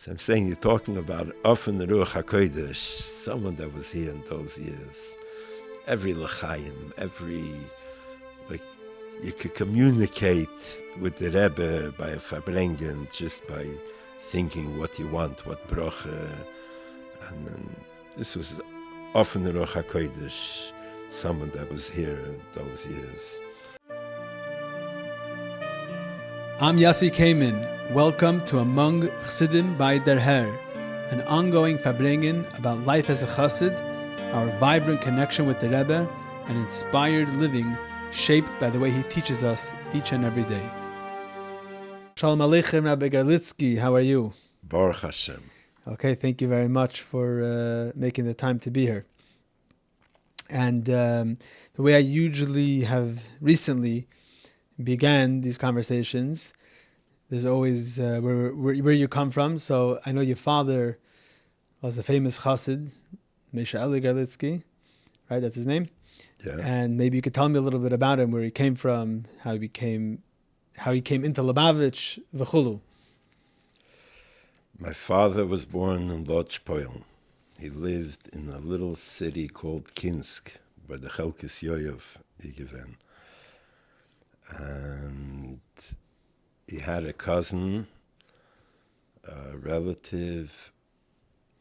So I'm saying you're talking about often the Ruach HaKodesh, someone that was here in those years. Every l'chaim, like you could communicate with the Rebbe by a Farbrengen, just by thinking what you want, what broche. And then this was often the Ruach HaKodesh, someone that was here in those years. I'm Yossi Kamen. Welcome to Among Chassidim by Derher, an ongoing Farbrengen about life as a chassid, our vibrant connection with the Rebbe, and inspired living shaped by the way he teaches us each and every day. Shalom Aleichem, Rabbi Gerlitzky. How are you? Baruch Hashem. Okay, thank you very much for making the time to be here. And the way I usually have recently began these conversations, there's always where you come from. So I know your father was a famous chassid, Frierdiker Rebbe, right? That's his name. Yeah. And maybe you could tell me a little bit about him, where he came from, how he came into Lubavitch, v'chulu. My father was born in Lubavitch, Poland. He lived in a little city called Kinsk, where the Chelkes Yoyev given. And he had a cousin, a relative,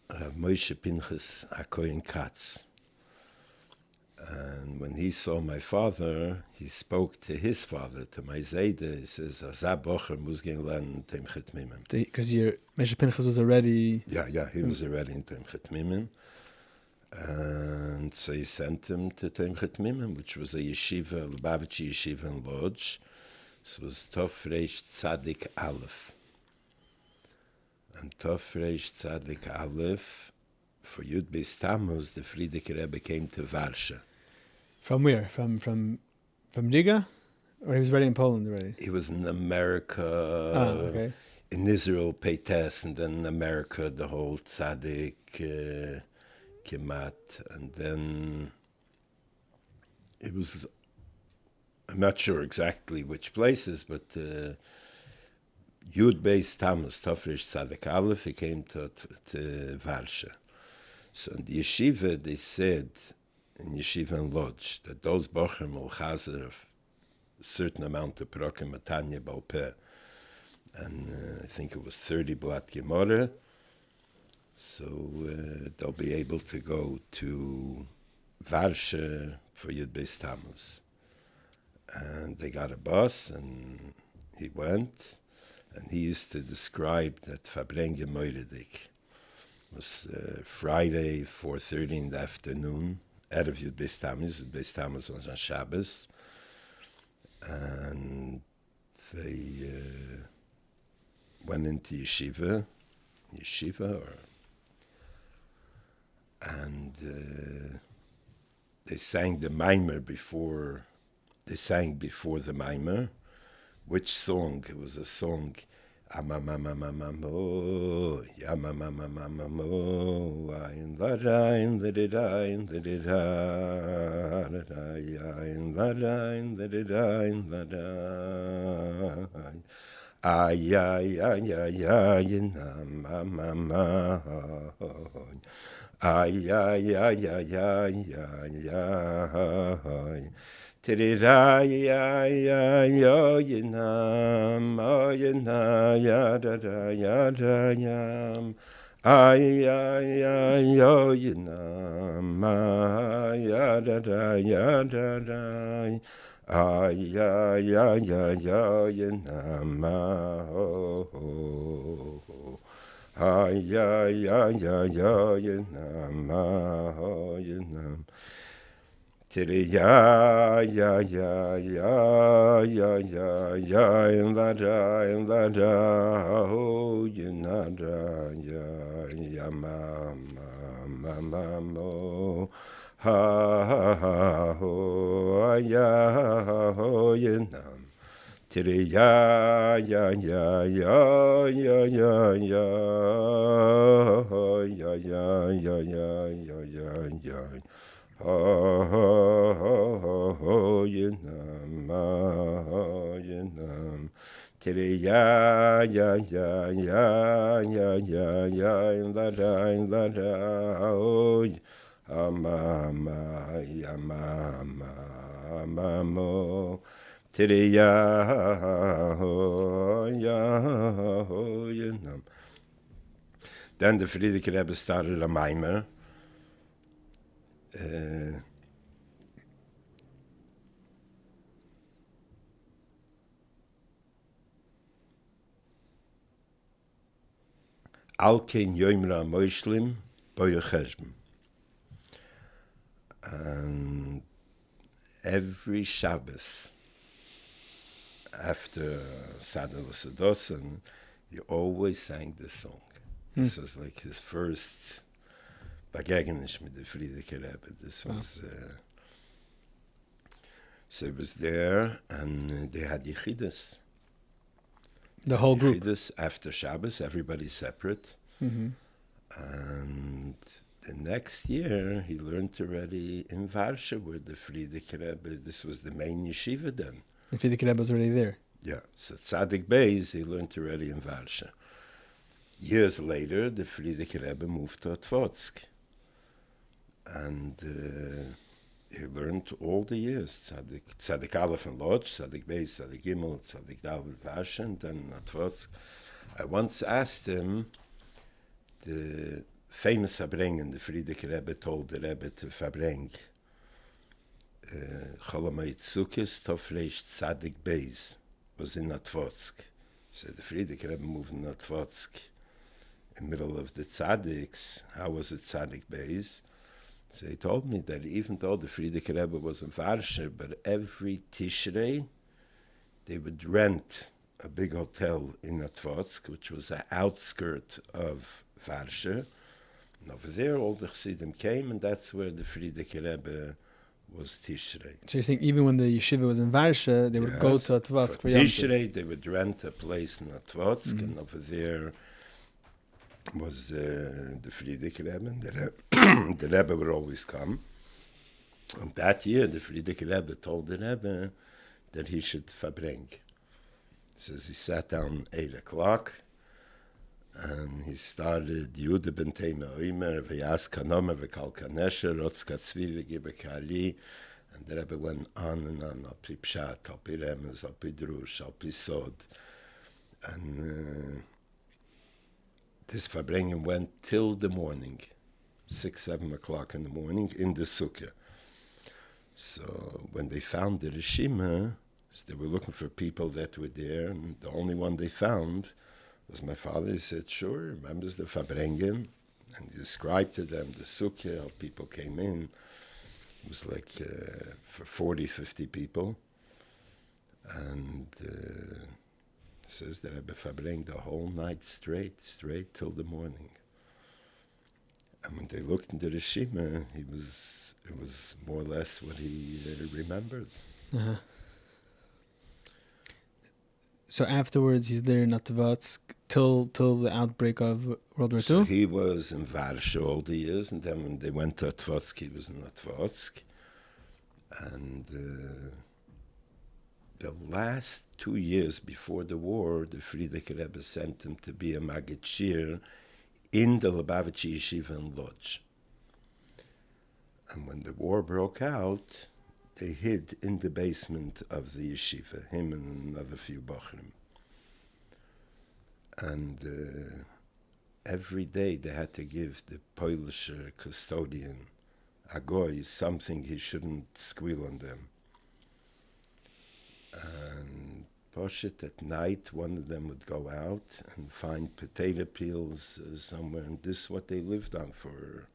Moshe Pinchas HaKohen Katz. And when he saw my father, he spoke to his father, to my Zayde. He says, "Azah bocher muss gehen lernen Temchet Mimim." Because your Moshe Pinchas was already... Yeah, he was already in Temchet Mimim. And so he sent him to Temchet Mimim, which was a yeshiva, Lubavitch yeshiva in Lodz. So it was Tov Reish Tzadik Aleph. And Tov Reish Tzadik Aleph, for Yud Beis Tammuz, the Frierdiker Rebbe came to Varsha. From where? From Riga? Or he was already in Poland already? He was in America, okay. In Israel, Peites, and then in America, the whole Tzadik, Kemat, and then it was, I'm not sure exactly which places, but Yud Beis Tammuz, Tov Reish Tzadik Aleph, he came to Varsha. So in the yeshiva, they said, in yeshiva and Lodz, that those bochrim will chazer a certain amount of prokim matanya balpeh. And I think it was 30 blat gemara. So they'll be able to go to Varsha for Yud Beis Tammuz. And they got a bus, and he went, and he used to describe that Farbrengen Moiridik. It was Friday, 4:30 in the afternoon, out of Yud Beis Tammuz. Yud Beis Tammuz was on Shabbos. And they went into yeshiva, and they sang the mimer before the mimer. Which song? It was a song, Amamamamamamo, Yamamamamamamo, Ayin Larayin Larayin Larayin Larayin Larayin Larayin Ay ay ay ay ay namamama ay ay ay ay ay ay ay Tiray ay ay ay nam ay na ya da da ya da yam ay ay ay ay nam ya da da ya da da ay ay ay ay ay nam ay ay ay ay ay nam ay nam Tiri ya ya ya ya ya ya ya in la oh ya ya ma mo ha ho ya ho yinam Tiri ya ya ya ya ya ya ya ya ya ya ya ya Yinam Tiri ya ya ya ya ya ya ya la la oh mama ya mama mamo Tiri ya ya nam. Then the Frierdiker Rebbe started a mimer. Alkein Yoimra Moishlim Boyacheshbim. And every Shabbos after Sadal Sadosan, he always sang this song. This was like his first Begegnish with the Frierdiker Rebbe. This was, so it was there, and they had Yechidus. The whole group. Yechidus after Shabbos, everybody's separate. Mm-hmm. And the next year, he learned already in Varsha, where the Frierdiker Rebbe, this was the main yeshiva then. The Frierdiker Rebbe was already there. Yeah, so Tzadik Beis, he learned already in Varsha. Years later, the Frierdiker Rebbe moved to Otvotsk. And he learned all the years, Tzadik Aleph and Lodz, Tzadik Beis, Tzadik Gimel, Tzadik Dalet, Varsha, and then Otvotsk. I once asked him, the famous Fabrengen, the Frierdiker Rebbe told the Rebbe to Fabreng, Cholamayit Sukkis, Tofreish Tzadik Beis, was in Otvotsk. So the Frierdiker Rebbe moved in Otvotsk, in the middle of the Tzadiks. How was it Tzadik Beis? So he told me that even though the Frierdiker Rebbe was in Varsha, but every Tishrei, they would rent a big hotel in Otvotsk, which was the outskirt of Varsha. And over there, all the Chassidim came, and that's where the Frierdiker Rebbe was Tishrei. So you're saying even when the yeshiva was in Varsha, they would go to Otvotsk for Yom Tov. Tishrei, they would rent a place in Otvotsk, and over there was the Frierdiker Rebbe, and the Rebbe would always come. And that year, the Frierdiker Rebbe told the Rebbe that he should Fabreng. So he sat down 8 o'clock, and he started Yude ben Tema Oimer, V'yas Kanoma V'kal Kanesha, Rotzka Tzvi V'gibe Kali, and the Rebbe went on, Al Pi Pshat, Al Pi Remez, Al Pi Drush, Al Pi Sod. And this Fabrengen went till the morning, 6, 7 o'clock in the morning, in the Sukkah. So when they found the Rishima, so they were looking for people that were there, and the only one they found was my father. He said, sure, remembers the Fabrengen, and he described to them the Sukkah, how people came in. It was like for 40, 50 people. And says that Rebbe Fabreng the whole night straight till the morning. And when they looked into the Rishima, it was more or less what he remembered. Uh-huh. So afterwards, he's there in Otvotsk till the outbreak of World War II? So he was in Varsha all the years, and then when they went to Otvotsk, he was in Otvotsk. And the last 2 years before the war, the Frierdiker Rebbe sent him to be a Maggid Shir in the Lubavitch Yeshiva in Lodz. And when the war broke out, they hid in the basement of the yeshiva, him and another few Bochrim. And every day they had to give the Polish custodian, a goy, something he shouldn't squeal on them. And Poshet, at night, one of them would go out and find potato peels somewhere, and this is what they lived on for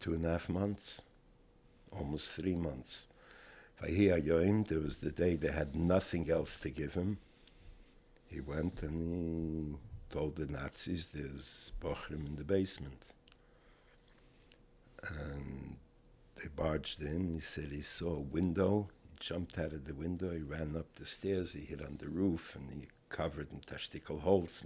2.5 months. Almost 3 months. Vayhi Hayoim, there was the day they had nothing else to give him. He went and he told the Nazis there's Bochrim in the basement. And they barged in. He said he saw a window. He jumped out of the window. He ran up the stairs. He hid on the roof and he covered in tashtikal holz.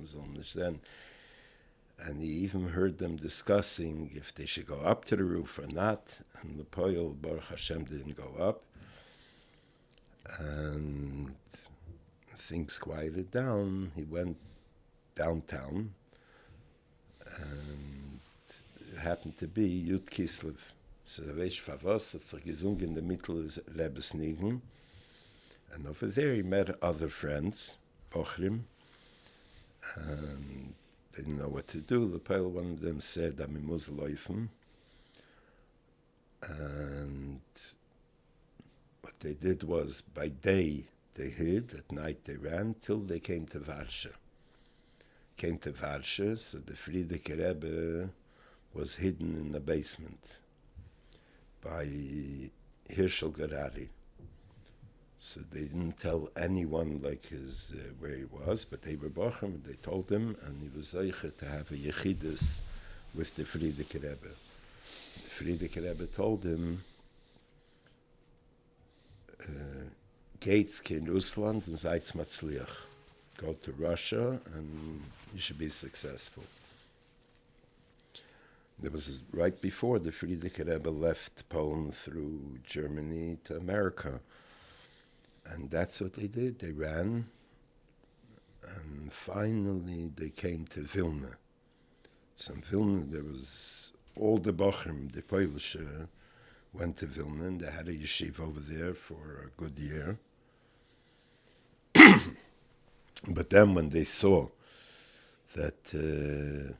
And he even heard them discussing if they should go up to the roof or not. And the Poyel, Baruch Hashem, didn't go up. And things quieted down, he went downtown, and it happened to be Yud Kislev. So the Weish Favos hat gesungen in the middle of Rebbe's Nigen, and over there he met other friends, Bochrim, and they didn't know what to do. The pile, one of them said, "I'm in laufen." And what they did was, by day they hid, at night they ran, till they came to Varsha. So the Frierdiker Rebbe was hidden in the basement by Hirschel Gerari. So they didn't tell anyone like his where he was, but they were bochum, they told him, and he was zeicher to have a yechidus with the Frierdiker Rebbe. The Frierdiker Rebbe told him, Gates in Russland and seid matzliach. Go to Russia and you should be successful. That was right before the Frierdiker Rebbe left Poland through Germany to America. And that's what they did. They ran, and finally they came to Vilna. So in Vilna, there was all the Bochum, the Polish, went to Vilna, and they had a yeshiva over there for a good year. But then when they saw that the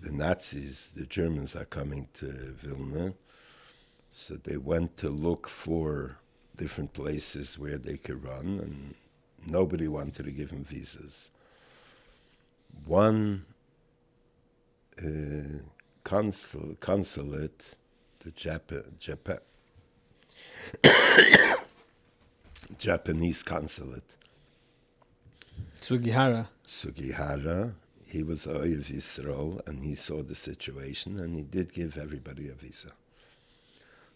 Nazis, the Germans, are coming to Vilna, so they went to look for different places where they could run, and nobody wanted to give them visas. One consulate, the Japanese consulate, Sugihara, he was Oyev Yisrael, and he saw the situation, and he did give everybody a visa.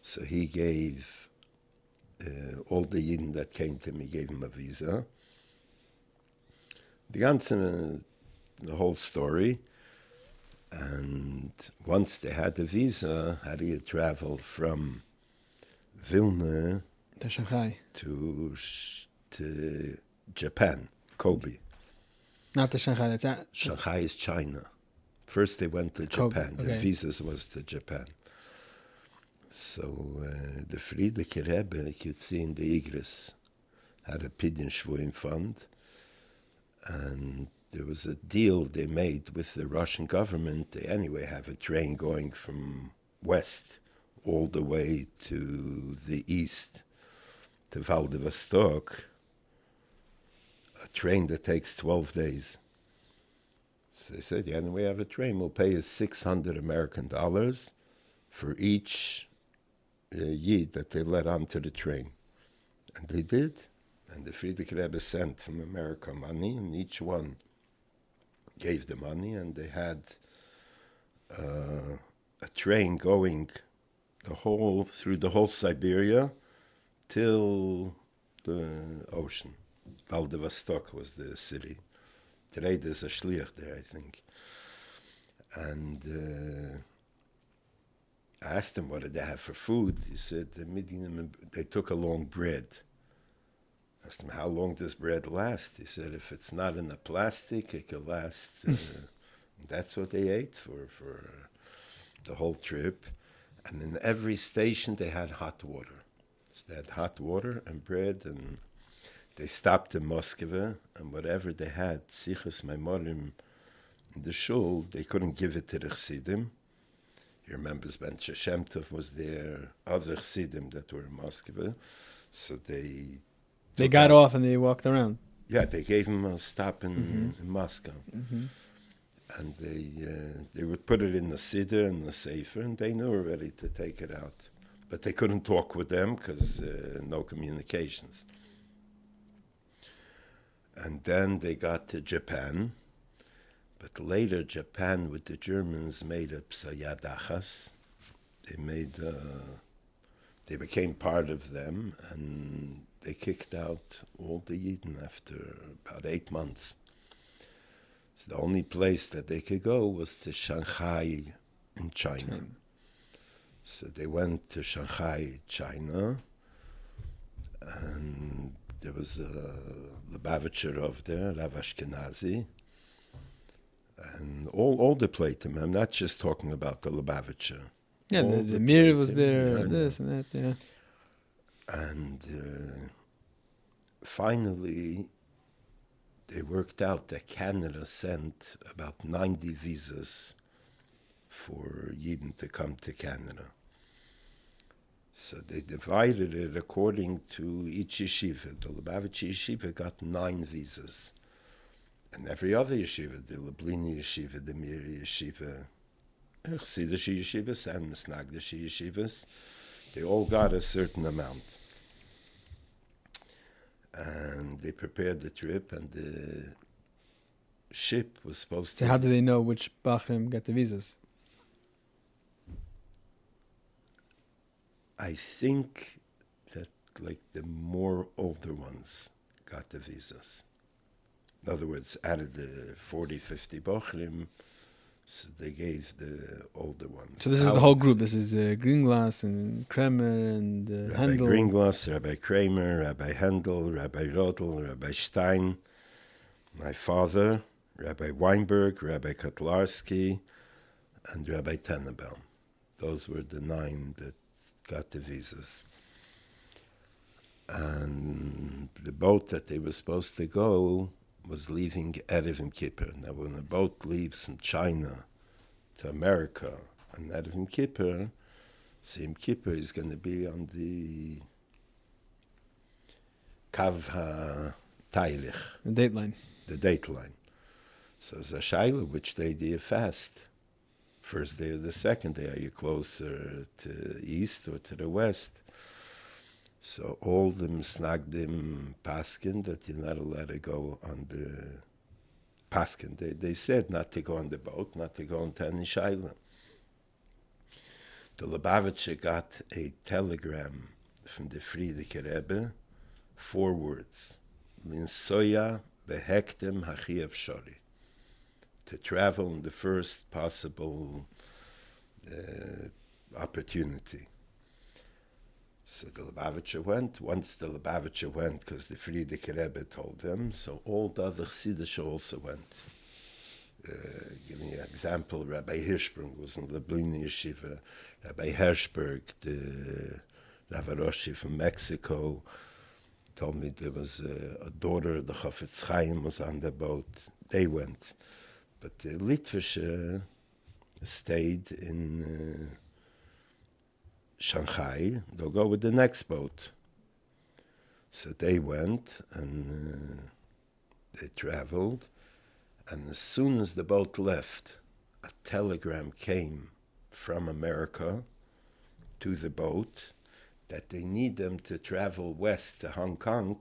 So he gave all the Yidden that came to him, he gave him a visa. The whole story. And once they had the visa, how do you travel from Vilna to Shanghai to Japan, Kobe? Not to Shanghai, that's at Shanghai is China. First they went to Japan. Okay. The visas was to Japan. So the Frierdiker Rebbe, you could see in the Igris, had a Pidyon Shvuim fund, and there was a deal they made with the Russian government. They anyway have a train going from west all the way to the east, to Vladivostok, a train that takes 12 days. So they said, yeah, and we have a train, we'll pay you $600 for each Yid that they let onto the train. And they did. And the Frierdiker Rebbe sent from America money, and each one gave the money, and they had a train going through the whole Siberia till the ocean. Vladivostok was the city. Today there's a shlich there, I think. And I asked him what did they have for food. He said they took along bread. I asked him, how long does bread last? He said, if it's not in a plastic, it could last. That's what they ate for the whole trip. And in every station they had hot water. So they had hot water and bread, and they stopped in Moscow, and whatever they had, shlichus'n in the shul, they couldn't give it to the Chassidim. You remember Ben Shem Tov was there, other Chassidim that were in Moscow. So they got off and they walked around. Yeah, they gave him a stop in Moscow. Mm-hmm. And they would put it in the Siddur and the Sefer, and they knew already to take it out. But they couldn't talk with them because no communications. And then they got to Japan. But later, Japan with the Germans made up Sayad Achas. They became part of them, and they kicked out all the Yidden after about 8 months. So the only place that they could go was to Shanghai in China. So they went to Shanghai, China, and there was a Lubavitcher over there, Rav Ashkenazi, and all the Platim. I'm not just talking about the Lubavitcher. Yeah, the Mir was there, this and that, yeah. And finally, they worked out that Canada sent about 90 visas for Yidden to come to Canada. So they divided it according to each yeshiva. The Lubavitch yeshiva got 9 visas. And every other yeshiva, the Lublini yeshiva, the Mir yeshiva, Chassidische yeshivas and Mesnagdische yeshivas, they all got a certain amount. And they prepared the trip, and the ship was supposed to... So how do they know which Bachrim got the visas? I think that like the more older ones got the visas. In other words, out of the 40, 50 Bachrim, so they gave the older ones. So this is the whole group. This is Greenglass and Kremer and Rabbi Handel. Greenglass, Rabbi Kramer, Rabbi Handel, Rabbi Rodel, Rabbi Stein, my father, Rabbi Weinberg, Rabbi Kotlarski, and Rabbi Tenenbaum. Those were the 9 that got the visas. And the boat that they were supposed to go was leaving Erev Yom Kippur. Now, when a boat leaves from China to America on Erev Yom Kippur, Yom Kippur is going to be on the Kav HaTairich. The date line. The date line. So it's a shaila, which day do you fast? First day or the second day? Are you closer to the east or to the west? So all the Misnagdim paskin that you're not allowed to go on the paskin. They said not to go on the boat, not to go into any shaila. The Lubavitcher got a telegram from the Frierdiker Rebbe, 4 words: Linsoya behektem hachi efshari. To travel in the first possible opportunity. So the Lubavitcher went. Once the Lubavitcher went, because the Frierdiker Rebbe told them, so all the other Chassidische also went. Give me an example. Rabbi Hirschberg was in the Lublini yeshiva. Rabbi Hirschberg, the Rav Roshi from Mexico, told me there was a daughter, the Chafetz Chaim, was on the boat. They went. But the Litvische stayed in Shanghai. They'll go with the next boat. So they went and they traveled. And as soon as the boat left, a telegram came from America to the boat that they need them to travel west to Hong Kong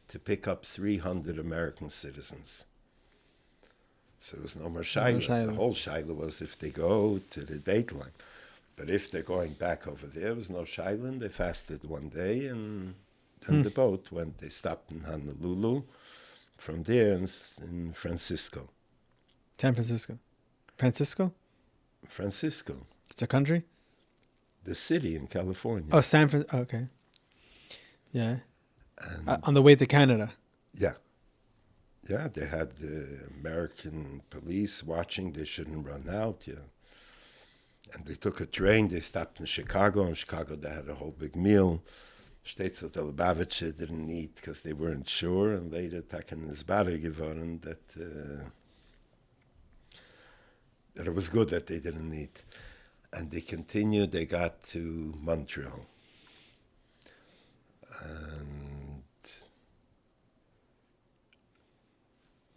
to pick up 300 American citizens. So there was no more shaila. The whole shaila was if they go to the date line. But if they're going back over there was no shaila. They fasted one day, and then the boat went. They stopped in Honolulu. From there in Francisco. San Francisco. Francisco? Francisco. It's a country? The city in California. Oh, San Francisco. Okay. Yeah. On the way to Canada. Yeah. Yeah, they had the American police watching. They shouldn't run out, yeah. And they took a train. They stopped in Chicago. In Chicago, they had a whole big meal. States that the Lubavitcher didn't eat because they weren't sure. And later, taken his battle geworden that it was good that they didn't eat. And they continued. They got to Montreal. And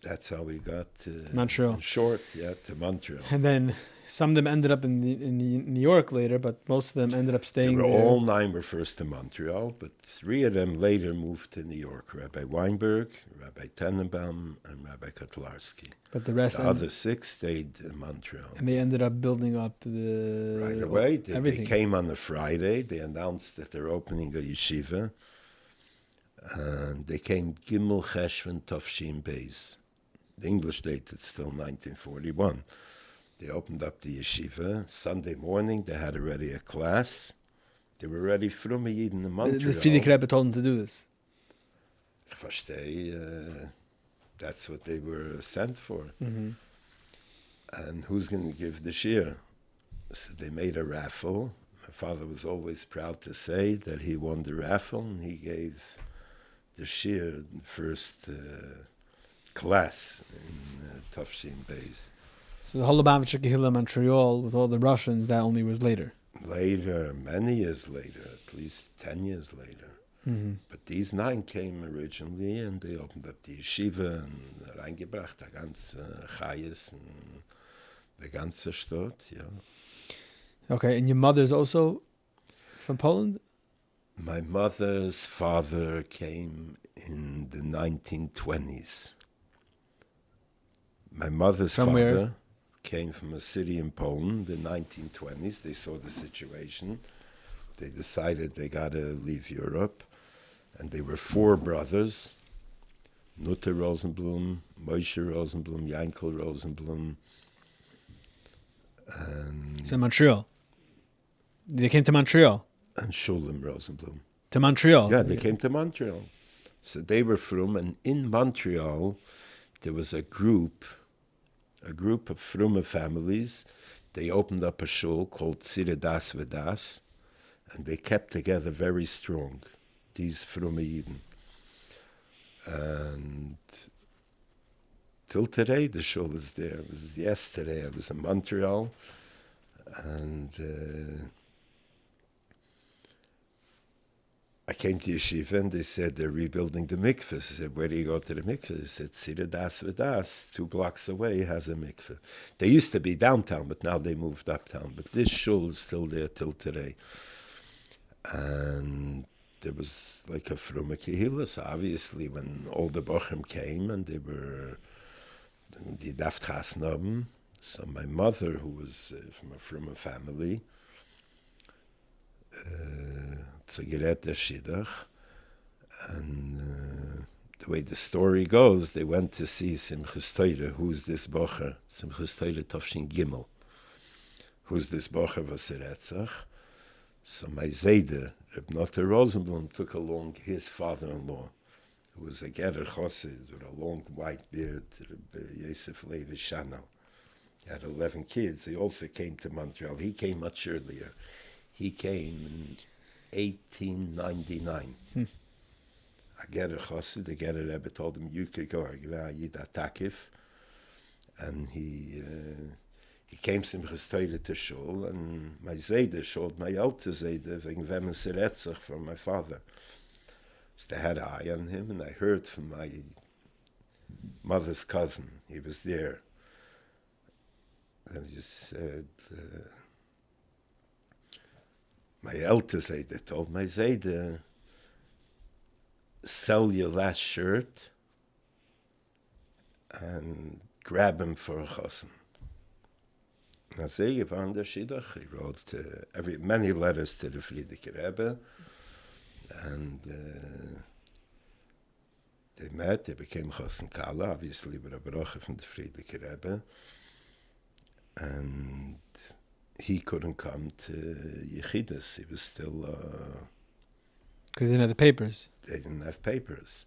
that's how we got to Montreal. In short, yeah, to Montreal. And then some of them ended up in New York later, but most of them ended up staying there. All 9 were first to Montreal, but 3 of them later moved to New York. Rabbi Weinberg, Rabbi Tenenbaum, and Rabbi Kotlarski. But the rest... The other 6 stayed in Montreal. And they ended up building up the... Right away. Everything. They came on the Friday. They announced that they're opening a yeshiva. And they came Gimel Cheshvan Tovshin Beis. The English date is still 1941. They opened up the yeshiva. Sunday morning, they had already a class. They were already from Yidden in Montreal. The Frierdiker Rebbe told them to do this. Ich verstehe, that's what they were sent for. Mm-hmm. And who's going to give the shir? So they made a raffle. My father was always proud to say that he won the raffle, and he gave the shir first class in Tafshin Beis. So the whole Lubavitch Kehillah Montreal with all the Russians, that only was later. Later, many years later, at least 10 years later. Mm-hmm. But these 9 came originally, and they opened up the yeshiva and reingebracht, the ganze Chayes and the ganze Stadt, yeah. Okay, and your mother's also from Poland? My mother's father came in the 1920s. My mother's From father where? came from a city in Poland in the 1920s. They saw the situation. They decided they got to leave Europe. And they were 4 brothers, Nutter Rosenblum, Moshe Rosenblum, Yankel Rosenblum, and... So Montreal. They came to Montreal? And Shulam Rosenblum. To Montreal? Yeah, they came to Montreal. So they were from, and in Montreal, there was a group of Frumme families. They opened up a shul called Tzire Das V'Das, and they kept together very strong, these Frumme Yidden. And till today, the shul is there. It was yesterday, I was in Montreal, and I came to yeshiva and they said they're rebuilding the mikveh. I said, where do you go to the mikveh? They said, Tzire Das V'Das, 2 blocks away, has a mikveh. They used to be downtown, but now they moved uptown. But this shul is still there till today. And there was like a Frumme Kehillah. So obviously when all the Bochum came and they were, die daft chasen haben. So my mother, who was from a Frumme family, zu gerät der Shidduch, and the way the story goes, they went to see Simchas Torah, who's this bocher, Simchas Torah Tafshin Gimel, who's this bocher was Retzach. So my Zayde, Reb Notter Rosenblum, took along his father-in-law, who was a Gerer Chossid with a long white beard, Reb Yosef Levi Shano. He had 11 kids. He also came to Montreal. He came much earlier. He came in 1899. A Gerer Chossid, the Gerer Rebbe told him, you could go, Yid Atakif. And he came Simchas Torah to shul, and my Zayde showed my elder Zayde, wegen Vemen Seretzach from my father. So they had an eye on him, and I heard from my mother's cousin, he was there. And he said, my elder Zayde told my Zayde, sell your last shirt and grab him for a chosn. I say, you found the shidduch. He wrote many letters to the Frierdiker Rebbe, and they met. They became chosn kala, obviously with a bracha from the Frierdiker Rebbe, and he couldn't come to Yechidus. He was still... Because they didn't have the papers. They didn't have papers.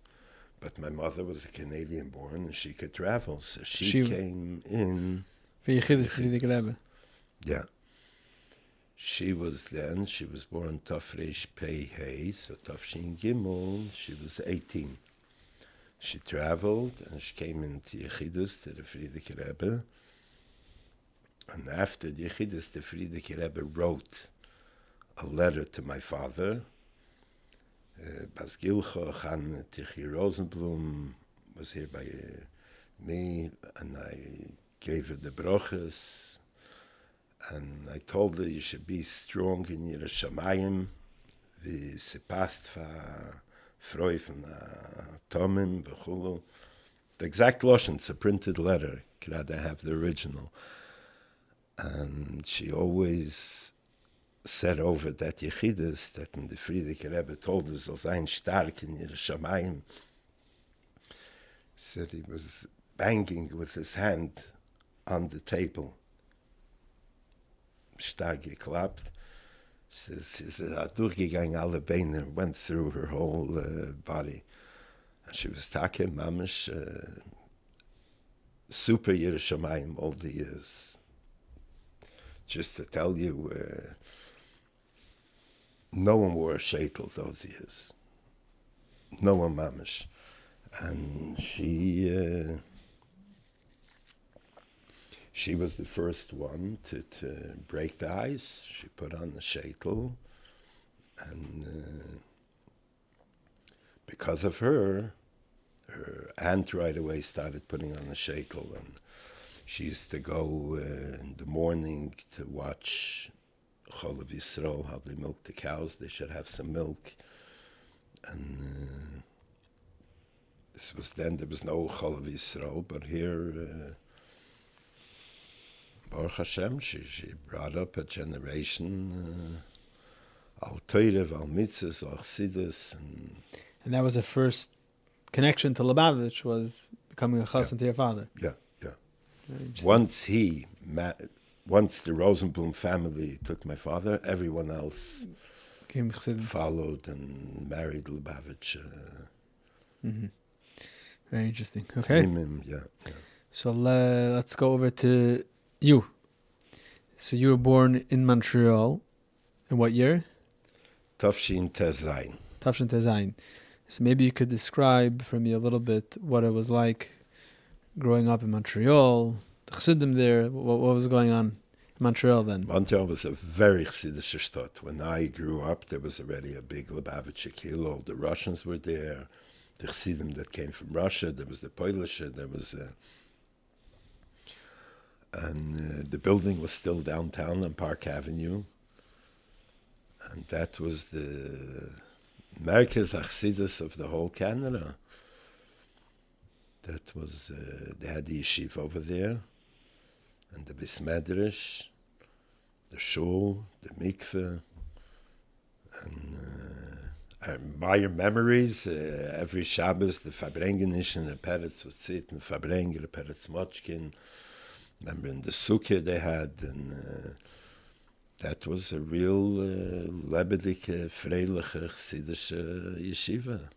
But my mother was a Canadian born and she could travel. So she came in... For Yechidus. Rebbe. Yeah. She was born Tafresh Pei Hei, so Tafshin Gimel, she was 18. She traveled and she came into Yechidus to the Frierdiker Rebbe. And after the Yechidus, the Frierdiker Rebbe wrote a letter to my father. Bas Gilcha, Chan Tichi Rosenblum was here by me, and I gave her the brochas, and I told her you should be strong in your Shamayim, wie se passt va Freu von Tomim, Bechulu. The exact Lashon, it's a printed letter, could I have the original. And she always said over that Yechidus, that the Frierdiker Rebbe told us, als ein stark in your Shamayim. Said he was banging with his hand on the table. Stark geklappt. She says, durchgegangen alle Beine, went through her whole body. And she was Take Mamish, super Yerushalayim all the years. Just to tell you, no one wore a sheitel those years. No one Mamish. And she was the first one to break the ice. She put on the sheitel, and because of her aunt right away started putting on the sheitel, and she used to go in the morning to watch Chol of Yisrael, how they milk the cows. They should have some milk. And this was then, there was no Chol of Yisrael, but here, Baruch Hashem, she brought up a generation, al Teire, al Mitzvahs, al Chassidus. And that was the first connection to Lubavitch, was becoming a chassan to your father. Yeah. Once the Rosenblum family took my father, everyone else followed and married Lubavitch. Very interesting. Okay. Yeah. So let's go over to you. So you were born in Montreal. In what year? Tafshin Tezayin. Tafshin Tezayin. So maybe you could describe for me a little bit what it was like growing up in Montreal, the Chassidim there. What was going on in Montreal then? Montreal was a very Chassidish state. When I grew up, there was already a big Lubavitch kilo. All the Russians were there. The Chassidim that came from Russia. There was the Polish. There was, the building was still downtown on Park Avenue, and that was the miraculous Chassidus of the whole Canada. That was, they had the yeshiva over there, and the Bismedrish, the shul, the mikveh, and my memories, every Shabbos, the Fabrengenischen and the Peretz would sit, and Fabrenger, the Peretz Mochkin, remember in the Sukkah they had, and that was a real lebendige, freiliche, Chassidische yeshiva.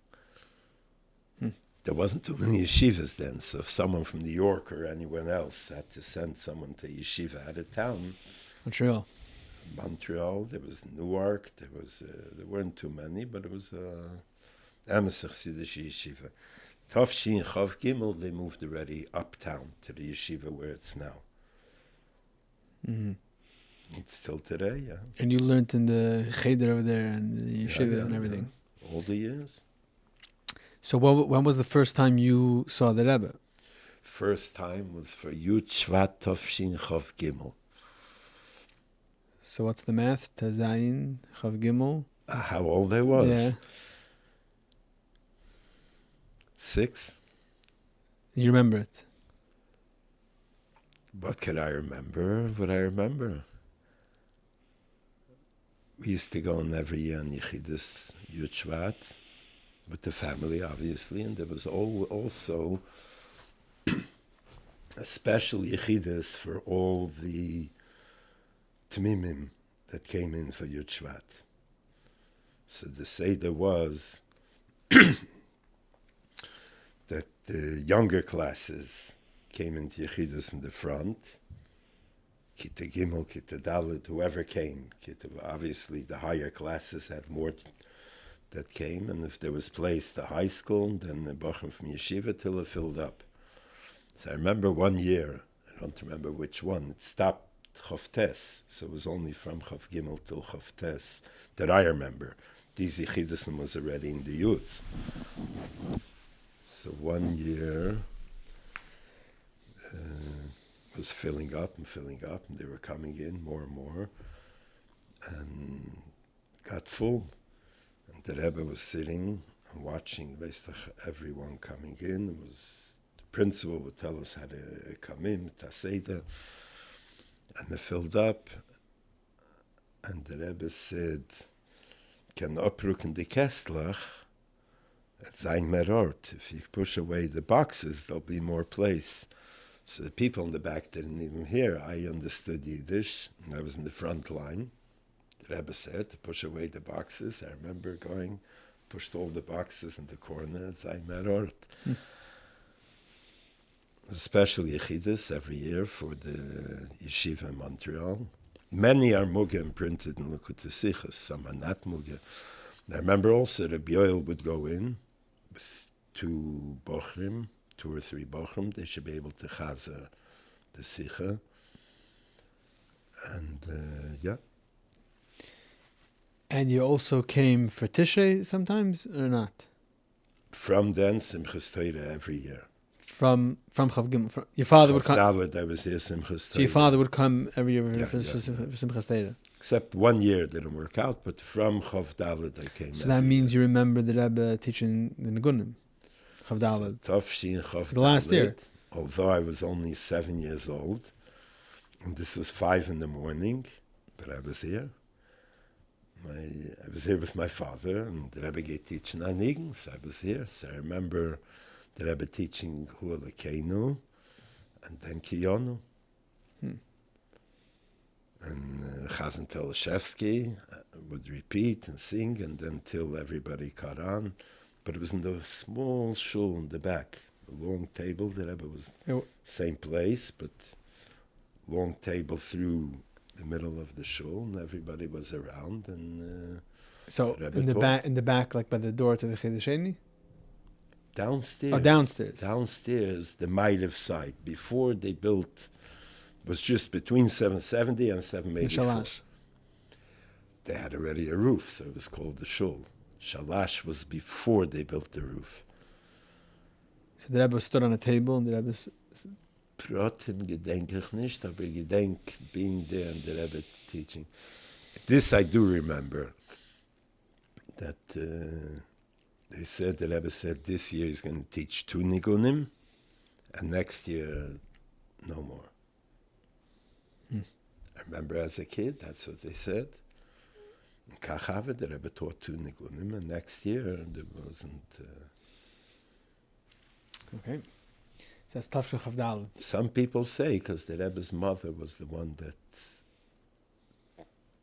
There wasn't too many yeshivas then, so if someone from New York or anyone else had to send someone to yeshiva out of town. Montreal, there was Newark, there weren't too many, but it was Emes Chassidische yeshiva. Tafshin Chav Gimel, they moved already uptown to the yeshiva where it's now. It's still today, yeah. And you learned in the cheder over there and the yeshiva and everything? Yeah. All the years. So when was the first time you saw the Rebbe? First time was for Yud Shvat Tafshin Chav Gimel. So what's the math? Tazayin, Chav Gimel? How old I was? Yeah. 6. You remember it? What can I remember? What I remember? We used to go in every year on Yechidus Yud Shvat with the family, obviously, and there was also a special Yechidus for all the Tmimim that came in for Yud Shvat. So the Seder was that the younger classes came into Yechidus in the front, Kita Gimel, Kita Dalet, whoever came. Obviously, the higher classes had more that came, and if there was place to high school, then the Bachim from Yeshiva till it filled up. So I remember one year, I don't remember which one, it stopped Chavtes, so it was only from Chav Gimel till Chavtes that I remember. These Yechidusim was already in the youths. So one year was filling up, and they were coming in more and more, and got full. And the Rebbe was sitting and watching everyone coming in. The principal would tell us how to come in, Taseda, and they filled up. And the Rebbe said, "Can opruken the kestlach, it's ein merort. If you push away the boxes, there'll be more place." So the people in the back didn't even hear. I understood Yiddish, and I was in the front line. The Rebbe said to push away the boxes. I remember going, pushed all the boxes in the corner. I met especially Yechidus every year for the yeshiva in Montreal. Many are Mugim printed in Likutei Sichos, some are not Mugim. I remember also Rabbi Yoel would go in with two or three bochrim. They should be able to chazer the Sicha. And yeah. And you also came for Tishrei sometimes, or not? From then, Simchas Torah every year. From Chav Gimel. Your father would come. Dalet, I was here Simchas Torah. So your father would come every year for Yeah. Simchas Torah. Except 1 year didn't work out, but from Chav Dalet I came. So that means you remember the Rebbe teaching the Nigunim, Chav Dalet. So, Tafshin Chav The last Dalet, year. Although I was only 7 years old, and this was 5 a.m, but I was here. I was here with my father, and the Rebbe gave teaching Anigen, so I was here. So I remember the Rebbe teaching Hu Lekenu, and then Kiyonu. And Chazan Teleshevsky would repeat and sing, and then till everybody caught on. But it was in the small shul in the back, a long table. The Rebbe was same place, but long table through the middle of the shul, and everybody was around. And so in the back, like by the door to the Chiddusheni? Downstairs. Oh, downstairs. Downstairs, the Mailev side. Before they built, was just between 770 and 784. Shalash. They had already a roof, so it was called the shul. Shalash was before they built the roof. So the Rebbe stood on a table, and the Rebbe... Protim gedenk ich nicht, aber gedenk being there and the Rebbe teaching. This I do remember, that they said, the Rebbe said, this year he's going to teach 2 nigunim, and next year, no more. I remember as a kid, that's what they said. In Kachave, the Rebbe taught 2 nigunim, and next year there wasn't... Okay. So that's Tafshel Chav Dalet. Some people say, because the Rebbe's mother was the one that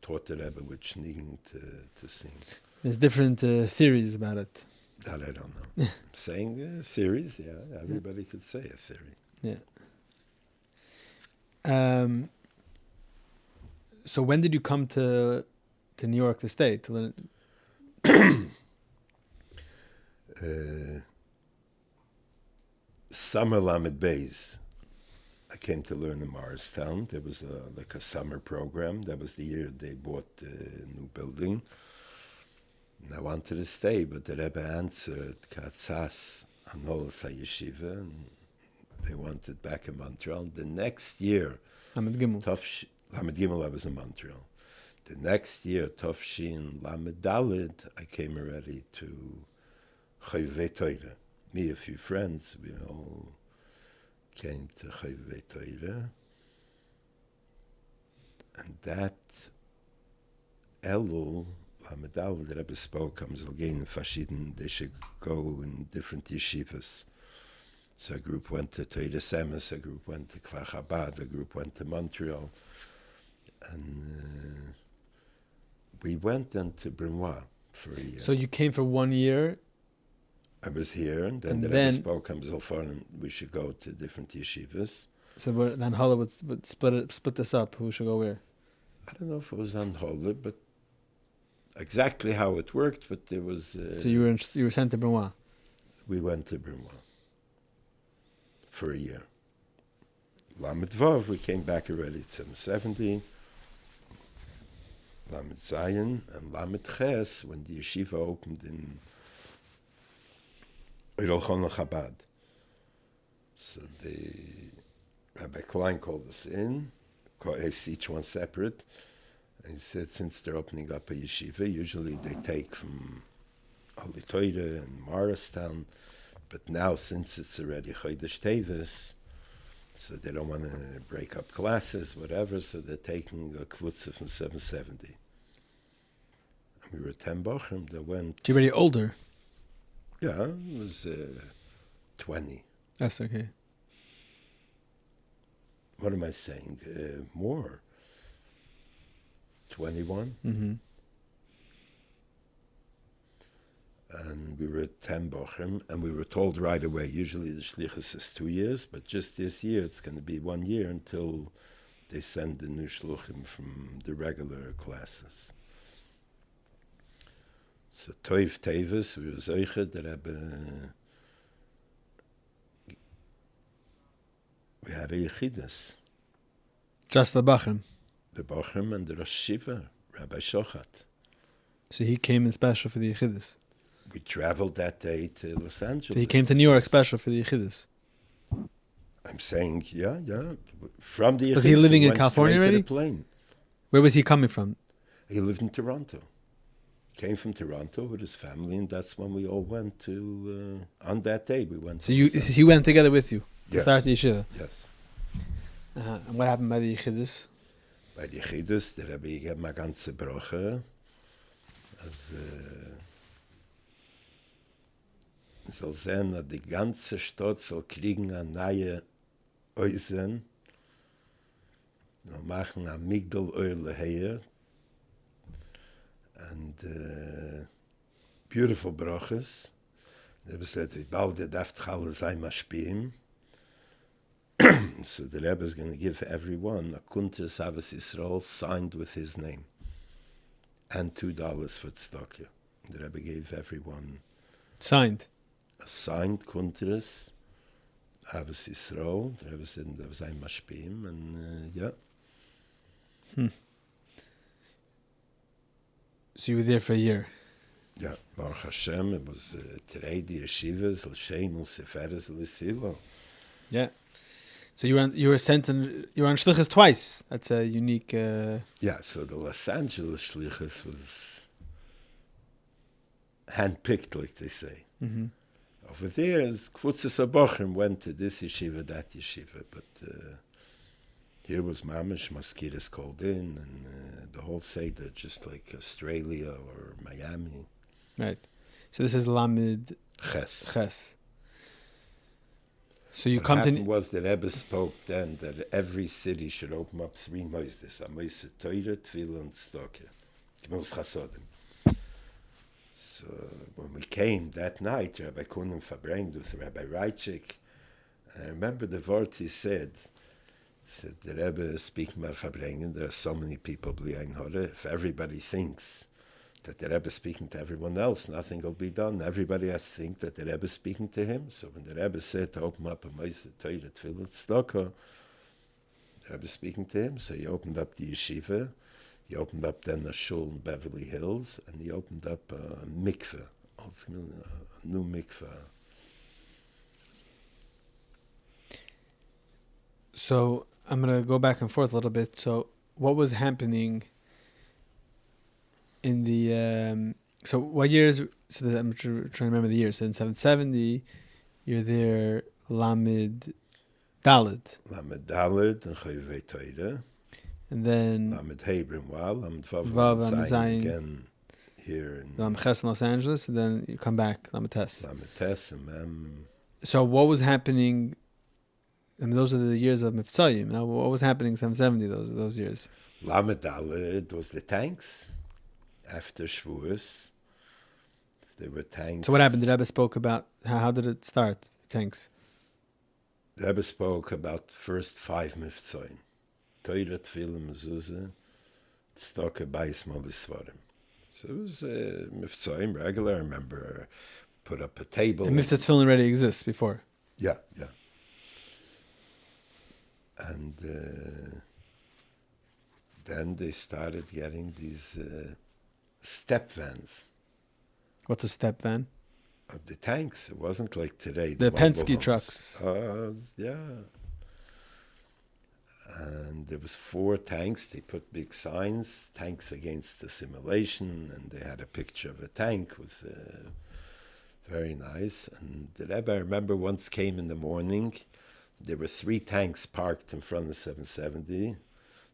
taught the Rebbe which needing to sing. There's different theories about it. That I don't know. I'm saying theories, yeah. Everybody could say a theory. Yeah. So when did you come to New York to stay? To learn? Summer Lamed Beis. I came to learn in Morristown. There was like a summer program. That was the year they bought the new building. And I wanted to stay, but the Rebbe answered, Katzas Anol Yeshiva, and they wanted back in Montreal. The next year, Lamed Gimel. Lamed Gimel, I was in Montreal. The next year, Tafshin Lamed Daled, I came already to Chayvei Torah. Me, a few friends, we all came to Chayvei Torah. And that Elul, Lamed Daled, the Rebbe spoke, again, they should go in different yeshivas. So a group went to Torah Semes, a group went to Kfar Chabad, a group went to Montreal. And we went then to Brunois for a year. So you came for 1 year? I was here, and then the Rebbe spoke, and we should go to different yeshivas. So then Hala would split this up. Who should go where? I don't know if it was on Holle, but exactly how it worked, but there was... so you were sent to Brunois? We went to Brunois for a year. Lamed Vav, we came back already at 770. Lamed Zayin and Lamed Ches, when the yeshiva opened in Rochon Chabad. So Rabbi Klein called us in, each one separate, and he said, since they're opening up a yeshiva, usually they take from Holy Torah and Morristown, but now since it's already Chodesh Teves, so they don't want to break up classes, whatever, so they're taking a kvutza from 770. And we were 10 bochum that went... You're already older? Yeah, it was 20. That's okay. What am I saying? More. 21. Mm-hmm. And we were 10 bochum, and we were told right away, usually the shlichus is 2 years, but just this year it's going to be 1 year until they send the new shluchim from the regular classes. So Toiv Tevis, we were Zeiche, the Rebbe, we had a Yechidus. Just the Bachrim. The Bochum and the Rosh Shiva, Rabbi Shochat. So he came in special for the Yechidus. We traveled that day to Los Angeles. So he came to New York special for the Yechidus. I'm saying, yeah. From the Yechidus. Was he living in went California straight to already? the plane. Where was he coming from? He lived in Toronto. Came from Toronto with his family, and that's when we all went to, on that day we went So to Los Angeles. he went together with you to Yes. start the yeshiva. Yes. And what happened by the Yechidus? Bei der Yechidus, der Rebbe gegeben eine ganze Broche, als soll sehen, dass die ganze Stadt soll kriegen eine neue Häusen, noch machen ein Migdal-Öl her, and beautiful broches. The Rebbe said, wie bald der darf alle sein Maschpim. So the Rebbe is going to give everyone a Kuntres Avos Yisrael signed with his name, and $2 for tzedakah. The Rebbe gave everyone Signed. a signed Kuntres Avos Yisrael. The Rebbe said there was ein Mashpim, and yeah. So you were there for a year. Yeah, Baruch Hashem, it was today the yeshivas, l'shem, l'seferes, l'silo. Yeah. So you were sent and you were on shlichus twice. That's a unique. Yeah, so the Los Angeles shlichus was handpicked, like they say. Mm-hmm. Over there, Kvutzes HaBochrim went to this yeshiva, that yeshiva, but here was Mamish, Maskiris called in, and the whole Seder, just like Australia or Miami. Right. So this is Lamed Ches. So you What come happened to. was the Rebbe spoke then that every city should open up 3 moisdes, a moise Teure, Tefillah, and Tzedakah. Gmos Chasodim. So when we came that night, Rabbi Kunim verbringed with Rabbi Reichik. I remember the word he said the Rebbe is speaking about verbringen. There are so many people bli'ain hore. If everybody thinks that the Rebbe is speaking to everyone else, nothing will be done. Everybody has to think that the Rebbe is speaking to him. So when the Rebbe said to open up a moise Teure, Tefillah, Tzedakah, the Rebbe is speaking to him. So he opened up the yeshiva. He opened up then a shul in Beverly Hills, and he opened up a mikveh, a new mikveh. So I'm going to go back and forth a little bit. So what was happening in the... so what years... So I'm trying to remember the years. So in 770, you're there, Lamed Daled. Lamed Daled and Chayvei Teire. And then... Lamed Hebron, Lamed Vav, Lamed Zayin. Again here in Lamed Ches in Los Angeles, and then you come back, Lamed Tes. Lamed Tes and Mem. So what was happening... I mean, those are the years of Miftzayim. Now, what was happening in 770, those years? Lamed Daled was the tanks after Shavuos. There were tanks. So what happened? The Rebbe spoke about... How did it start, tanks? The Rebbe spoke about the first 5 Miftzayim. Teure, Tefillah, Mezuzah, Tzedakah, Bayis, Molisvarim. So it was Miftzayim regular. I remember put up a table. And Mitzvah Tefillin already exists before. Yeah. And then they started getting these step vans. What's a step van? Of the tanks. It wasn't like today. The mobile Penske homes. trucks. Yeah. And there was 4 tanks. They put big signs, tanks against assimilation, and they had a picture of a tank with very nice. And the Rebbe, I remember, once came in the morning. There were 3 tanks parked in front of 770.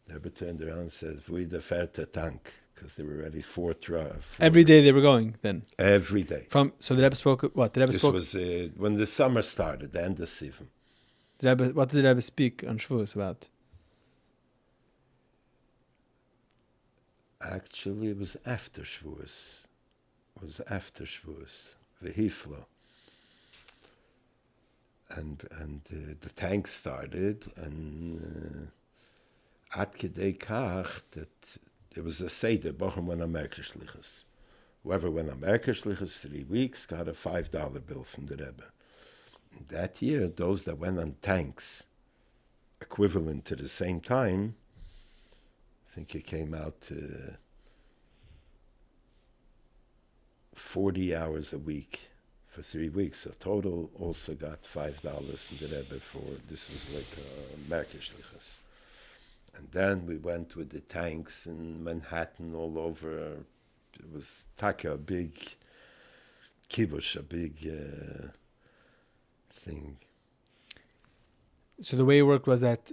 The Rebbe turned around and said, "Vui the ferte tank," because there were already 4 trucks. Every day they were going then? Every day. So the Rebbe spoke... What? The Rebbe This spoke... was when the summer started, the end of Siyum. What did the Rebbe speak on Shavuos about? Actually, it was after Shavuos was after Shavuos, Vehifla. And the tank started, and at Kedei Kach, that there was a Seder, Bochum went Amerika shlichus'n. Whoever went Amerika shlichus'n 3 weeks got a $5 bill from the Rebbe. And that year, those that went on tanks, equivalent to the same time, I think it came out to 40 hours a week for 3 weeks. So total also got $5 from the Rebbe for, this was like Amerika shlichus'n. And then we went with the tanks in Manhattan all over. It was Taka, a big kibush, a big thing. So the way it worked was that,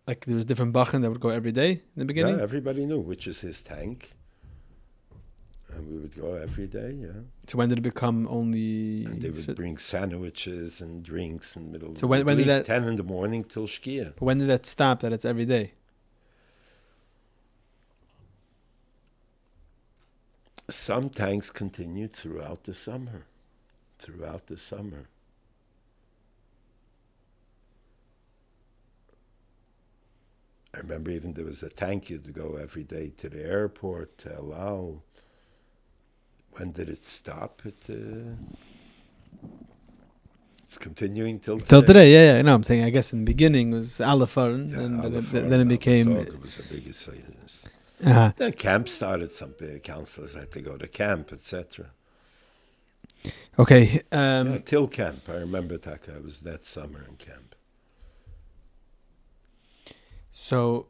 like, there was different bachim that would go every day in the beginning? Yeah, everybody knew which is his tank. And we would go every day, yeah. So when did it become only... And they would bring sandwiches and drinks in the middle. So when did that... 10 in the morning till Shkia. When did that stop, that it's every day? Some tanks continued throughout the summer. Throughout the summer. I remember even there was a tank you'd go every day to the airport to allow. When did it stop? It's continuing till today. Till today, yeah. No, I'm saying, I guess in the beginning it was Alafar, Yeah, and Alafar, then it became... It was a big excitement. Uh-huh. Then camp started. Some counselors had to go to camp, etc. Okay. Till camp. I remember Taka. I was that summer in camp. So,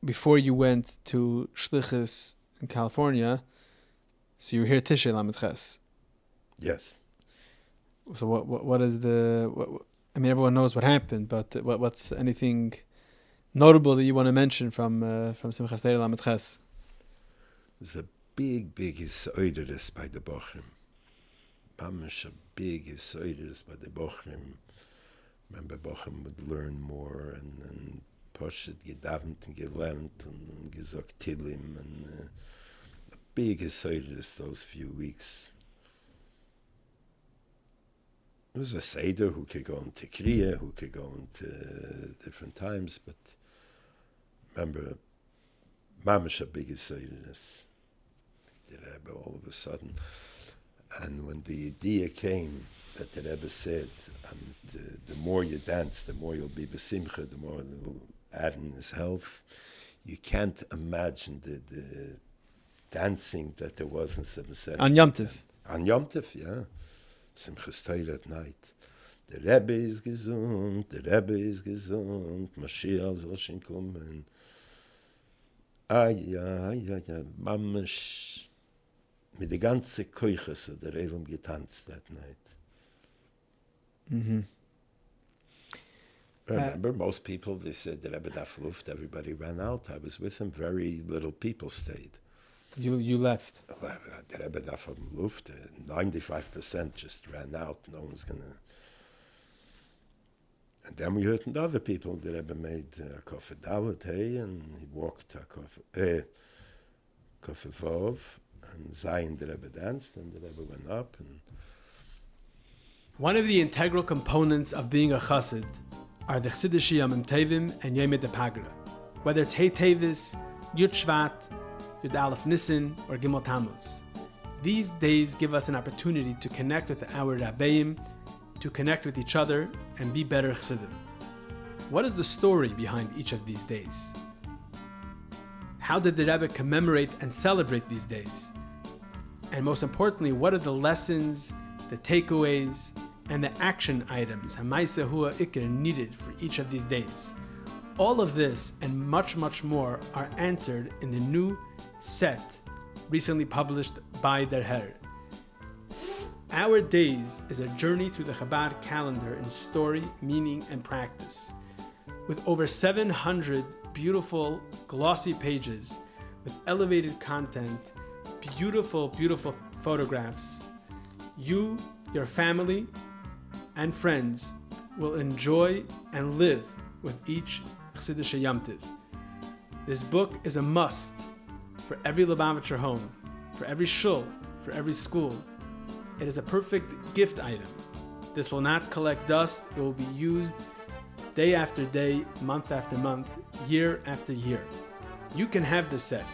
before you went to shlichus'n in California, so you were here Tishrei Lamed Ches. Yes. So what is the... I mean, everyone knows what happened, but what's anything notable that you want to mention from Simchas Torah Lamed Ches? There's a big hisoidus by the Bochrim. Mamish a big hisoidus by the Bochrim. Remember, Bochrim would learn more and Poshet gedavnt and gelernt and gesagt Tilim, and a big hisoidus those few weeks. It was a Seder who could go into Kriya, who could go into different times, but remember, Mamish a big hisoidus. The Rebbe all of a sudden. And when the idea came that the Rebbe said, the more you dance, the more you'll be besimcha, the more it'll add in his health. You can't imagine the dancing that there was in 770. On Yom Tov. On Yom Tov, yeah. Simchas Torah at night. The Rebbe is gesund, the Rebbe is gesund, Mashiach soll schon kommen. Mamish. Mit the ganze Keuches hat der Elam getanzt that night. Mm-hmm. Remember, most people, they said the Rebbe daf luft, everybody ran out. I was with him, very little people stayed. You left. The Rebbe daf luft, 95% just ran out, no one's going to... And then we heard from the other people, the Rebbe made Kofe Dalet, and he walked Kofe Vov, and Zayin the Rebbe danced, and the Rebbe went up. And one of the integral components of being a chassid are the Chsidish Yomim Tovim and Yom Pagra. Whether it's Hey Tevis, Yud Shvat, Yud Aleph Nisan, or Gimel Tammuz. These days give us an opportunity to connect with our Rabbeim, to connect with each other, and be better Chassidim. What is the story behind each of these days? How did the Rebbe commemorate and celebrate these days? And most importantly, what are the lessons, the takeaways, and the action items Hamaisa Hua Iker needed for each of these days? All of this and much, much more are answered in the new set recently published by Derher. Our Days is a journey through the Chabad calendar in story, meaning, and practice. With over 700 beautiful, glossy pages with elevated content, beautiful, beautiful photographs, you, your family, and friends will enjoy and live with each Chsidish Yom Tov. This book is a must for every Lubavitcher home, for every shul, for every school. It is a perfect gift item. This will not collect dust. It will be used day after day, month after month, year after year. You can have the set.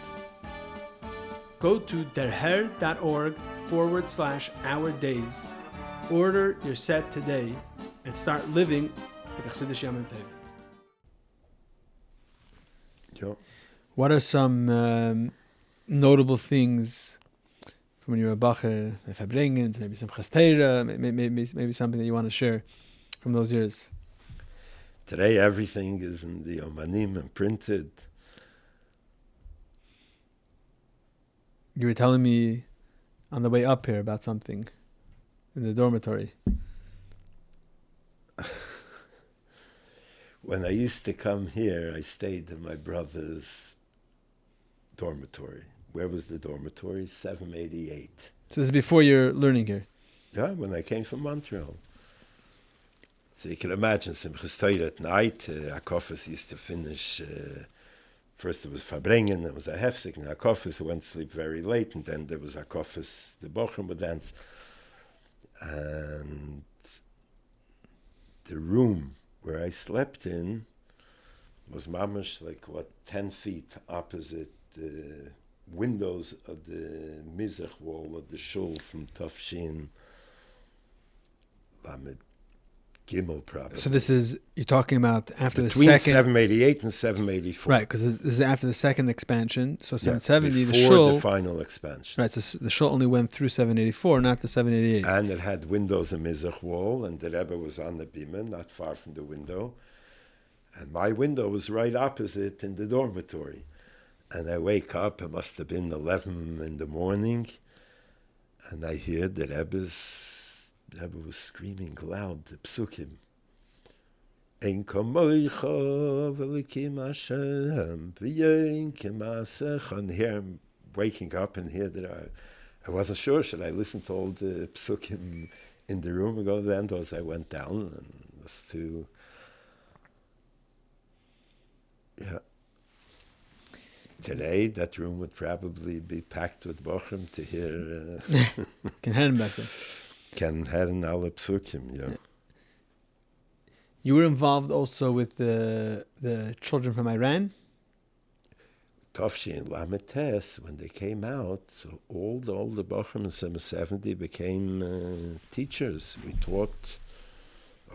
Go to derher.org/our days. Order your set today and start living with the Chassidish Yom Tov. Yeah. What are some notable things from when you were a bacher, maybe some chastera, maybe something that you want to share from those years? Today everything is in the omanim and printed. You were telling me on the way up here about something in the dormitory. When I used to come here, I stayed in my brother's dormitory. Where was the dormitory? 788. So this is before you're learning here? Yeah, when I came from Montreal. So you can imagine, Simchas Torah at night, Akofis used to finish, first it was Farbrengen, there was a Hefsik, and Akofis who went to sleep very late, and then there was Akofis, the Bochum would dance. And the room where I slept in was mamash 10 feet opposite the windows of the Mizrach wall of the shul from Tafshin Lamed Gimel, probably. So this is, you're talking about after Between the second... 788 and 784. Right, because this is after the second expansion. So 770, the before shul... the final expansion. Right, so the shul only went through 784, not the 788. And it had windows in Mizrach wall, and the Rebbe was on the bima, not far from the window. And my window was right opposite in the dormitory. And I wake up, it must have been 11 in the morning, and I hear the Rebbe was screaming loud, the psukim. Ein kamoicha v'likim Hashem v'yein k'masech. And here I'm waking up and hear that I wasn't sure, should I listen to all the psukim in the room and go to the end, or as I went down and was to... Yeah. Today, that room would probably be packed with bochum to hear... Can hear better. Can hear alle psukim, yeah. You were involved also with the children from Iran? Tafshin Lametes, when they came out, so all the bochum in 770 became teachers. We taught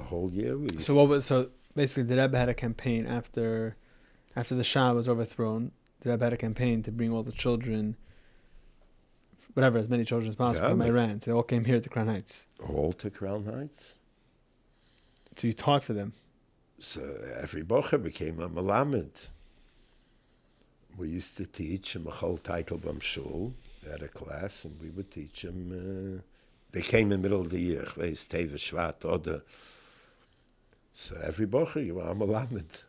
a whole year. So basically the Rebbe had a campaign after the Shah was overthrown. The Rebbe had a campaign to bring all the children, whatever, as many children as possible from Iran. They all came here to Crown Heights. All to Crown Heights. So you taught for them. So every bocher became a melamed. We used to teach him a whole title bam shul. We had a class, and we would teach him. They came in the middle of the year. So every bocher, you were a melamed.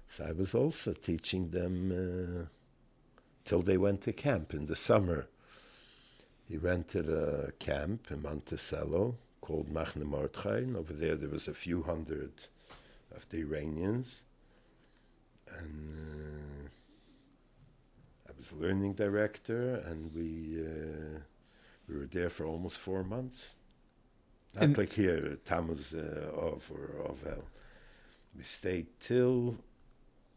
So I was also teaching them till they went to camp in the summer. He rented a camp in Monticello called Machne Mordechai. Over there was a few hundred of the Iranians. And I was learning director, and we were there for almost 4 months. Not like here, Tammuz Ov or Ovel. We stayed till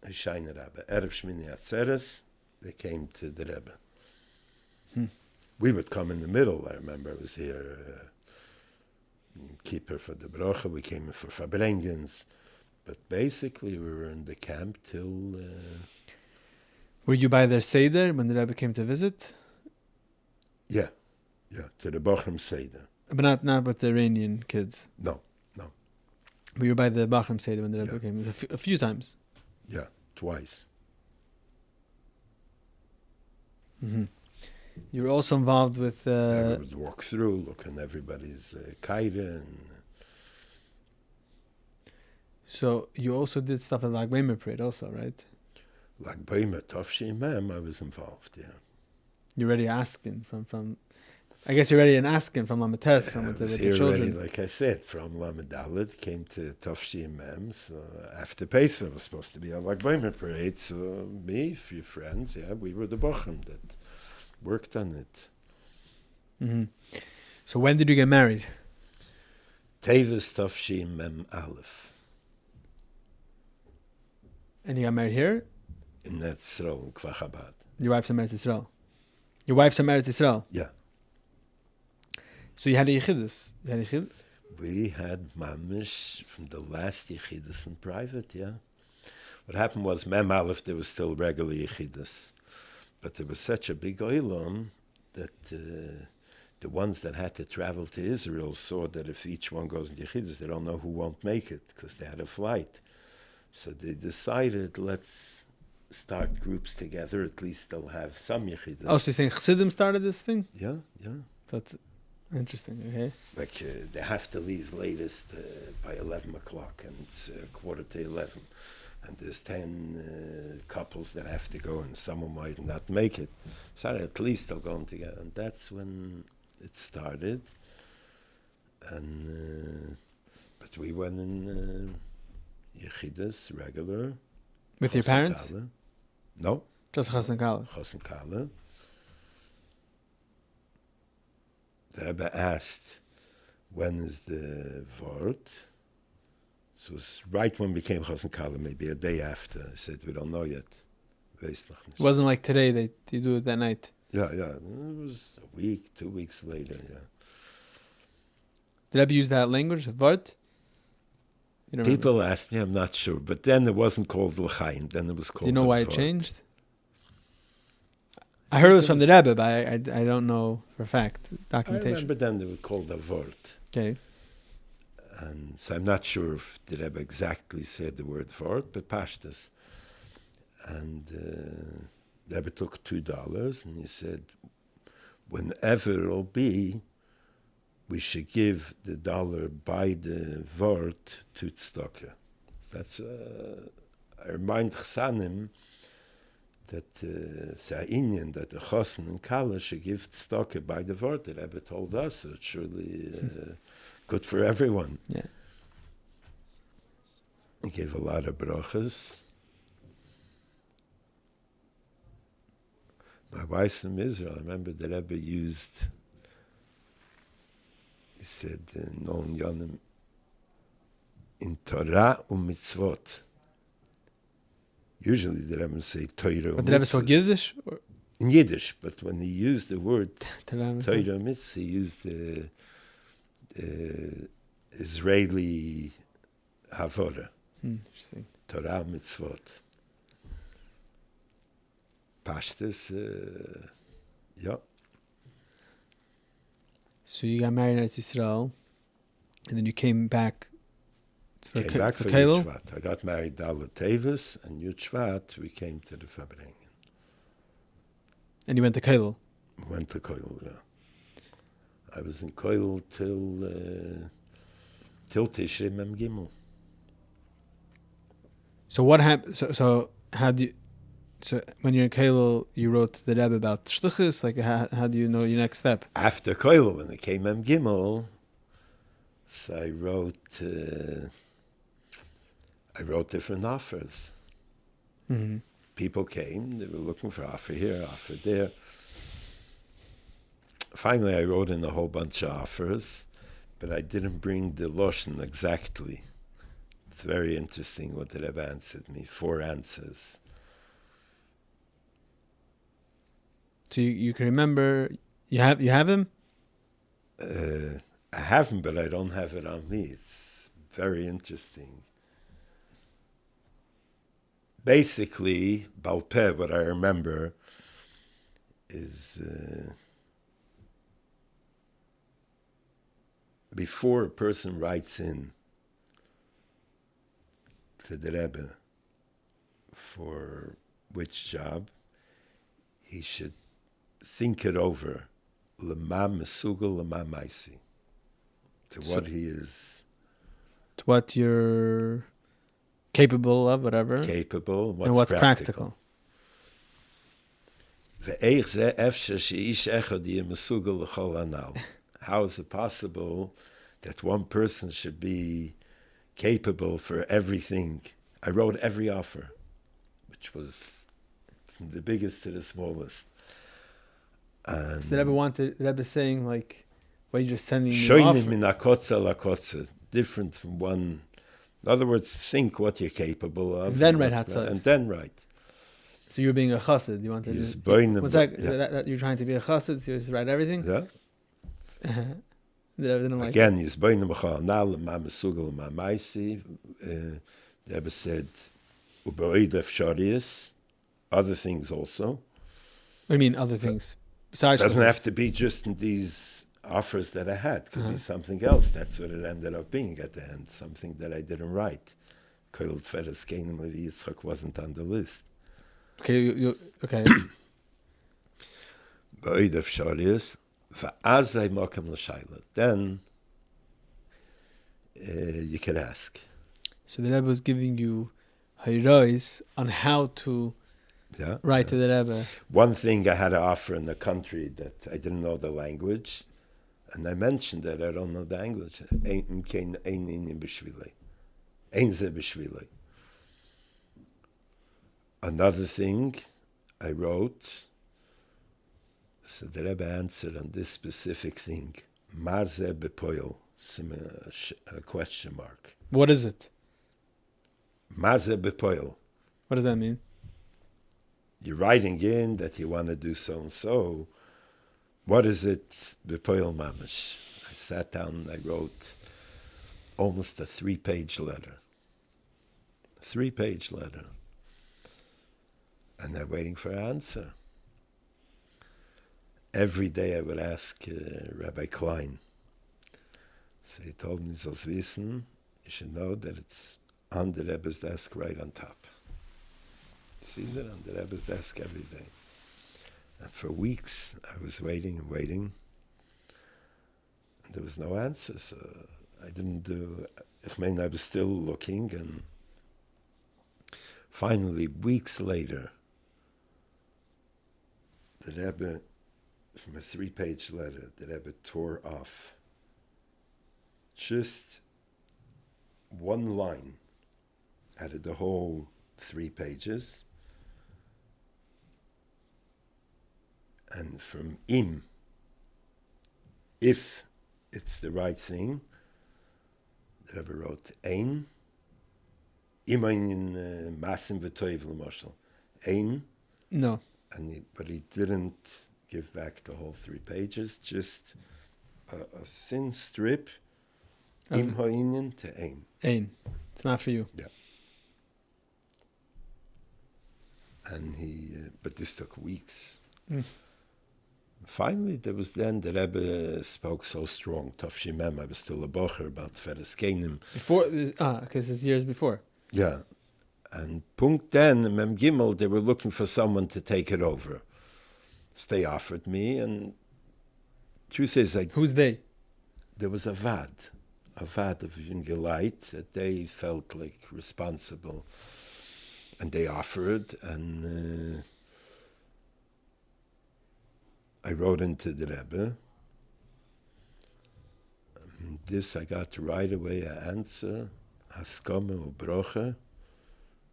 Hishayna Rebbe. Erev Shmini Atzeres, they came to the Rebbe. We would come in the middle. I remember I was here, keeper for the Brocha. We came in for Farbrengens. But basically, we were in the camp till... Were you by their Seder when the Rebbe came to visit? Yeah, to the Bochum Seder. But not with the Iranian kids? No. But you were by the Bochum Seder when the Rebbe came? It was a few times? Yeah, twice. Mm-hmm. You were also involved with... We would walk through, look on everybody's kaira. So you also did stuff at Lag Baimer parade also, right? Lag Baimer, Tafshin Mem, I was involved, yeah. You're already asking from I guess you're already an asking from Lamates, from the children. Already, like I said, from Lamedalit, came to Tafshin Mem. So after Pesach was supposed to be a Lag Baimer parade. So me, a few friends, we were the Bochum that worked on it. Mm-hmm. So when did you get married? Tevis Tafshim Mem Aleph. And you got married here? In Etzrol, in Kfar Chabad. Your wife's from Eretz Yisrael. Your wife's from Eretz Yisrael? Yeah. So you had a Yechidus? You had a Yechidus? We had mamish from the last Yechidus in private, yeah. What happened was, Mem Aleph, there was still regular Yechidus. But there was such a big oilom that the ones that had to travel to Israel saw that if each one goes in Yechidus, they don't know who won't make it, because they had a flight. So they decided, let's start groups together, at least they'll have some Yechidus. Oh, so you're saying Chassidim started this thing? Yeah, yeah. That's interesting, okay. Like they have to leave latest by 11 o'clock, and it's 11:15. And there's 10 couples that have to go, and someone might not make it. So at least they'll go together. And that's when it started. And but we went in Yechidus, regular. With your parents? Kale. No. Just Chassan Kale. Chassan Kale. The Rebbe asked, when is the Vort? So it was right when we became Chassan Kale, maybe a day after. I said, we don't know yet. It wasn't like today, that you do it that night. Yeah, yeah. It was a week, 2 weeks later, yeah. Did Rebbe use that language, Vort? People asked me, I'm not sure. But then it wasn't called L'chaim, then it was called. Do you know why Vort. it changed? I heard it was from the Rebbe, but I don't know for a fact. Documentation. I remember then they were called a Vort. Okay. And so I'm not sure if the Rebbe exactly said the word Vort, but Pashtas. And the Rebbe took $2 and he said, whenever it'll be, we should give the dollar by the Vort to Tzedakah. So that's I remind Chsanim that it's an Indian that the Chosn and Kala should give Tzedakah by the Vort. The Rebbe told us, so it's surely good for everyone. Yeah. He gave a lot of brachas. My wife's from Israel. I remember the Rebbe used, he said, non yonim in Torah mitzvot. Usually the Rebbe say Torah. But the Rebbe spoke Yiddish? In Yiddish, but when he used the word Torah mitzvah, he used the Israeli Havora. Interesting. Torah mitzvot. Pashtas, yeah. So you got married in Eretz Yisrael, and then you came back for Came back for kollel? Yud Shvat. I got married Dalet Tevis, and Yud Shvat we came to the Fabrengen. And you went to kollel? Went to kollel, yeah. I was in kollel till Tishrei Mem Gimel. So what happened? So how do you? So when you're in kollel, you wrote to the Rebbe about shlichus'n. Like how do you know your next step? After kollel, when it came Mem Gimel, so I wrote different offers. Mm-hmm. People came, they were looking for offer here, offer there. Finally, I wrote in a whole bunch of offers, but I didn't bring the Loshen exactly. It's very interesting what the Rebbe answered me, 4 answers. So you can remember, you have him? I have him, but I don't have it on me. It's very interesting. Basically, Balpeh, what I remember is before a person writes in to the Rebbe for which job, he should think it over, lema mesugel, lema maisi, to what he is, To what you're capable of, whatever. capable, and what's practical. How is it possible that one person should be capable for everything? I wrote every offer, which was from the biggest to the smallest. And So the Rebbe saying like, why are you just sending me Shoinim off? min akotza lakotza, different from one. In other words, think what you're capable of. And then write what's hatzos. And then write. So you're being a chassid. You want to He's just, boinim, what's that, yeah. that you're trying to be a chassid, so you just write everything? Yeah? The Rebbe didn't like Again, he's boinim b'chal nal, ma mesugel, ma maisi. The Rebbe said, u'ba'id efsharius, other things also. What do you mean, other things? Besides Doesn't shlichus? have to be just in these offers that I had. Could be something else. That's what it ended up being at the end. Something that I didn't write. Kollel Tferes Keinem Levi Yitzchak wasn't on the list. Okay, okay. Ba'id efsharius, va'azai mokem l'shayla. Then you could ask. So the Rebbe was giving you hayrais on how to Yeah. write to the Rebbe. One thing I had to offer in the country that I didn't know the language, and I mentioned that I don't know the language. Ein b'shvilei. Ein ze b'shvilei. Another thing I wrote, so the Rebbe answered on this specific thing. Ma ze b'poil, a question mark. What is it? Ma ze b'poil. What does that mean? You're writing in that you want to do so and so. What is it, b'poil mamash? I sat down and I wrote almost a 3-page letter. A 3-page letter. And I'm waiting for an answer. Every day I would ask Rabbi Klein. So he told me, "Sollst wissen, you should know that it's on the Rebbe's desk right on top." He sees it on the Rebbe's desk every day. And for weeks I was waiting and waiting. And there was no answer, so I didn't do... I was still looking, and finally, weeks later, the Rebbe, from a 3-page letter, the Rebbe tore off just one line out of the whole 3 pages. And from im, if it's the right thing, the Rebbe wrote ein, im in masim v'toiv l'moshel, ein. No. But he didn't give back the whole 3 pages, just a thin strip, im ha'inyan to ein. Ein. It's not for you. Yeah. And but this took weeks. Finally, there was then the Rebbe spoke so strong. Tafshimem, I was still a bocher about Feres Kenim. Before, because it's years before. Yeah. And Punkt then, Mem Gimel, they were looking for someone to take it over. So they offered me, and truth is, Who's they? there was a vad of Yungelite that they felt like responsible. And they offered, and I wrote into the Rebbe. This I got right away an answer, Haskama ubrocha.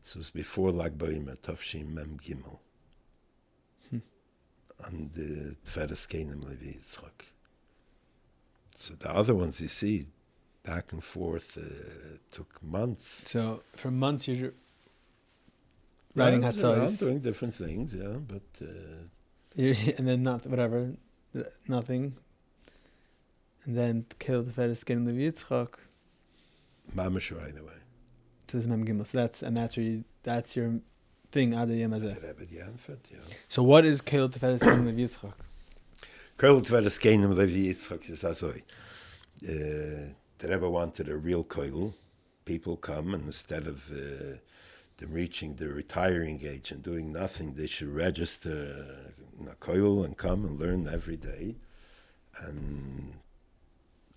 This was before Lag B'Omer, Tafshim Mem Gimel. And the Tferes Keinem Levi Yitzchak. So the other ones you see, back and forth, took months. So for months you're writing hatzos. I'm doing different things, yeah, but... and then nothing. And then kill the Feres Kenim Levi Yitzchak. Mamash right away. To this Mem Gimel. So that's your thing, Ada Yem Hazeh. The Rebbe Yanfet, yeah. So what is Kollel Feres Kenim Levi Yitzchak? Kollel Feres Kenim Levi Yitzchak is azoi. The Rebbe wanted a real kollel. People come, and instead of them reaching the retiring age and doing nothing, they should register in a kollel and come and learn every day. And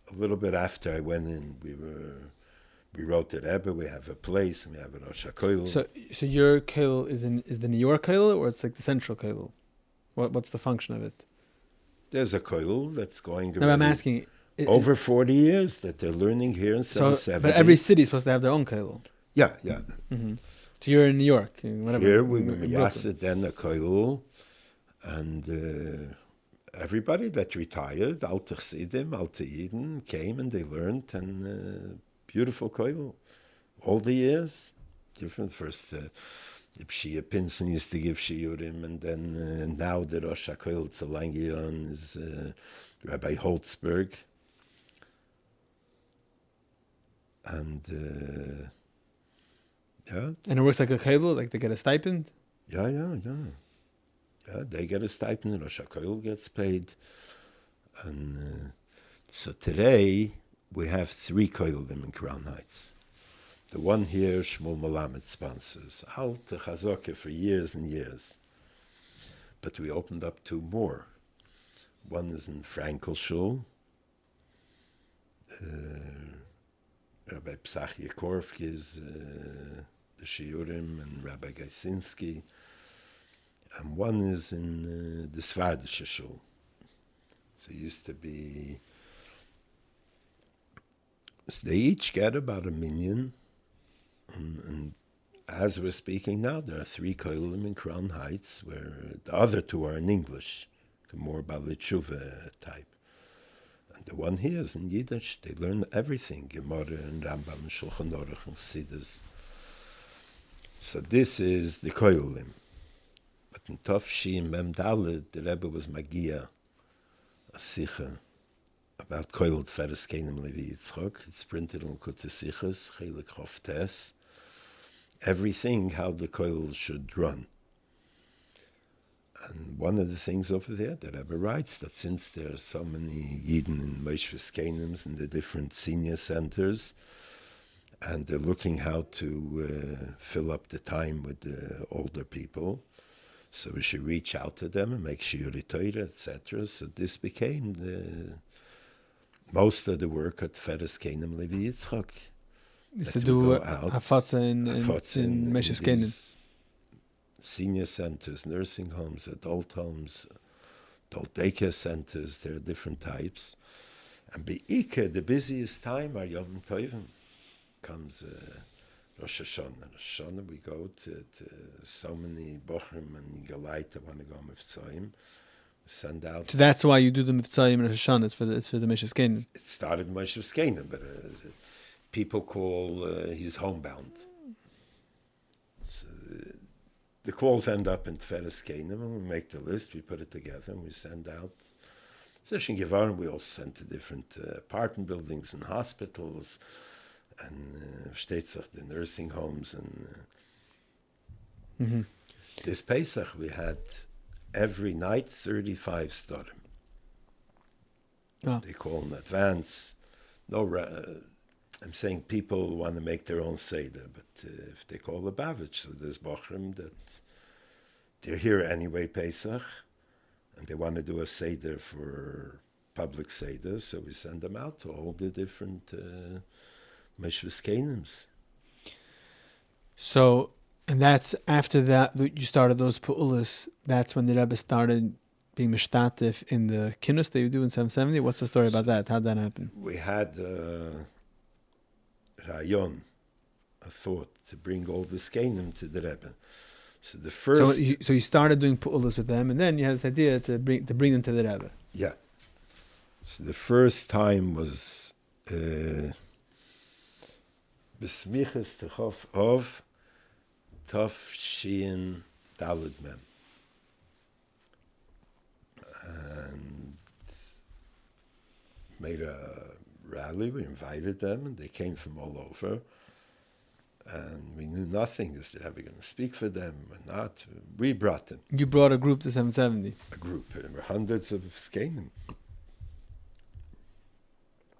a little bit after I went in, we wrote the Rebbe, we have a place, and we have a Rosh HaKollel. So your kollel is the New York kollel, or it's like the central kollel? What's the function of it? There's a kollel that's going No, I'm asking. Over 40 years that they're learning here in 770. But every city is supposed to have their own kollel. Yeah. Mm-hmm. So you're in New York, whatever. Here we miyased then a kollel, and everybody that retired, Alte Chassidim, Alte Yidden, came and they learned, and beautiful kollel. All the years, different. First, the Pshia Pinson used to give shiurim, and then now the Rosh HaKollel Tzalangion is Rabbi Holtzberg. And yeah. And it works like a kollel, like they get a stipend? Yeah, they get a stipend, Rosh HaKollel gets paid. And so today, we have 3 kollelim in Crown Heights. The one here, Shmuel Melamed sponsors. Alte Chazoke for years and years. But we opened up 2 more. One is in Frankel Shul. Rabbi Psach Yekorf gives the Shiurim, and Rabbi Gaisinski. And one is in the Svardische Shul. So it used to be... So they each get about $1 million. And as we're speaking now, there are 3 kollelim in Crown Heights, where the other 2 are in English, more Baalei Tshuva type. And the one here is in Yiddish. They learn everything, Gemara and Rambam and Shulchan Aruch and Siddur. So this is the kollelim. But in Tov Shim Mem Daled, the Rebbe was Magia, a sicha, about kollel Tferes Kenim Levi Yitzchok. It's printed on Kutze Sichas, Chelik Chof Tes. Everything how the kollel should run. And one of the things over there, the Rebbe writes that since there are so many Yidden in Moshves Kenims in the different senior centers, and they're looking how to fill up the time with the older people, so we should reach out to them and make shiuri Torah, etc. So this became most of the work at Tferes Kenim Levi Yitzchok. Is to do Hafatza in Moshves Kenim. Senior centers, nursing homes, adult homes, adult daycare centers, there are different types. And Be'ikah, the busiest time are Yom Tovim. Comes Rosh Hashanah. Rosh Hashanah, we go to so many Bochrim and Galait that want to go Mivtzoyim. We send out... So that's why you do the Mivtzoyim and Rosh Hashanah, it's for the Moshves Kenim. It started Moshves Kenim, but people call he's homebound. So, the calls end up in Tferes Kenim, and we make the list, we put it together, and we send out. Session Gevarim, we also send to different apartment buildings and hospitals, and the nursing homes. And This Pesach, we had every night 35 storim. Oh. They call in advance. I'm saying people want to make their own Seder, but if they call Lubavitch, so there's Bochrim that they're here anyway, Pesach, and they want to do a Seder for public Seder, so we send them out to all the different Moshves Kenims. So, and that's after that, you started those Pu'ulas, that's when the Rebbe started being Mishtatif in the Kinnus that you do in 770? What's the story about that? How'd that happen? We had... Rayon, a thought to bring all the Skenim to the Rebbe. So the first, so you started doing pu'ulas with them, and then you had this idea to bring them to the Rebbe. Yeah. So the first time was Besmiches Techof of Tov Shin Daled Mem, and made a rally. We invited them, and they came from all over. And we knew nothing. Is the Rebbe going to speak for them or not? We brought them. You brought a group to 770. A group. There were hundreds of Skenim.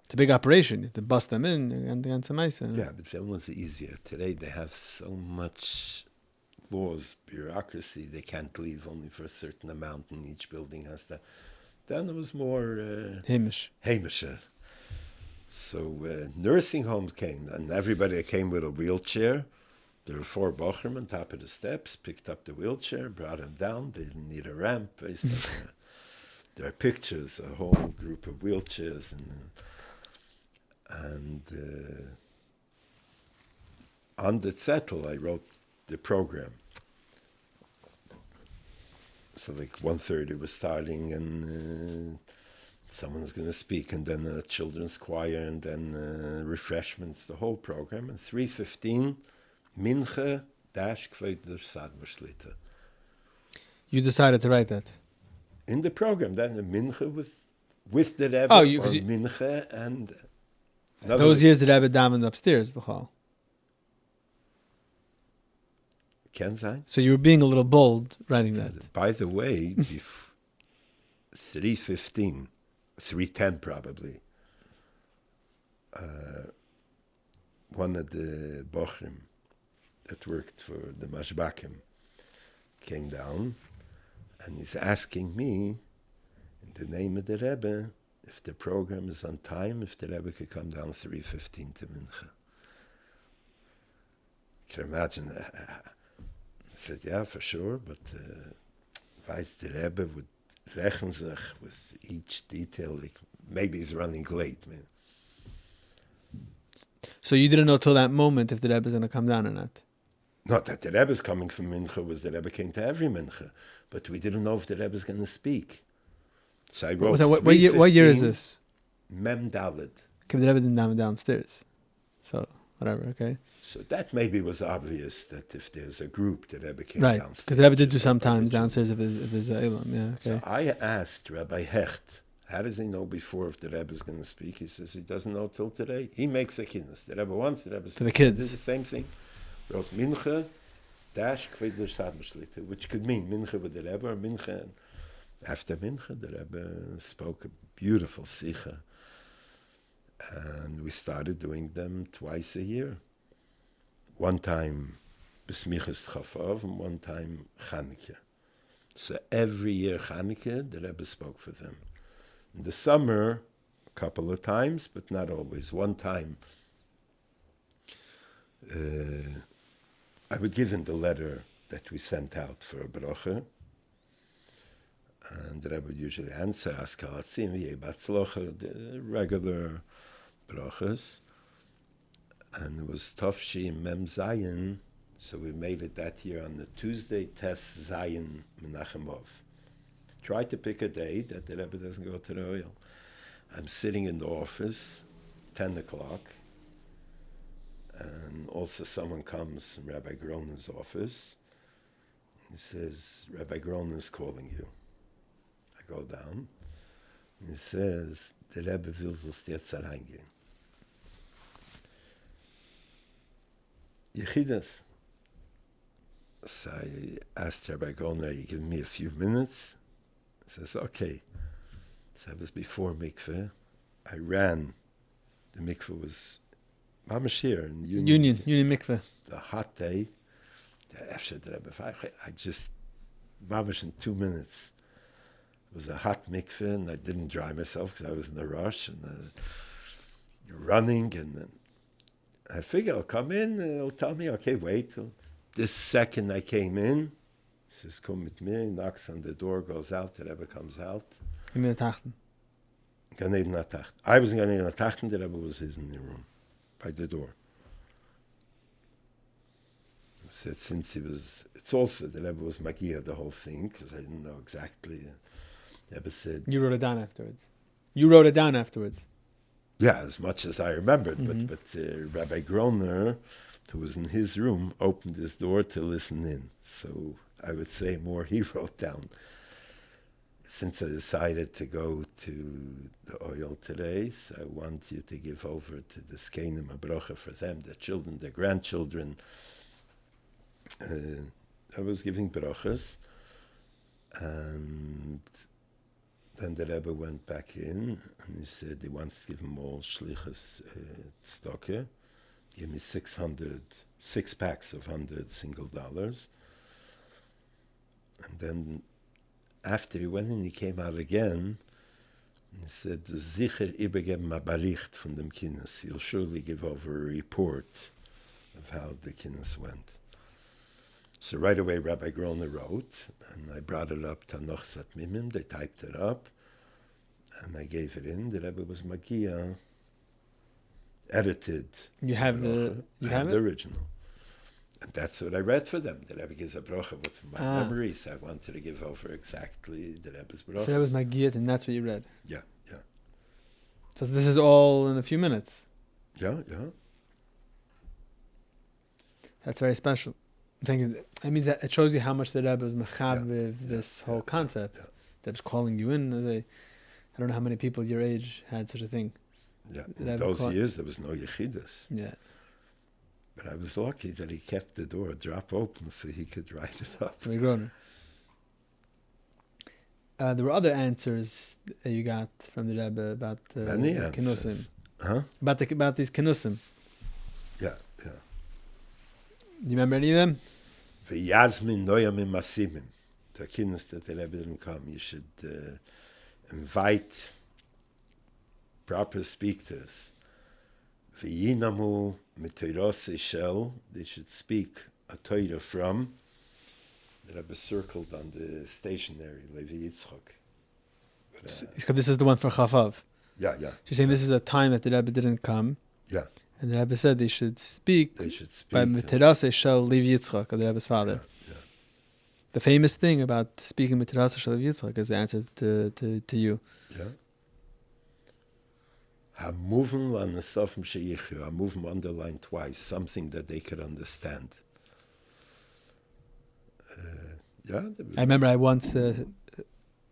It's a big operation. You have to bust them in and some ice. Yeah, but that was easier. Today they have so much laws, bureaucracy. They can't leave only for a certain amount, and each building has that. Then it was more Hamisher. So nursing homes came, and everybody came with a wheelchair. There were 4 bochrim on top of the steps, picked up the wheelchair, brought him down. They didn't need a ramp. There are pictures, a whole group of wheelchairs. And on the zettel, I wrote the program. So like 1:30 was starting, and someone's going to speak, and then a children's choir, and then refreshments, the whole program. And 3:15, mincha dash kveder sadvershlita. You decided to write that. In the program, then the mincha with the Rebbe, Oh, or you mincha and... those years the Rebbe davened upstairs, B'chal. Ken sein? So you were being a little bold writing that. By the way, 3:15, 3:10 probably, one of the bochrim that worked for the Mashbakim came down, and he's asking me, in the name of the Rebbe, if the program is on time, if the Rebbe could come down 3:15 to Mincha. You can imagine. I said, yeah, for sure, but weiß the Rebbe would rechnen sich with each detail. Like, maybe he's running late. Man. So you didn't know till that moment if the Rebbe is going to come down or not? Not that the Rebbe is coming from Mincha, was the Rebbe came to every Mincha, but we didn't know if the Rebbe is going to speak. So I wrote what year is this? Mem Daled. Okay, the Rebbe didn't daven downstairs. So, whatever, okay. So that maybe was obvious that if there's a group, the Rebbe came Right, downstairs. because the Rebbe did do sometimes downstairs if there's a Elam, yeah, okay. So I asked Rabbi Hecht, how does he know before if the Rebbe is going to speak? He says he doesn't know till today. He makes a kiddush. The Rebbe wants, the Rebbe speaks. For the kids. This is the same thing. Wrote Mincha dash kveder sadmershlita, which could mean Mincha with the Rebbe or Mincha. After Mincha, the Rebbe spoke a beautiful sicha. And we started doing them twice a year. One time Besmichas Chafov and one time Chanukah. So every year Chanukah, the Rebbe spoke for them. In the summer, a couple of times, but not always. One time, I would give him the letter that we sent out for a bracha, and the Rebbe would usually answer, Askalatzim, Yebatzlocha, the regular brachas. And it was Tafshi Mem Zayin, so we made it that year on the Tuesday, Tes Zayin Menachemov. Try to pick a day that the Rebbe doesn't go to the oil. I'm sitting in the office, 10 o'clock, and also someone comes from Rabbi Groner's office. He says, Rabbi Groner is calling you. I go down, and he says, the Rebbe will uns jetzt reingehen. Yechidas. So I asked Rabbi Groner, you give me a few minutes? He says, okay. So it was before mikveh. I ran. The mikveh was mamash here in Union mikveh. The hot day. After the Rebbe, I just, mamash in 2 minutes. It was a hot mikveh, and I didn't dry myself because I was in a rush, and running, and I figure I'll come in, and he'll tell me, okay, wait. This second I came in, he says, come with me, knocks on the door, goes out, the Rebbe comes out. In the Tachten. Gan Eden HaTacht. I was in Gan Eden HaTacht, and the Rebbe was in the room, by the door. I said, since he was, it's also, the Rebbe was Magia, the whole thing, because I didn't know exactly. The Rebbe said... You wrote it down afterwards. Yeah, as much as I remembered, but Rabbi Groner, who was in his room, opened his door to listen in. So I would say more he wrote down. Since I decided to go to the oil today, so I want you to give over to the Skenim a bracha for them, the children, the grandchildren. I was giving brachas, and then the Rebbe went back in, and he said he wants to give them all shlichus'n tzedakah. Give me 6 packs of $100 single dollars. And then after he went in, he came out again, and he said, Sicher übergeben a Bericht von dem Kinnis. You'll surely give over a report of how the Kinnis went. So right away, Rabbi Groner wrote, and I brought it up to Nochsat Mimim. They typed it up, and I gave it in. The Rebbe was Magia, edited. You have the original. And that's what I read for them. The Rebbe gives a bracha, but from my memories, I wanted to give over exactly the Rebbe's bracha. So that was Magiyat, and that's what you read. Yeah, yeah. So this is all in a few minutes. Yeah, yeah. That's very special. I'm thinking that means that it shows you how much the Rebbe was mechab with this whole concept. Yeah. The Rebbe's calling you in. I don't know how many people your age had such a thing. Yeah, in those years there was no yechidus. Yeah. But I was lucky that he kept the door drop open so he could write it up. Very grown. There were other answers that you got from the Rebbe about the Kinusim. Huh? About these Kinusim. Yeah, yeah. Do you remember any of them? V'yazmin noyamim masimim. The Kinus that the Rebbe didn't come, you should invite proper speakers. V'yinamu mitoros ishel, they should speak a Torah from. The Rebbe circled on the stationery, Levi Yitzchak. This is the one for Chafav. Yeah, yeah. So you're saying this is a time that the Rebbe didn't come. Yeah. And the Rebbe said they should speak. They should speak. By Miterase Shel Levi Yitzchak, the Rebbe's father. Yeah. The famous thing about speaking Miterase Shel Levi Yitzchak is the answer to you. Yeah. Hamuven l'anasofim sheyichu. Hamuven underlined twice, something that they could understand. Yeah. I remember I once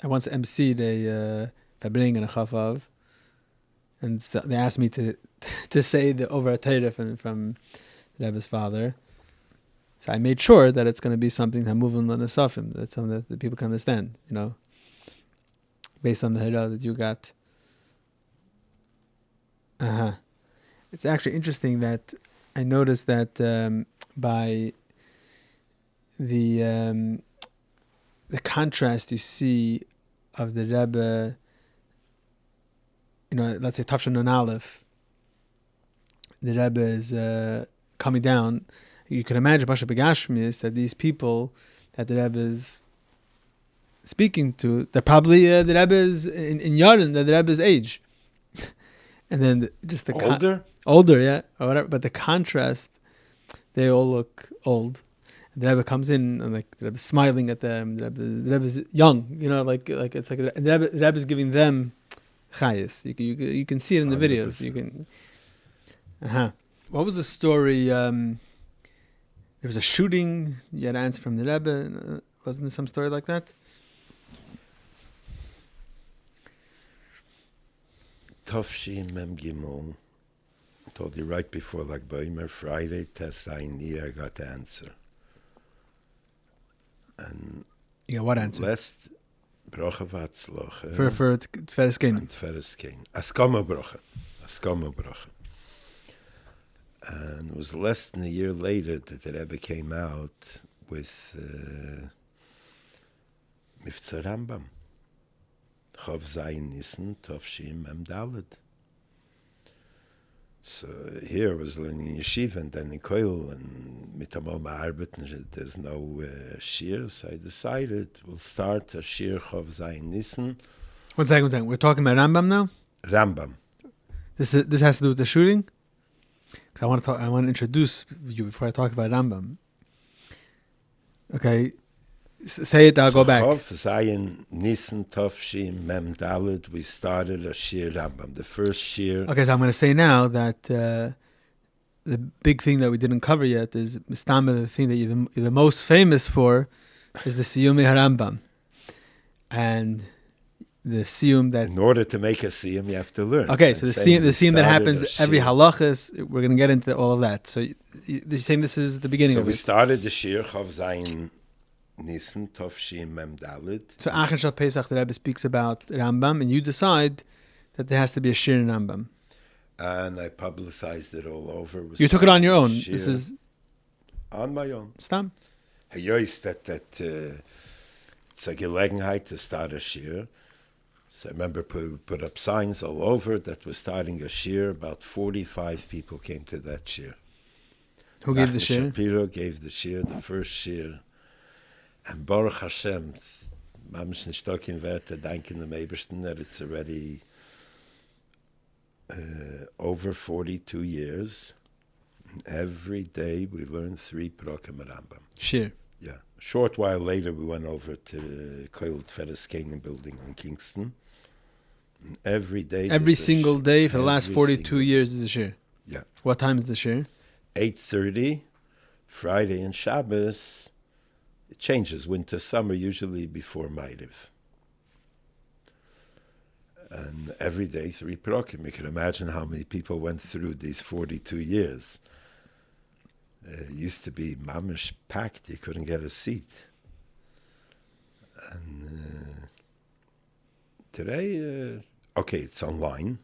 emceed a Fabring and a Chafav, and they asked me to say the over a Torah from the Rebbe's father. So I made sure that it's going to be something Hamuven l'anasofim, that's something that people can understand, based on the Hira that you got. It's actually interesting that I noticed that by the contrast you see of the Rebbe, let's say Tafshin Nun Aleph, the Rebbe is coming down. You can imagine Pasha Begashmius that these people that the Rebbe is speaking to, they're probably the Rebbe is in Yaren, the Rebbe's age. And then just the older, yeah, or whatever. But the contrast, they all look old. And the Rebbe comes in and the Rebbe's smiling at them. The Rebbe's young, like it's like the Rebbe's giving them chayis. You can see it in the 100%. Videos. You can. What was the story? There was a shooting. You had an answer from the Rebbe. Wasn't there some story like that? Tafshin Mem Gimel. I told you right before Boimer, Friday, Tessaini, I got the answer. And what answer? Last Bracha Vatzloch. For Tferes Kein. And Tferes Kein. Askama Bracha. And it was less than a year later that the Rebbe came out with Miftzah Rambam. Chav Zayin Nissen, Tafshim Mem Daled. So here I was learning yeshiva and then in kollel and mitamol ma'arbet, there's no shir, so I decided we'll start a shir Chav Zayin Nissen. One second. We're talking about Rambam now? Rambam. This has to do with the shooting? Because I want to introduce you before I talk about Rambam. Okay. Say it, I'll go back. Chav Zayin Nissen Tafshim Mem Daled, we started a shir Rambam, the first shir. Okay, so I'm going to say now that the big thing that we didn't cover yet is Mistama, the thing that you're the most famous for is the Siyum HaRambam. And the siyum that... In order to make a siyum, you have to learn. Okay, so the siyum that happens every halachas, we're going to get into all of that. So you're saying this is the beginning of it. So we started the shir Chav Zayin Nissen Tafshim Mem Daled. So Achen Shal Pesach, the Rebbe speaks about Rambam, and you decide that there has to be a shir in Rambam. And I publicized it all over. You took it on your own. This is on my own. Stam. It's a gelegenheit to start a shir. So I remember put up signs all over that we're starting a shir. About 45 people came to that shir. Who gave the shir? Shapiro gave the shir, the first shir. And Baruch Hashem, Mamish Nishtokin Werte, danken dem Ebersten, that it's already over 42 years. And every day we learned 3 Prakim Rambam. Shir. Yeah. A short while later, we went over to the kollel Frierdiker building in Kingston. And every day... Every single day for the last 42 years is the shir. Yeah. What time is the shir? 8:30, Friday and Shabbos. It changes, winter, summer, usually before Ma'ariv. And every day 3 Prakim. You can imagine how many people went through these 42 years. It used to be mamish packed. You couldn't get a seat. And today, okay, it's online.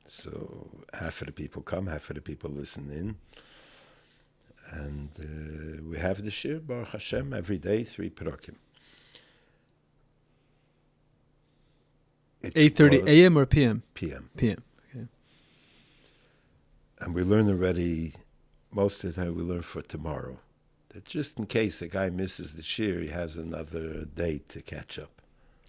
So half of the people come, half of the people listen in. And we have the shir, Baruch Hashem, every day, 3 Prakim. 8:30 a.m. or p.m.? p.m. p.m. Okay. And we learn already, most of the time we learn for tomorrow. That just in case a guy misses the shir, he has another day to catch up.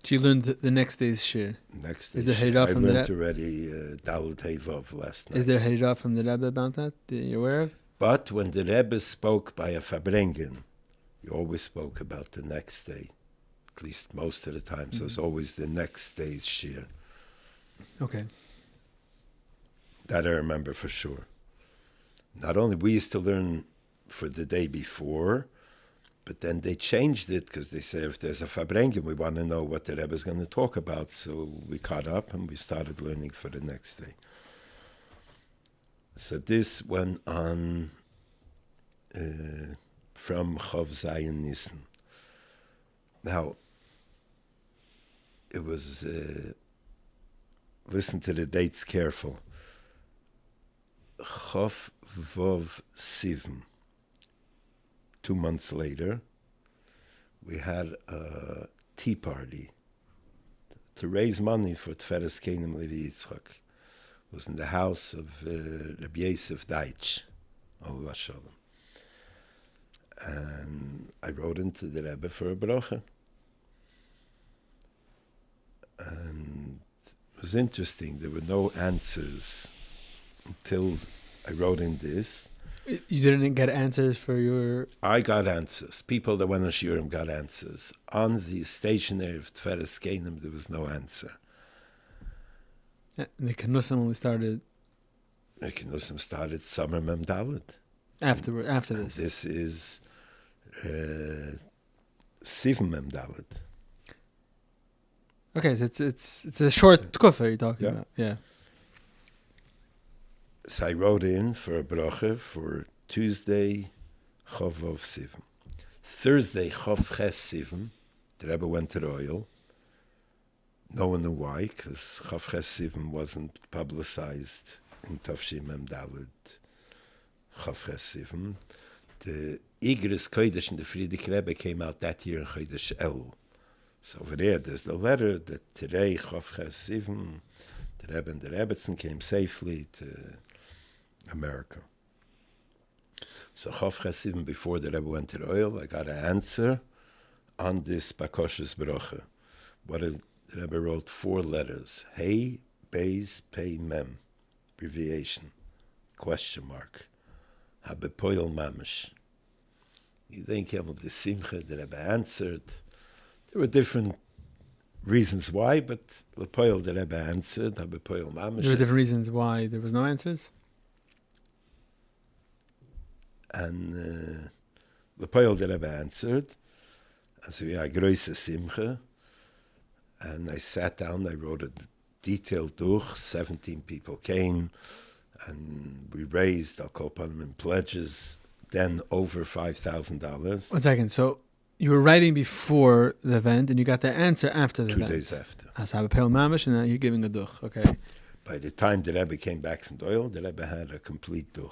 So you learned the next day's shir. Next day, Is there Hayrah from the I learned Rebbe? already Daled Tevov last night. Is there Hayrah from the Rebbe about that? Are you aware of? But when the Rebbe spoke by a Fabrengen, he always spoke about the next day, at least most of the time. So it's always the next day's shir. Okay. That I remember for sure. Not only we used to learn for the day before, but then they changed it because they say if there's a Fabrengen, we want to know what the Rebbe is going to talk about. So we caught up and we started learning for the next day. So this went on from Chav Zayin Nissen. Now, it was, listen to the dates careful. Chav Vov Siyum. 2 months later, we had a tea party to raise money for Tferes Kenim Levi Yitzchak. It was in the house of Rabbi Yosef Deitch, Olav Shalom. And I wrote into the Rebbe for a bracha. And it was interesting. There were no answers until I wrote in this. You didn't get answers for your... I got answers. People that went on Shiurim got answers. On the stationery of Tferes Kenim, there was no answer. The Knesset only started... The Knesset started Summer Mem Dalet. After this. And this is Siyum Mem Dalet. Okay, so it's a short tkufa you're talking about. Yeah. So I wrote in for a bracha for Tuesday, Chav Vov Siyum. Thursday, Chav Ches Siyum. The Rebbe went to the oil. No one knew why, because Chav Ches Siyum wasn't publicized in Tafshim Mem Dalet, Chav Ches Siyum. The Igris Kodesh in the Frierdiker Rebbe came out that year in Chodesh El. So over there's the letter that today, Chav Ches Siyum, the Rebbe and the Rebbetzin came safely to America. So Chav Ches Siyum, before the Rebbe went to the oil, I got an answer on this Bakoshes Bracha. What the Rebbe wrote 4 letters. Hey, Beis, Pei, Mem. Abbreviation. Question mark. Habepoil Mamish. You think of the Simcha, the Rebbe answered. There were different reasons why, but Lepoil the Rebbe answered. Habepoil Mamish. There were different reasons why there was no answers? And Lepoil the Rebbe answered. And so we had Groise Simcha. And I sat down, I wrote a detailed duch. 17 people came, and we raised, I'll call upon them in pledges, then over $5,000. 1 second. So you were writing before the event, and you got the answer after the 2 event. 2 days after. As I have a pale mamish, and now you're giving a duch. Okay. By the time the Rebbe came back from the oil, the Rebbe had a complete duch.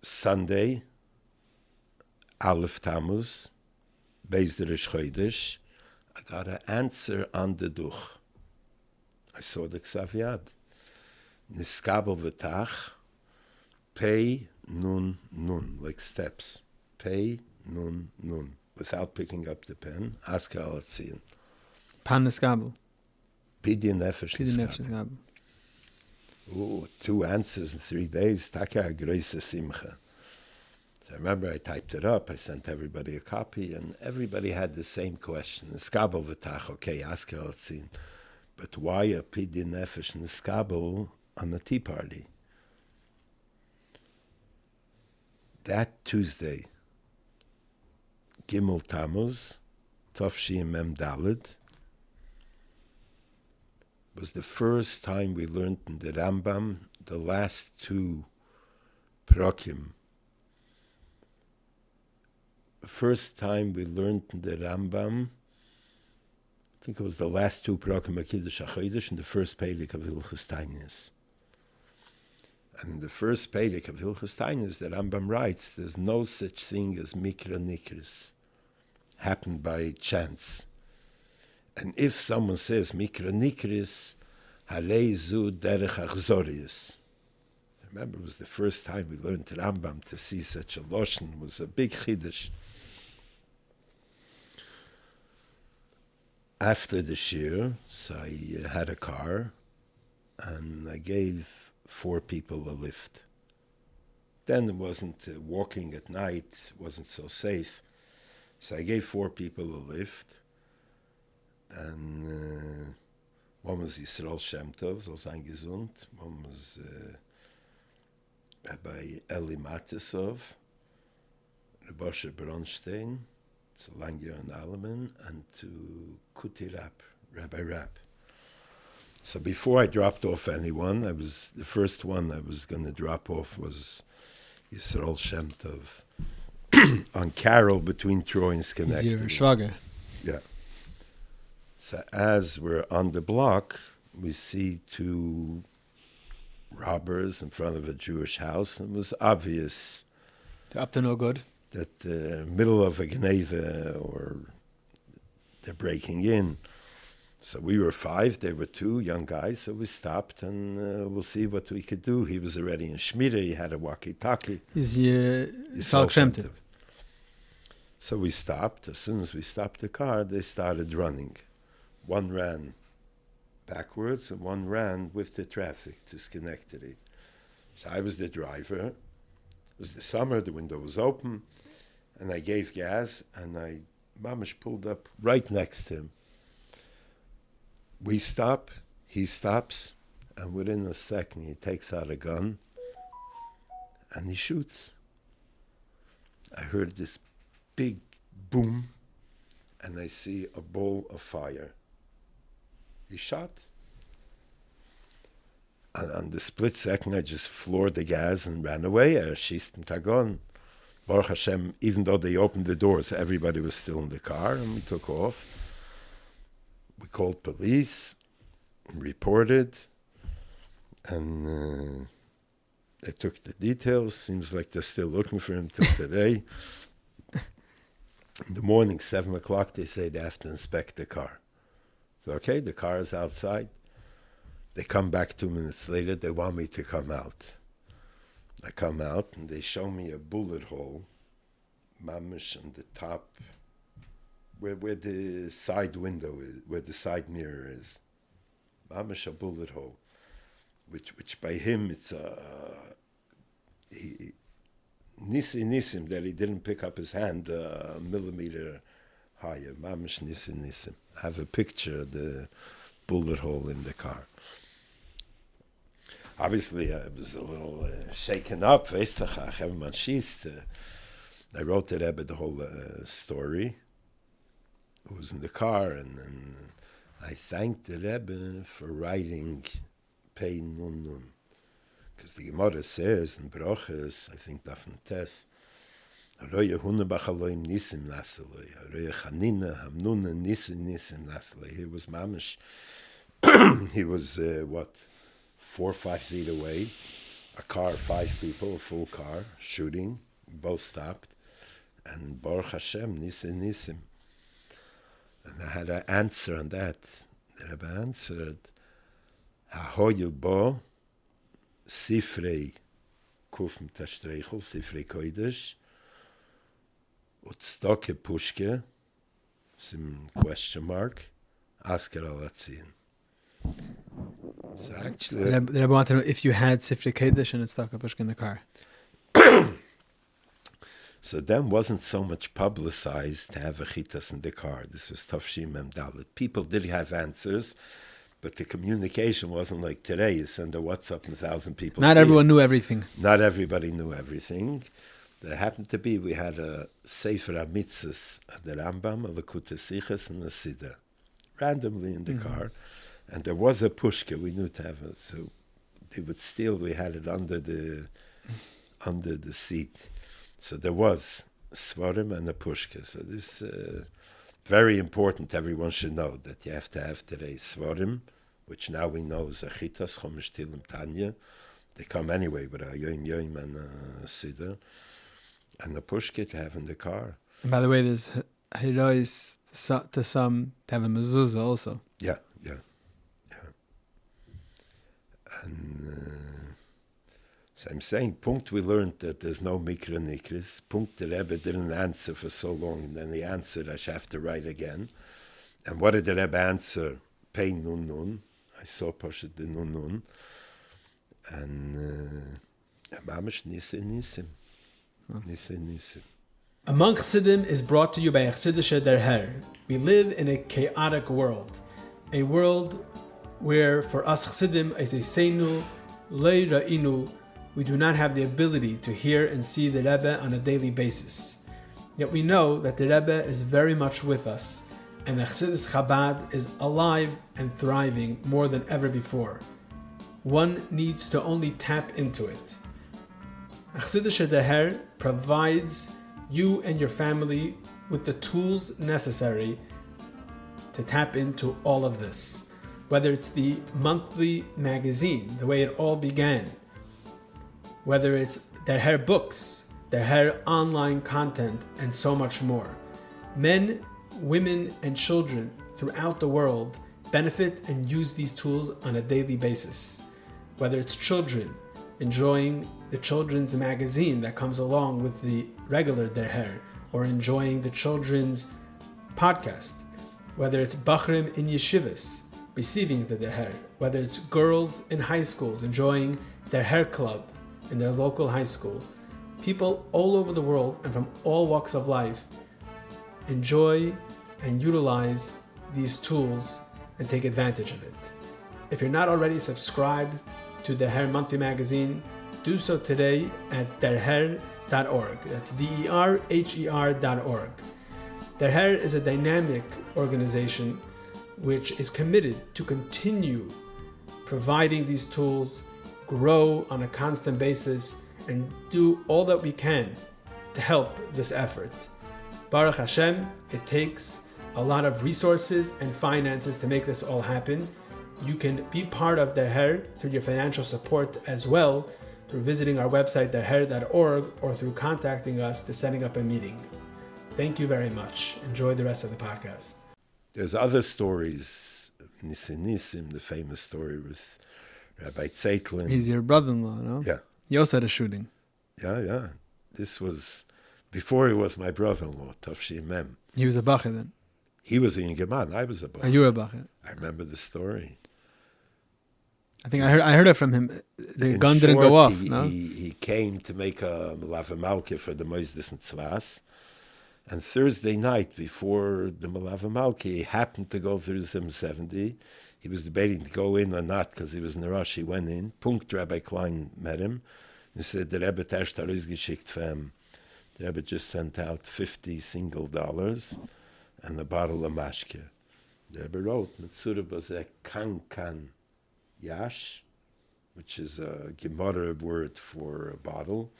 Sunday, Aleph Tammuz, Beis Derish Chodesh, I got an answer on the duch. I saw the Ksav Yad. Niskabel v'tach, pei, nun, nun, like steps. Pei, nun, nun, without picking up the pen. Asker al-Atzion. Pan neskabel. Pidyon nefesh Pidyon niskabel. nefesh neskabel. Oh, 2 answers in 3 days. Taka große Simcha. So I remember I typed it up. I sent everybody a copy, and everybody had the same question. Skabel v'tach, okay, ask her altzin. But why a pidyon nefesh and skabel on the tea party? That Tuesday, Gimel Tammuz, Tafshim Mem Daled, was the first time we learned in the Rambam the last 2 prokim. The first time we learned in the Rambam, I think it was the last 2 prokim HaKiddush HaChodesh in the first Peirik of Hilchos Tainis. And in the first Peirik of Hilchos Tainis, the Rambam writes, there's no such thing as mikra nikris, happened by chance. And if someone says mikra nikris, harei zu derech achzorius. Remember, it was the first time we learned the Rambam. To see such a loshen was a big chiddush. After the shir, so I had a car, and I gave 4 people a lift. Then it wasn't walking at night, wasn't so safe. So I gave 4 people a lift. And one was Yisrael Shem Tov, soll sein gesund. One was Rabbi Eli Matisov, Rabbi Bronstein, so Langya and Alaman, and to Kuti Rap, Rabbi Rap. So before I dropped off anyone, the first one I was going to drop off was Yisrael Shem Tov on Carroll between Troy and Schenectady. He's your shwager. Yeah. So as we're on the block, we see 2 robbers in front of a Jewish house, and it was obvious They're up to no good. that middle of a gneva, or they're breaking in. So we were 5, they were 2 young guys, so we stopped, and we'll see what we could do. He was already in Shmira, he had a walkie-talkie. He's Yisrael Shem Tov. So we stopped. As soon as we stopped the car, they started running. One ran backwards and one ran with the traffic to Schenectady. So I was the driver. It was the summer, the window was open, and I gave gas, and Mamish pulled up right next to him. We stop, he stops, and within a second he takes out a gun and he shoots. I heard this big boom, and I see a ball of fire. He shot. And on the split second, I just floored the gas and ran away. Schießt mit der Gun. Baruch Hashem, even though they opened the doors, everybody was still in the car, and we took off. We called police, reported, and they took the details. Seems like they're still looking for him till today. In the morning, 7 o'clock, they say they have to inspect the car. So, okay, the car is outside. They come back 2 minutes later. They want me to come out. I come out, and they show me a bullet hole, mamish on the top, where the side window is, where the side mirror is. Mamish a bullet hole, which by him, it's nisim, that he didn't pick up his hand a millimeter higher. Mamish nisim. I have a picture of the bullet hole in the car. Obviously, I was a little shaken up. I wrote the Rebbe the whole story. It was in the car, and I thanked the Rebbe for writing Pei Nun Nun. Because the Gemara says in Brochus, I think Dafn Tes, Aroye Hunabachaloim Nisim Nasaloi, Aroye Chanina Hamnuna Nisim Nasaloi. He was mamish. He was, 4 or 5 feet away. A car, 5 people, a full car, shooting. Both stopped. And Baruch Hashem, Nisim. And I had an answer on that. The Rebbe answered, Hahoyu bo Sifrei Kufm Tashtreichel, Sifrei Kodesh, Utstoke Pushke, sim question mark, Asker Alatzin. So actually, The Rebbe wanted to know if you had Sifrei Kodesh and it's stuck a pushka in the car. so then wasn't so much publicized to have a chitas in the car. This was Tafshim Mem Dalet. People did have answers, but the communication wasn't like today. You send a WhatsApp and 1,000 people. Not everyone knew everything. Not everybody knew everything. There happened to be, we had a Sefer HaMitzvos at the Rambam, a Lekutei Sichos, and a Siddur, randomly in the car. And there was a pushka, we knew to have it. So they would steal, we had it under the seat. So there was svarim and a pushka. So this very important, everyone should know that you have to have today svarim, which now we know is a chitas, chomish tilim tanya. They come anyway with a yom and a siddur. And the pushka to have in the car. And by the way, there's herois to some to have a mezuzah also. Yeah. And so I'm saying, punkt we learned that there's no mikra nikris. Punkt the Rebbe didn't answer for so long, and then he answered, I shall have to write again. And what did the Rebbe answer? Pei nun nun. I saw Pashat the nun nun. And mamish nisim. Nisim. Among Chassidim is brought to you by Chassidische Derher. We live in a chaotic world. A world where for us Chassidim, as a seinu, lei ra'inu, we do not have the ability to hear and see the Rebbe on a daily basis. Yet we know that the Rebbe is very much with us, and the Chassidus Chabad is alive and thriving more than ever before. One needs to only tap into it. Chassidische Derher provides you and your family with the tools necessary to tap into all of this. Whether it's the monthly magazine, the way it all began, whether it's Derher books, Derher online content, and so much more. Men, women, and children throughout the world benefit and use these tools on a daily basis. Whether it's children enjoying the children's magazine that comes along with the regular Derher, or enjoying the children's podcast, whether it's Bachrim in yeshivas receiving the Derher, whether it's girls in high schools enjoying Derher club in their local high school. People all over the world and from all walks of life enjoy and utilize these tools and take advantage of it. If you're not already subscribed to Derher monthly magazine, do so today at derher.org. That's derher.org. Derher is a dynamic organization which is committed to continue providing these tools, grow on a constant basis, and do all that we can to help this effort. Baruch Hashem, it takes a lot of resources and finances to make this all happen. You can be part of Derher through your financial support as well, through visiting our website derher.org, or through contacting us to setting up a meeting. Thank you very much. Enjoy the rest of the podcast. There's other stories, Nisim, the famous story with Rabbi Zeitlin. He's your brother-in-law, no? Yeah. He also had a shooting. Yeah. This was before he was my brother-in-law, Tafshim Mem. He was a bacher then. He was a younger man. I was a bacher. You were a bacher. I remember the story. I think I heard it from him. The gun didn't go off, no? He came to make a Malava Malka for the Moisdes and Tzvas. And Thursday night, before the Malava Malka, he happened to go through the 770. He was debating to go in or not because he was in a rush. He went in. Punkt Rabbi Klein met him. He said, the Rebbe tasht geschickt for him. The Rebbe just sent out $50 single and a bottle of mashke. The Rebbe wrote, Mesudar bazeh kan yash, which is a Gemara word for a bottle.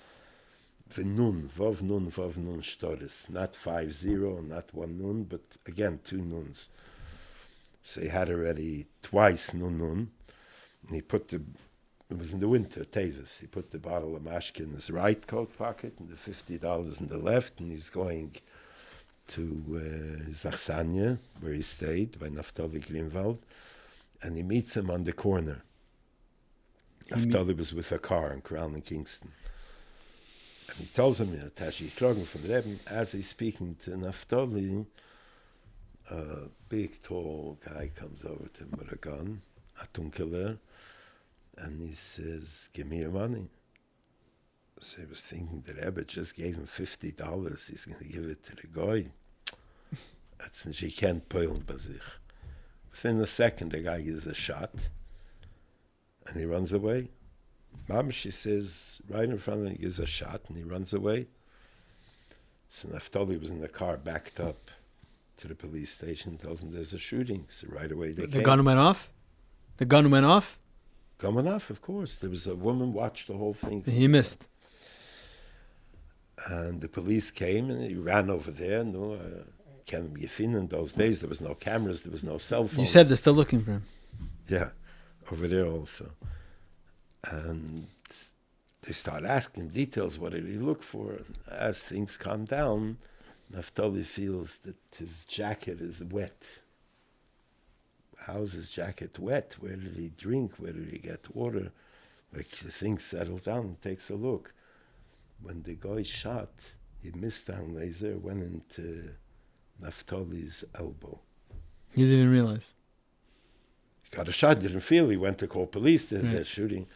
V'nun, vav nun shtoris. Not 50, not 1 nun, but again 2 nuns. So he had already twice nun. And he put it was in the winter, Tavis. He put the bottle of mashke in his right coat pocket and the $50 in the left, and he's going to his achsanya, where he stayed, by Naftali Greenwald, and he meets him on the corner. Naftali was with a car in Crown and Kingston. And he tells him, Tashi Krogen from the Rebbe, as he's speaking to Naftali, a big, tall guy comes over to him with a gun, a tunkeler, and he says, give me your money. So he was thinking the Rebbe just gave him $50. He's going to give it to the guy. That's he can't poil by sich. Within a second, the guy gives a shot, and he runs away. Mom, she says, right in front of him, he gives a shot, and he runs away. So Naftali was in the car, backed up to the police station, tells him there's a shooting. So right away they came. The gun went off? The gun went off? Gun went off, of course. There was a woman watched the whole thing. He missed. And the police came, and he ran over there. No, can't be in those days. There was no cameras. There was no cell phones. You said they're still looking for him. Yeah, over there also. And they start asking him details. What did he look for? And as things calm down, Naftali feels that his jacket is wet. How's his jacket wet? Where did he drink? Where did he get water? Like the things settle down. He takes a look. When the guy shot, he missed down laser, went into Naftali's elbow. He didn't even realize. He got a shot, didn't feel. He went to call police. They're shooting.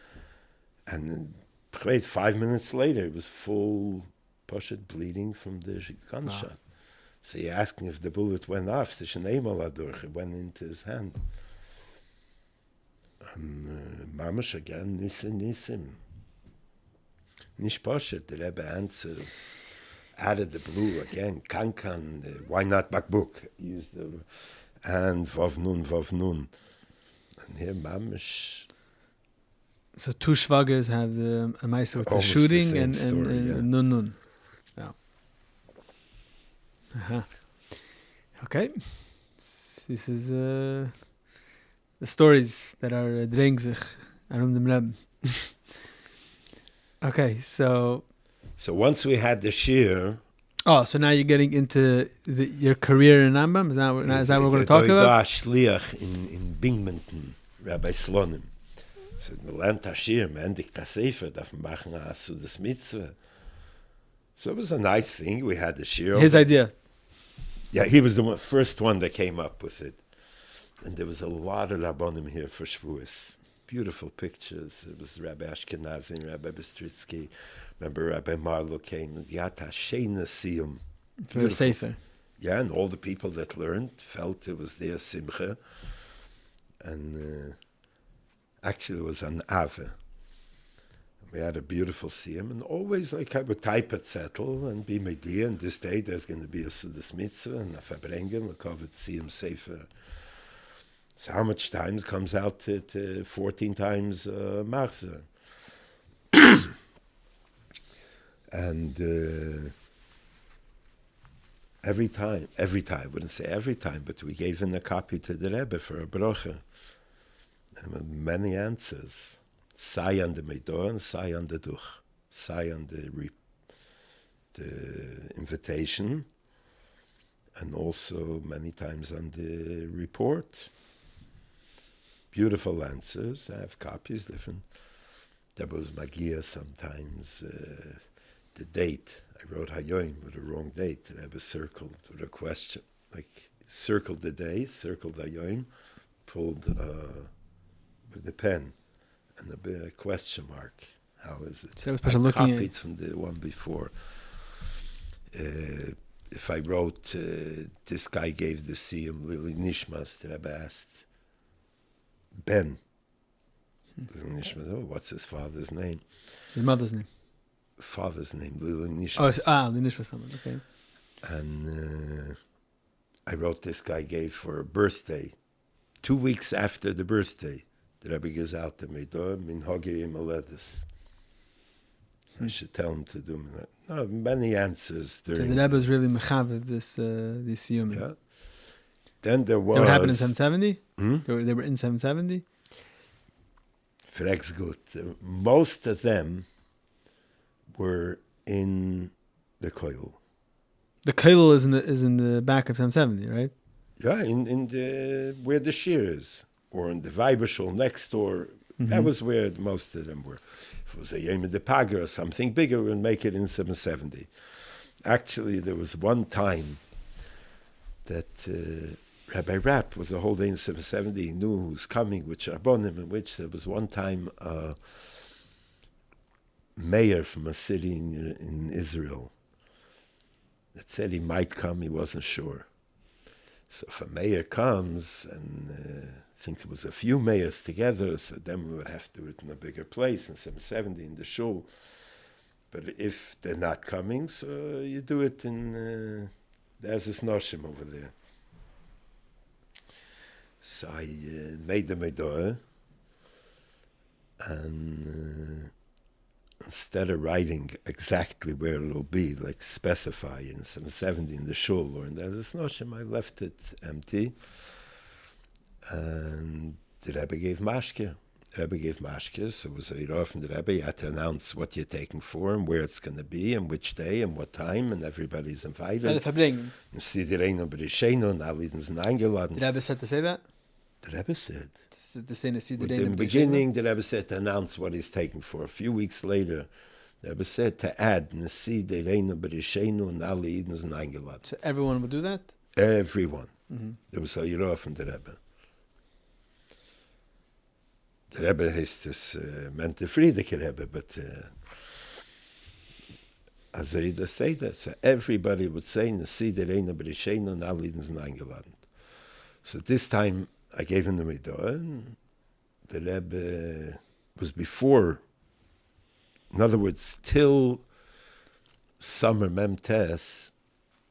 And 5 minutes later, he was full, bleeding from the gunshot. Wow. So he asked him if the bullet went off. It went into his hand. And Mamash again, Nisim. Nicht Poshet, the Rebbe answers, out of the blue again, Kankan, why not Bakbuk? Used the, and Vav Nun. And here Mamash. So two Shvagers have a mice with the shooting and Nun. Yeah. Uh-huh. Okay. This is the stories that are drehen sich arum dem Rebbe. Okay, so once we had the shir. Oh, so now you're getting into your career in Rambam? Is that what we're going to talk about? Shliach in Binghamton, Rabbi Slonim. So we learned the shir, man, dik the sefer, darf man machen so das mitzvah. So it was a nice thing. We had the shir. His idea. Yeah, he was the first one that came up with it. And there was a lot of Rabbonim here for Shavuos. Beautiful pictures. It was Rabbi Ashkenazi and Rabbi Bistritsky. Remember Rabbi Marlow came. Yata Sheina Siyum. For the Sefer. Yeah, and all the people that learned felt it was their simcha. And actually it was an Ave. We had a beautiful siyum, and always like I would type it settle and be my dear, and this day there's going to be a Sudas Mitzvah and a Fabrengen, a covered siyum sefer. So how much times comes out to 14 times Machzer? And every time, I wouldn't say every time, but we gave in a copy to the Rebbe for a brocha. And with many answers. Sai on the Meidor and Sai on the Duch. Sai on the invitation, and also many times on the report. Beautiful answers. I have copies, different. There was Magia sometimes. The date. I wrote Hayoim with the wrong date. I have a circled with a question. Like, circled the day, circled Hayoim, pulled with the pen. And a question mark. How is it? So I copied from the one before. If I wrote, this guy gave the siyum Lili Nishmas, that I've asked Ben. Lili Nishmas, what's his father's name? His mother's name. Father's name, Lili Nishmas. Lili Nishmas, okay. And I wrote this guy gave for a birthday, 2 weeks after the birthday. The Rebbe gives out the Meidor, min hoge imoledis. I should tell him to do that. No, many answers. So the Rebbe was really mechavev this siyum. Yeah. Then there was... They would happen in 770? They were in 770? Frag's good. Most of them were in the kollel. The kollel is in the back of 770, right? Yeah, in the where the shir is. Or in the Weibershul next door. That was where most of them were. If it was a Yom de Paga or something bigger, we'd make it in 770. Actually, there was one time that Rabbi Rapp was a whole day in 770. He knew who was coming, which Rabbonim, in which there was one time a mayor from a city in Israel that said he might come, he wasn't sure. So if a mayor comes, and I think there was a few mayors together, so then we would have to do it in a bigger place, in 770, in the shul. But if they're not coming, so you do it in, there's this noshim over there. So I made the Meidor, and instead of writing exactly where it'll be, like specify in 770 in the shul or in the Noshim, I left it empty. And the Rebbe gave mashke. The Rebbe gave mashke, so it was a year from the Rebbe. You had to announce what you're taking for and where it's going to be and which day and what time, and everybody's invited. By the Verbringen. The Rebbe said to say that? The Rebbe said. In the beginning, the Rebbe said to announce what he's taking for. A few weeks later, the Rebbe said to add, so everyone would do that? Everyone. Mm-hmm. There was a Yirah from the Rebbe. The Rebbe is this meant the Frierdiker Rebbe, but as I say that, so everybody would say, so this time, I gave him the Midah, and the Rebbe was before, in other words, till summer Mem Tes,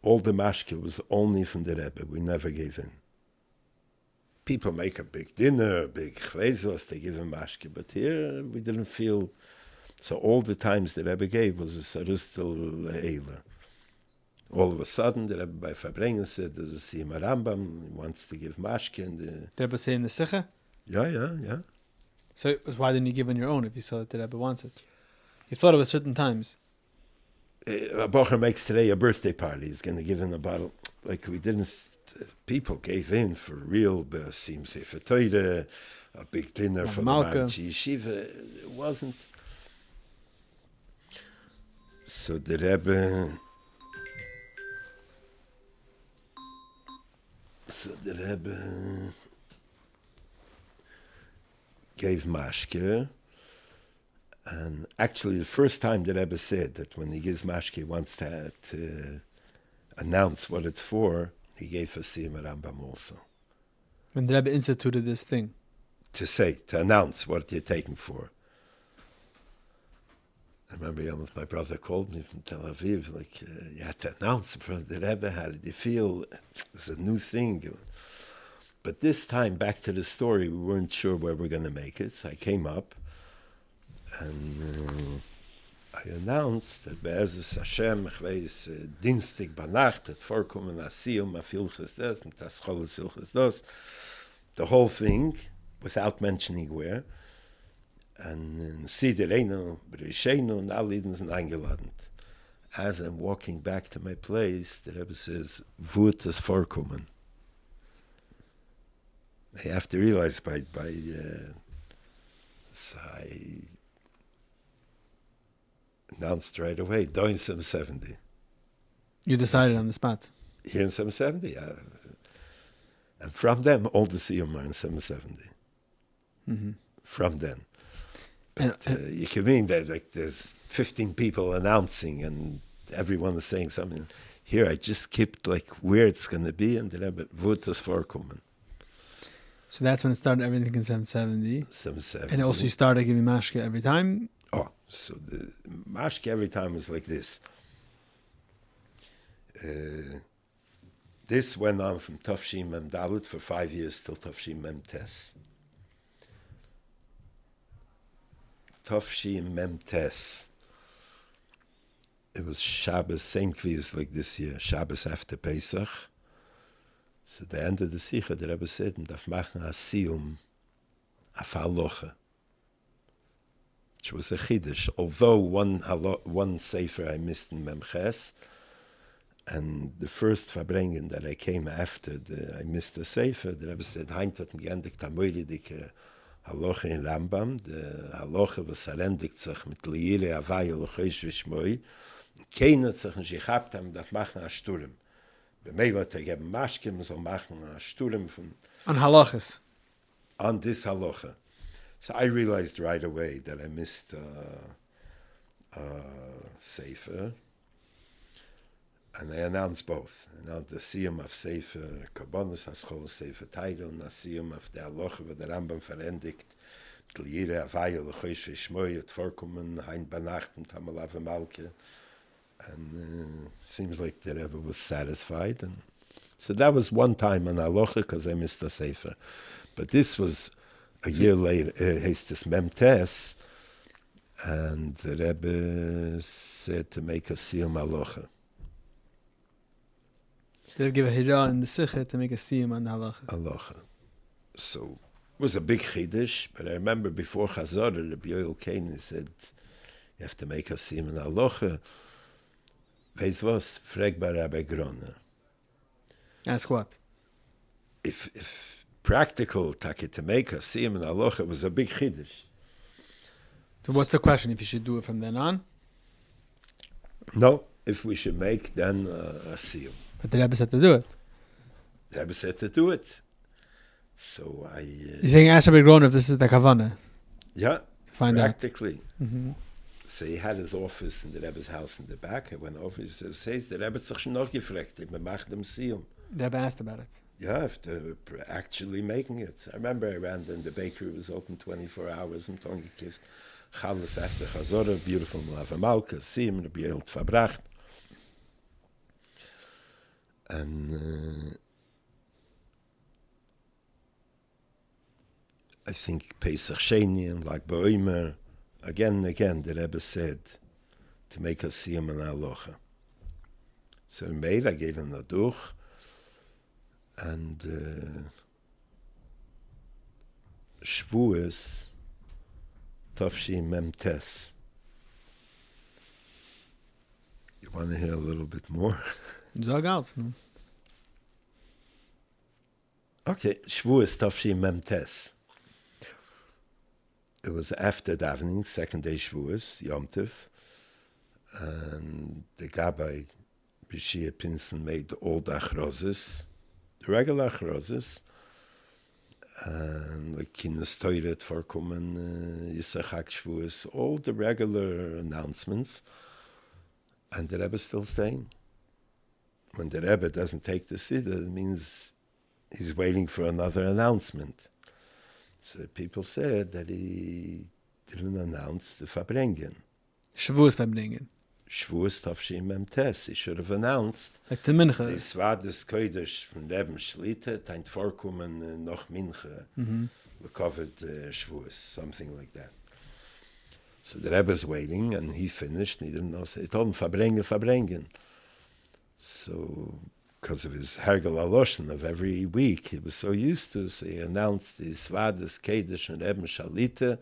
all the mashke was only from the Rebbe. We never gave in. People make a big dinner, big chvezos, they give him mashke, but here we didn't feel, so all the times the Rebbe gave was a sarustel eiler. All of a sudden, the Rebbe by Fabrengen said, there's a Siyum HaRambam, he wants to give mashke. The Rebbe say in the Sikha? Yeah. So why didn't you give on your own if you saw that the Rebbe wants it? You thought it was certain times. A bocher makes today a birthday party. He's going to give in a bottle. Like we didn't, people gave in for real siyums for Torah, a big dinner for the Lubavitch yeshiva. It wasn't. So the Rebbe... gave mashke, and actually the first time the Rebbe said that when he gives mashke, he wants to announce what it's for, he gave a Siyum HaRambam also. When the Rebbe instituted this thing? To announce what you're taking for. I remember my brother called me from Tel Aviv, like, you had to announce in front of the Rebbe, how did you feel? It was a new thing. But this time, back to the story, we weren't sure where we're going to make it, so I came up, and I announced that Be'ezus Hashem, ich weiß, Dienstag bei Nacht, hat vorkommen a Siyum, a shlichus'n das, mit a shlichus'n das, the whole thing, without mentioning where. And Sidereno, Beresheno, and all Eden sind eingeladen. As I'm walking back to my place, the Rebbe says, Wut is vorkommen. I have to realize so I announced right away, doing 770. You decided on the spot? Here in 770, and from them, all the siyum are in 770. Mm-hmm. From then. But you can mean that like there's 15 people announcing and everyone is saying something. Here I just kept like where it's going to be, and then I wird das vorkommen. So that's when it started everything in 770. 770. And also you started giving mashke every time? Oh, so the mashke every time was like this. This went on from Tafshim Mem Dalet for 5 years till Tafshim Mem Tes. Tafshim Mem Tes. It was Shabbos, same quiz like this year, Shabbos after Pesach. So the end of the Sikha, the Rebbe said, and darf machen a Siyum, a Halacha, which was a Chiddush. Although one Sefer I missed in Memches, and the first Verbringen that I came after, I missed the Sefer, the Rebbe said, Heint hat mich endigt am Moiridike Halacha in Rambam, the Halacha was endigt sich mit Leile Havaya Lochesh Vishmoi, keiner hat sich nicht gehabt, darf machen a Sturm. Bemela to get mashkim so machen a sturim von On halachas. on this halacha. So I realized right away that I missed Sefer, and I announced both. I announced the Siyum of Sefer Kabbanis Haschol Sefer Taido, and the Siyum of the Halacha, where the Rambam verendigt, Gliere Avaya Lechoish Vishmoy, et vorkommen, Hein Banacht, und Hamalav Malke. And seems like the Rebbe was satisfied. And so that was one time on Halacha, because I missed the Sefer. But this was a year later, Hestes Memtes, and the Rebbe said to make a Siyum Halacha. Did I give a hira in the sikha to make a siyum on the halacha? Halacha. So it was a big chiddush, but I remember before Chazor, Rabbi Yoel came and he said, you have to make a siyum on Halacha. Weiss was? Frag by Rabbi Groner. Ask what? If practical, to make a siyum on Halacha was a big chiddush. So what's the question? If you should do it from then on? No, if we should make then a siyum. But the Rebbe said to do it. The Rebbe said to do it. So I... You're saying ask Rabbi Groner if this is the kavanah. Yeah, to find practically. out. Mm-hmm. So he had his office in the Rebbe's house in the back. I went over, he says, the Rebbe hat sich schon noch gefragt, we machen dem siyum. The Rebbe asked about it. Yeah, if they're actually making it. I remember I ran and the bakery was open 24 hours and Tony gave Challes after Chazorah, beautiful Malav Malka, siyum, Rabbi Yoel verbracht. And I think Pesach Sheni and like Boimer, again and again, the Rebbe said to make a siyum and halacha. So I made, I gave him a duch, and Shvuas Tafshi Memtes. You want to hear a little bit more? Zag out. Okay, Shvuas Tafshi Memtes. It was after davening, second day Shvuas, Yom Tov, and the Gabbai, Bishia Pinson, made all the achrozes, the regular achrozes, and the Kinnis Toilet vorkommen, Yisachak Shvuas, all the regular announcements, and the Rebbe is still staying. When the Rebbe doesn't take the Siddur, it means he's waiting for another announcement. So people said that he didn't announce the Verbringen. Shavuos Verbringen. Shavuos Tafshim Memtes. He should have announced. Like the Mincha. Das war das Kodesh von Reben Shlita, teint vorkommen noch Mincha. We covered Shavuos, something like that. So the Rebbe's waiting, and he finished, and he didn't know. So he told him, Verbringen. So, because of his Hergel Aloshen of every week, he was so used to, so he announced the Svades Kedesh and Eben Shalite,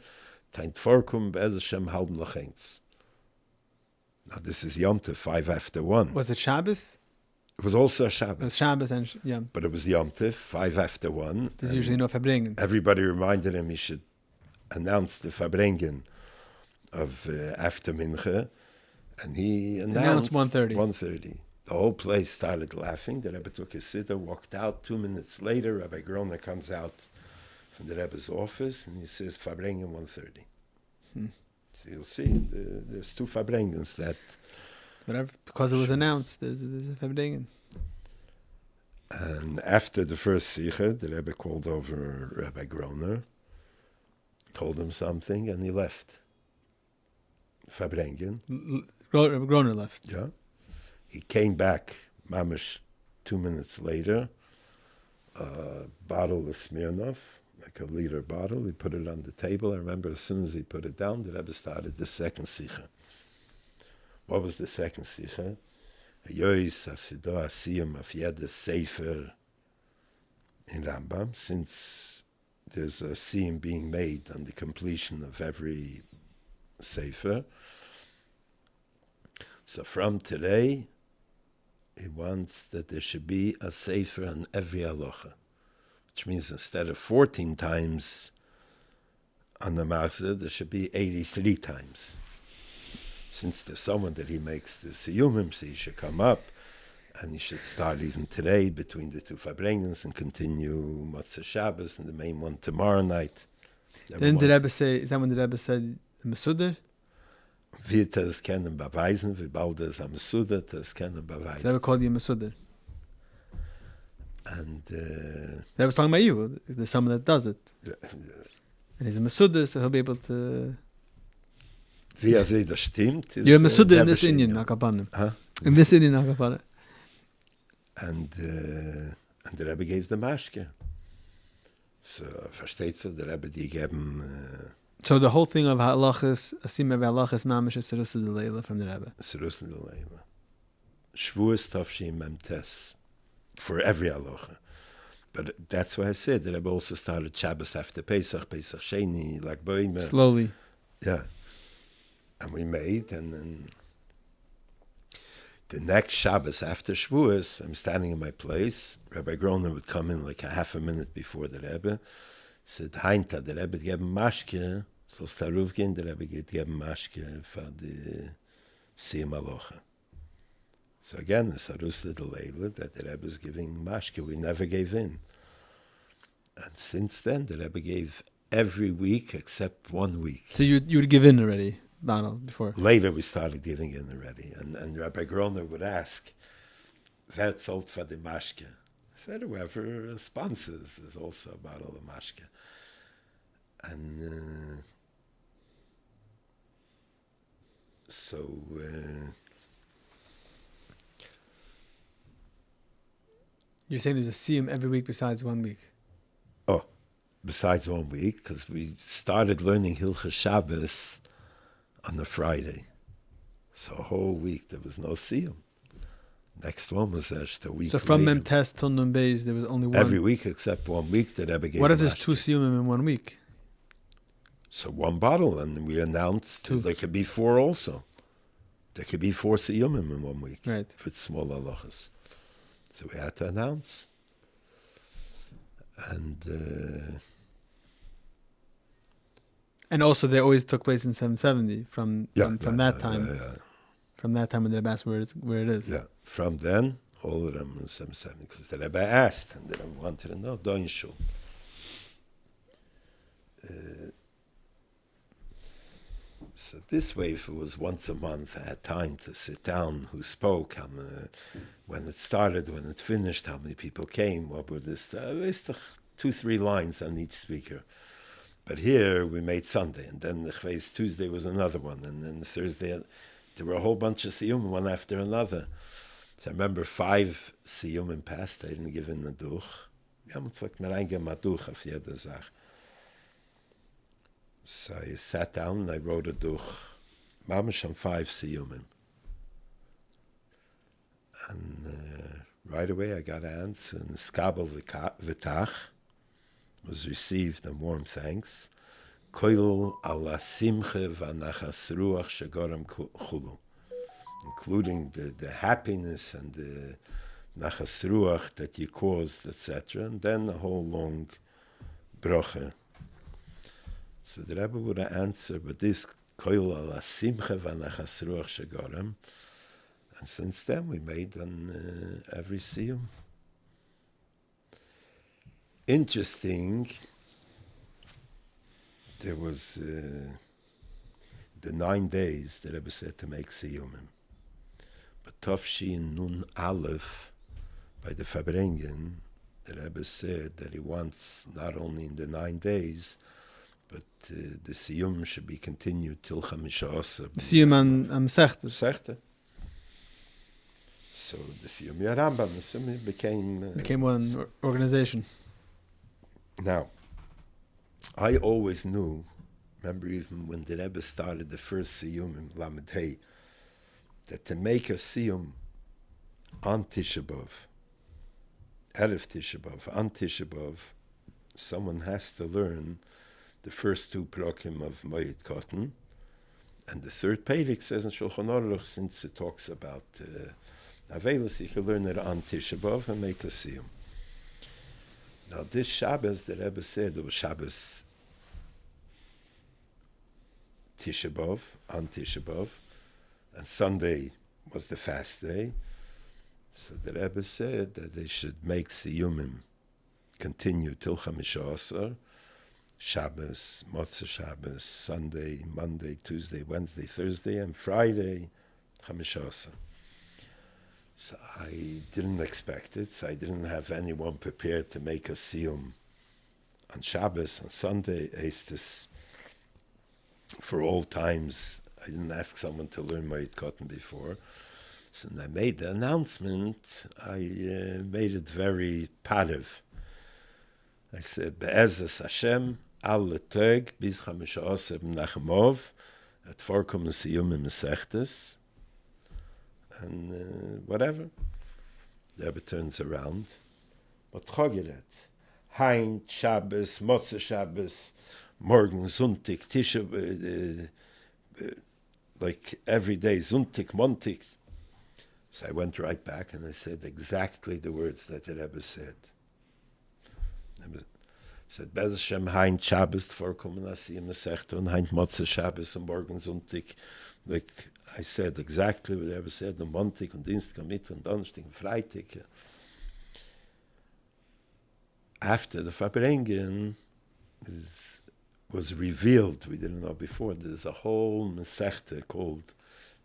Taint Vorkum, Be'ez Hashem Halb Lachens. Now this is Yom Tov, 5 after 1. Was it Shabbos? It was also Shabbos. It was Shabbos and Yom. But it was Yom Tov, 5 after 1. There's usually no Verbringen. Everybody reminded him he should announce the Verbringen of after Mincha, and he announced 1:30. 1:30. The whole place started laughing. The Rebbe took his siddur, walked out. 2 minutes later, Rabbi Groner comes out from the Rebbe's office, and he says, Verbringen 1:30. So you'll see, there's two Verbringens that... Whatever, because it was announced, there's a Verbringen. And after the first Sikha, the Rebbe called over Rabbi Groner, told him something, and he left. Verbringen. Groner left. Yeah. He came back, mamish, 2 minutes later, a bottle of Smirnoff, like a liter bottle. He put it on the table. I remember as soon as he put it down, the Rebbe started the second Sikha. What was the second Sikha? Yois Hasidah Siyum of Yed Sefer in Rambam, since there's a siyum being made on the completion of every Sefer. So from today, he wants that there should be a sefer on every halacha, which means instead of 14 times on the Matzah, there should be 83 times. Since there's someone that he makes the siyums, he should come up And you should start even today between the two Farbrengens and continue Motzei Shabbos and the main one tomorrow night. Then the Rebbe say, is that when the Rebbe said Mesudar? Wir das können beweisen, wie bald es am Mesudar das können The beweisen. Rebbe called you Mesudar. And The Rebbe's talking about you. There's someone that does it. And he's a Mesudar, so he'll be able to... wie er sieht, das stimmt. You're a Mesudar in this Rebbe Indian, Shem, Akapanim. Huh? In this Indian, Akapanim. And the Rebbe gave the mashke. So, versteht sie, der Rebbe, die geben So the whole thing of halachas, asim of halachas mamish is Sirusah de Leila from the Rebbe. Siyums HaRambam. Shavuos Tavshin Mem Tes for every halacha. But that's why I said that Rebbe also started Shabbos after Pesach, Pesach Sheni, like Boime. Slowly. Yeah. And we made, and then the next Shabbos after Shavuos, I'm standing in my place. Rabbi Groner would come in like a half a minute before the Rebbe. Said, Heinta, the Rebbe geben Mashke, so Staruf gehen, the Rebbe geben Mashke for the Siyum Halacha. So again, the Sarusah de Leila, that the Rebbe is giving Mashke, we never gave in. And since then, the Rebbe gave every week except 1 week. So you would give in already, Donal, before. Later we started giving in already. And Rabbi Groner would ask, wer zahlt for the Mashke? I said, whoever sponsors is also a bottle of Mashke. And You're saying there's a siyum every week besides 1 week. besides 1 week, because we started learning Hilchas Shabbos on a Friday. So a whole week there was no siyum. Next one was the week. So from later. Mem Tes till Nun Beis, there was only one. Every week except 1 week that Rebbe gave. What if there's Mashke. 2 siyumim in 1 week? So 1 bottle, and we announced 2. there could be 4 also. There could be 4 siyumim in 1 week. Right. For small halachas. So we had to announce. And also they always took place in 770 from that time. Yeah. From that time when the Rebbe asked where it is. Yeah. From then, all of them in 770, because the Rebbe asked, and they wanted to know, Doin Shul. So this way, if it was once a month, I had time to sit down, who spoke, when it started, when it finished, how many people came, what were this, 2-3 lines on each speaker. But here we made Sunday, and then the Tuesday was another one, and then Thursday, there were a whole bunch of siyum, one after another. So I remember 5 siyum passed, I didn't give in the duch. Ja, man vielleicht mir eingeben a duch auf jede Sache. So I sat down and I wrote a duch. Mamish on 5 siyumim. And right away I got an answer, and skabel v'tach was received and warm thanks. Kollel ala simche v'anachas ruach shegoram chulu. Including the happiness and the nachas ruach that you caused, etc. And then a whole long broche. So the Rebbe would answer, but this koil ala simcha v'anachas ruach shegoram. And since then we made on every siyum. Interesting, there was the 9 days the Rebbe said to make siyumim. But Tafshin Nun Aleph, by the Farbrengen, the Rebbe said that he wants not only in the 9 days, but the siyum should be continued till Chamisha Asar. Siyum on Mesechtes. So the Siyum HaRambam became one organization. Now, I always knew, remember even when the Rebbe started the first siyum in Lamed Hey, that to make a siyum on Tisha B'Av, Erev Tisha B'Av, on Tisha B'Av, someone has to learn the first 2 prokim of Moed Katan, and the third Perek says in Shulchan Aruch, since it talks about Avelis, you can learn it on Tisha B'Av and make a siyum. Now this Shabbos, the Rebbe said, it was Shabbos Tisha B'Av, on Tisha B'Av, and Sunday was the fast day, So the Rebbe said that they should make siyumim continue till Chamisha Asar, Shabbos, Motzei Shabbos, Sunday, Monday, Tuesday, Wednesday, Thursday, and Friday, Chamisha Asar. So I didn't expect it, so I didn't have anyone prepared to make a siyum on Shabbos, on Sunday. This, for all times, I didn't ask someone to learn Moed Katan before. So when I made the announcement, I made it very passive. I said, Be'ezes Hashem, alle Tag, bis Chamisha Asar Menachem at vorkommen Siyum in Mesechtes, and whatever. The Rebbe turns around. But Chogeret, Hein, Shabbos, Motzei Shabbos, Morgen, Sonntag, Tisha, like every day, Sonntag, Montag. So I went right back and I said exactly the words that the Rebbe said. Rebbe said, Bez Hashem, Hein, Shabbos, vorkommen Siyum Mesechtes, and Hein, Motzei Shabbos, and Morgen, Sonntag. Like I said exactly what the Rebbe said on Montag, on Dienstag, on Mittwoch, on Donnerstag, on Freitag. After the Farbrengen was revealed, we didn't know before, there's a whole Masechta called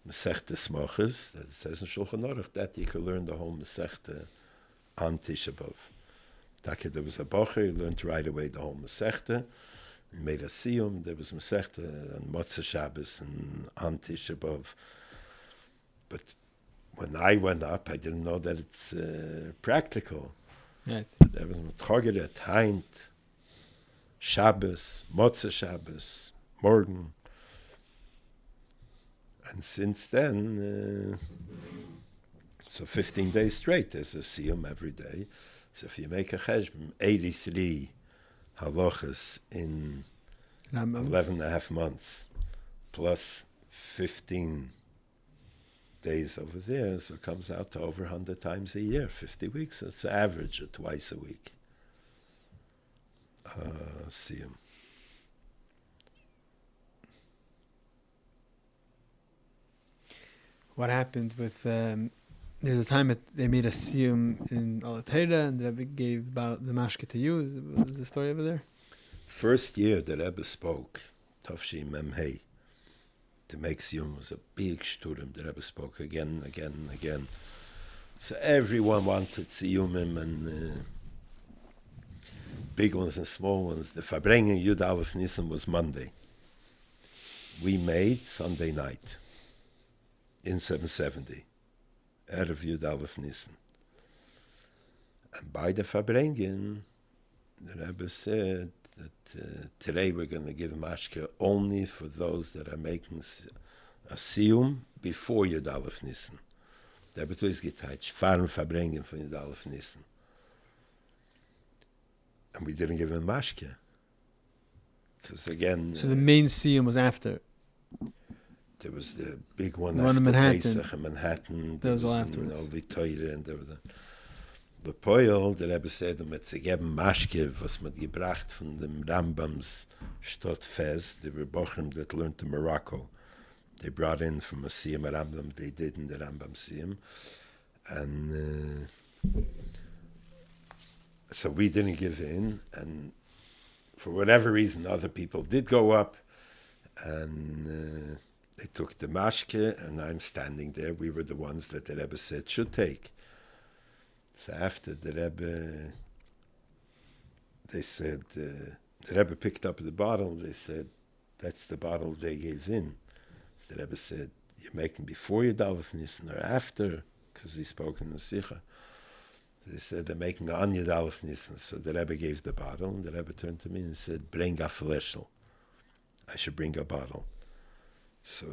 Masechta Smoches, that it says in Shulchan Aruch, that you can learn the whole Masechta on Tisha B'Av. There was a Bocher, he learned right away the whole Masechta. He made a siyum, there was Masechta on Motzei Shabbos and on Tisha B'Av. But when I went up, I didn't know that it's practical. Right. There was Chogeret, Heint, Shabbos, Motzei Shabbos, Morgen. And since then, so 15 days straight, there's a siyum every day. So if you make a cheshbon, 83 halachas in Rambam. 11 and a half months, plus 15 days over there, so it comes out to over 100 times a year, 50 weeks. So it's average of twice a week. Siyum. What happened with... there's a time they made a siyum in Alatera, and the Rebbe gave about the mashke to you. Was the story over there? First year the Rebbe spoke, Tafshi Memhei, to make siyum was a big shturim. The Rebbe spoke again and again and again. So everyone wanted siyumim, and big ones and small ones. The Farbrengen Yud Aleph Nisan was Monday. We made Sunday night in 770. Erev Yud Aleph Nisan. And by the Farbrengen, the Rebbe said that today we're going to give mashke only for those that are making a siyum before Yud Aleph Nisan. The Rebbe is geteilt, fahren Farbrengen von Yud Aleph Nisan. And we didn't give him mashke. Because again... So the main siyum was after. There was the big one The one after in Manhattan. Pesach in Manhattan. That was all afterwards. The Teure, and there was the Poil, der Rebbe said, zu geben Maschke, was man gebracht von dem Rambams Stadtfest, they were Bochum that learned to Morocco. They brought in from a Siyum HaRambam, they did in the Rambam Siyum. And so we didn't give in, and for whatever reason, other people did go up, and they took the mashke, and I'm standing there. We were the ones that the Rebbe said should take. So after the Rebbe, they said, the Rebbe picked up the bottle. They said, that's the bottle they gave in. So the Rebbe said, you're making before your Aleph Nisan or after? Because he spoke in the Sikha. They said, they're making on your Aleph Nisan. So the Rebbe gave the bottle, and the Rebbe turned to me and said, bring a fleshel. I should bring a bottle. So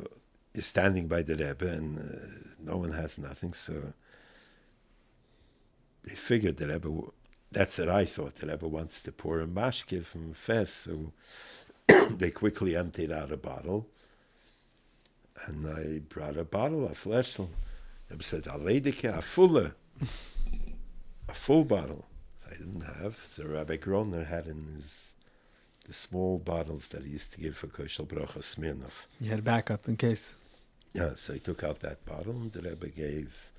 you're standing by the Rebbe, and no one has nothing. So they figured the Rebbe, that's what I thought, the Rebbe wants to pour a mashke from Fes. So they quickly emptied out a bottle. And I brought a bottle, a fleshel. The Rebbe said, a full bottle. So I didn't have. So Rabbi Groner had in the small bottles that he used to give for Koshel Bracha Smirnov. You had a backup in case. Yeah, so he took out that bottle, and the Rebbe gave.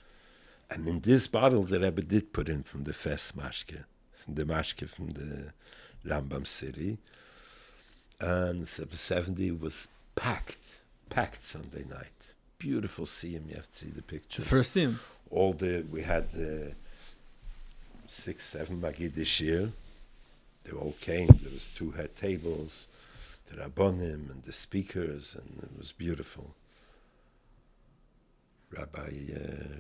And in this bottle, the Rebbe did put in from the Fes mashke, from the Rambam city. And 70 was packed Sunday night. Beautiful siyum, you have to see the pictures. The first siyum. We had 6-7 Magid Shir. They all came. There was 2 head tables, the Rabbonim and the speakers, and it was beautiful. Rabbi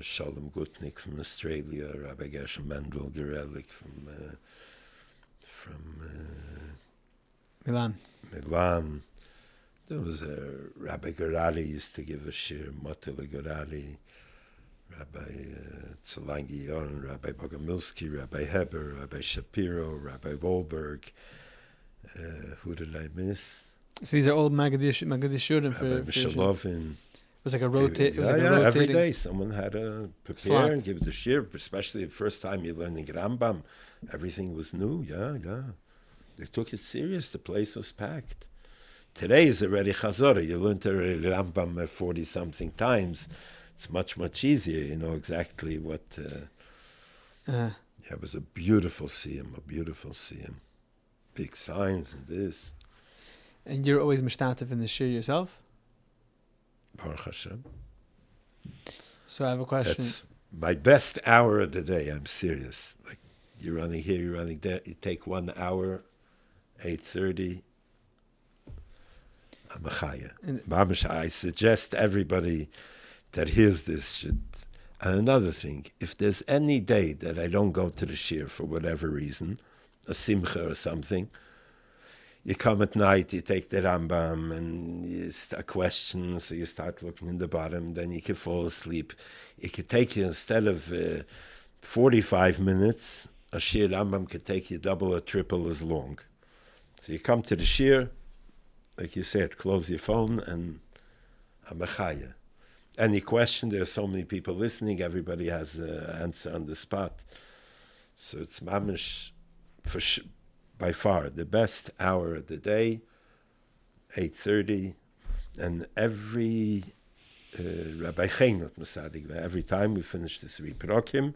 Shalom Gutnik from Australia, Rabbi Gershom Mendel Gerelik from Milan. There was Rabbi Gerali used to give a shir, Motila Gerali, Rabbi Tzalangi Yoren, Rabbi Bogomilsky, Rabbi Heber, Rabbi Shapiro, Rabbi Wolberg. Who did I miss? So these are old Magadishurim for Rabbi Mishalovin. It was like a rotating. Every day someone had to prepare slot and give the shir, especially the first time you're learning Rambam. Everything was new, They took it serious. The place was packed. Today is already Chazorah. You learned already Rambam 40-something times. It's much, much easier. You know exactly what... it was a beautiful siyum. Big signs and this. And you're always mishtatev in the shir yourself? Baruch Hashem. So I have a question. That's my best hour of the day. I'm serious. Like, you're running here, you're running there. You take 1 hour, 8:30. I'm a chaya. I suggest everybody that hears this should. And another thing, if there's any day that I don't go to the shir for whatever reason, a simcha or something, you come at night, you take the Rambam, and you start questions, so you start looking in the bottom, then you can fall asleep. It could take you, instead of 45 minutes, a shir Rambam could take you double or triple as long. So you come to the shir, like you said, close your phone, and amachaya. Any question, there are so many people listening, everybody has an answer on the spot. So it's mamish, by far, the best hour of the day, 8:30, and every Rabbi Chainot Masadig, every time we finish the 3 Perokim,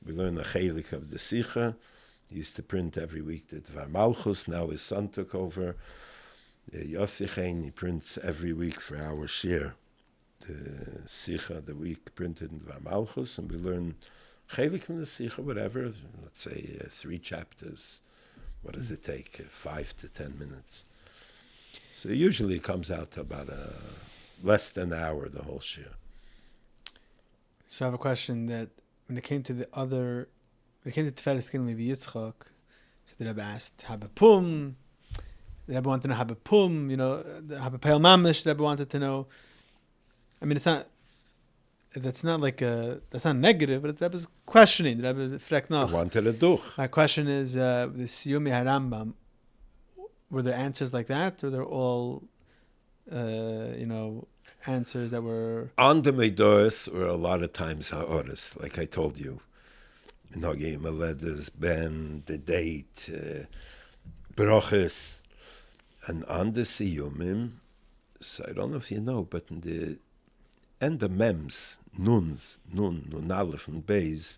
we learn a chelik of the Sicha. He used to print every week the Dvar Malchus. Now his son took over. Yossi Chain, he prints every week for our shir. The Sicha, the week printed in Dvar Malchus, and we learn chelik from the Sicha, whatever, let's say 3 chapters. What does it take? 5 to 10 minutes. So usually it comes out to about less than an hour, the whole shir. So I have a question that when it came to Tiferes King Levi Yitzchak, so the Rebbe asked, Habe Pum, the Rebbe wanted to know Habe Pum, Habe Peil Mamish, the Rebbe wanted to know. I mean, that's not negative, but the Rebbe's questioning. The Rebbe fragt noch. Wanted a duch. My question is, the Siyum HaRambam, were there answers like that, or they're all, answers that were... On the Meidores were a lot of times ha'oris, like I told you. Nogim, Aledas, Ben, the date, Broches. And on the Siyumim, so I don't know if you know, but in the end of Mems, Nun, Aleph, and Beis,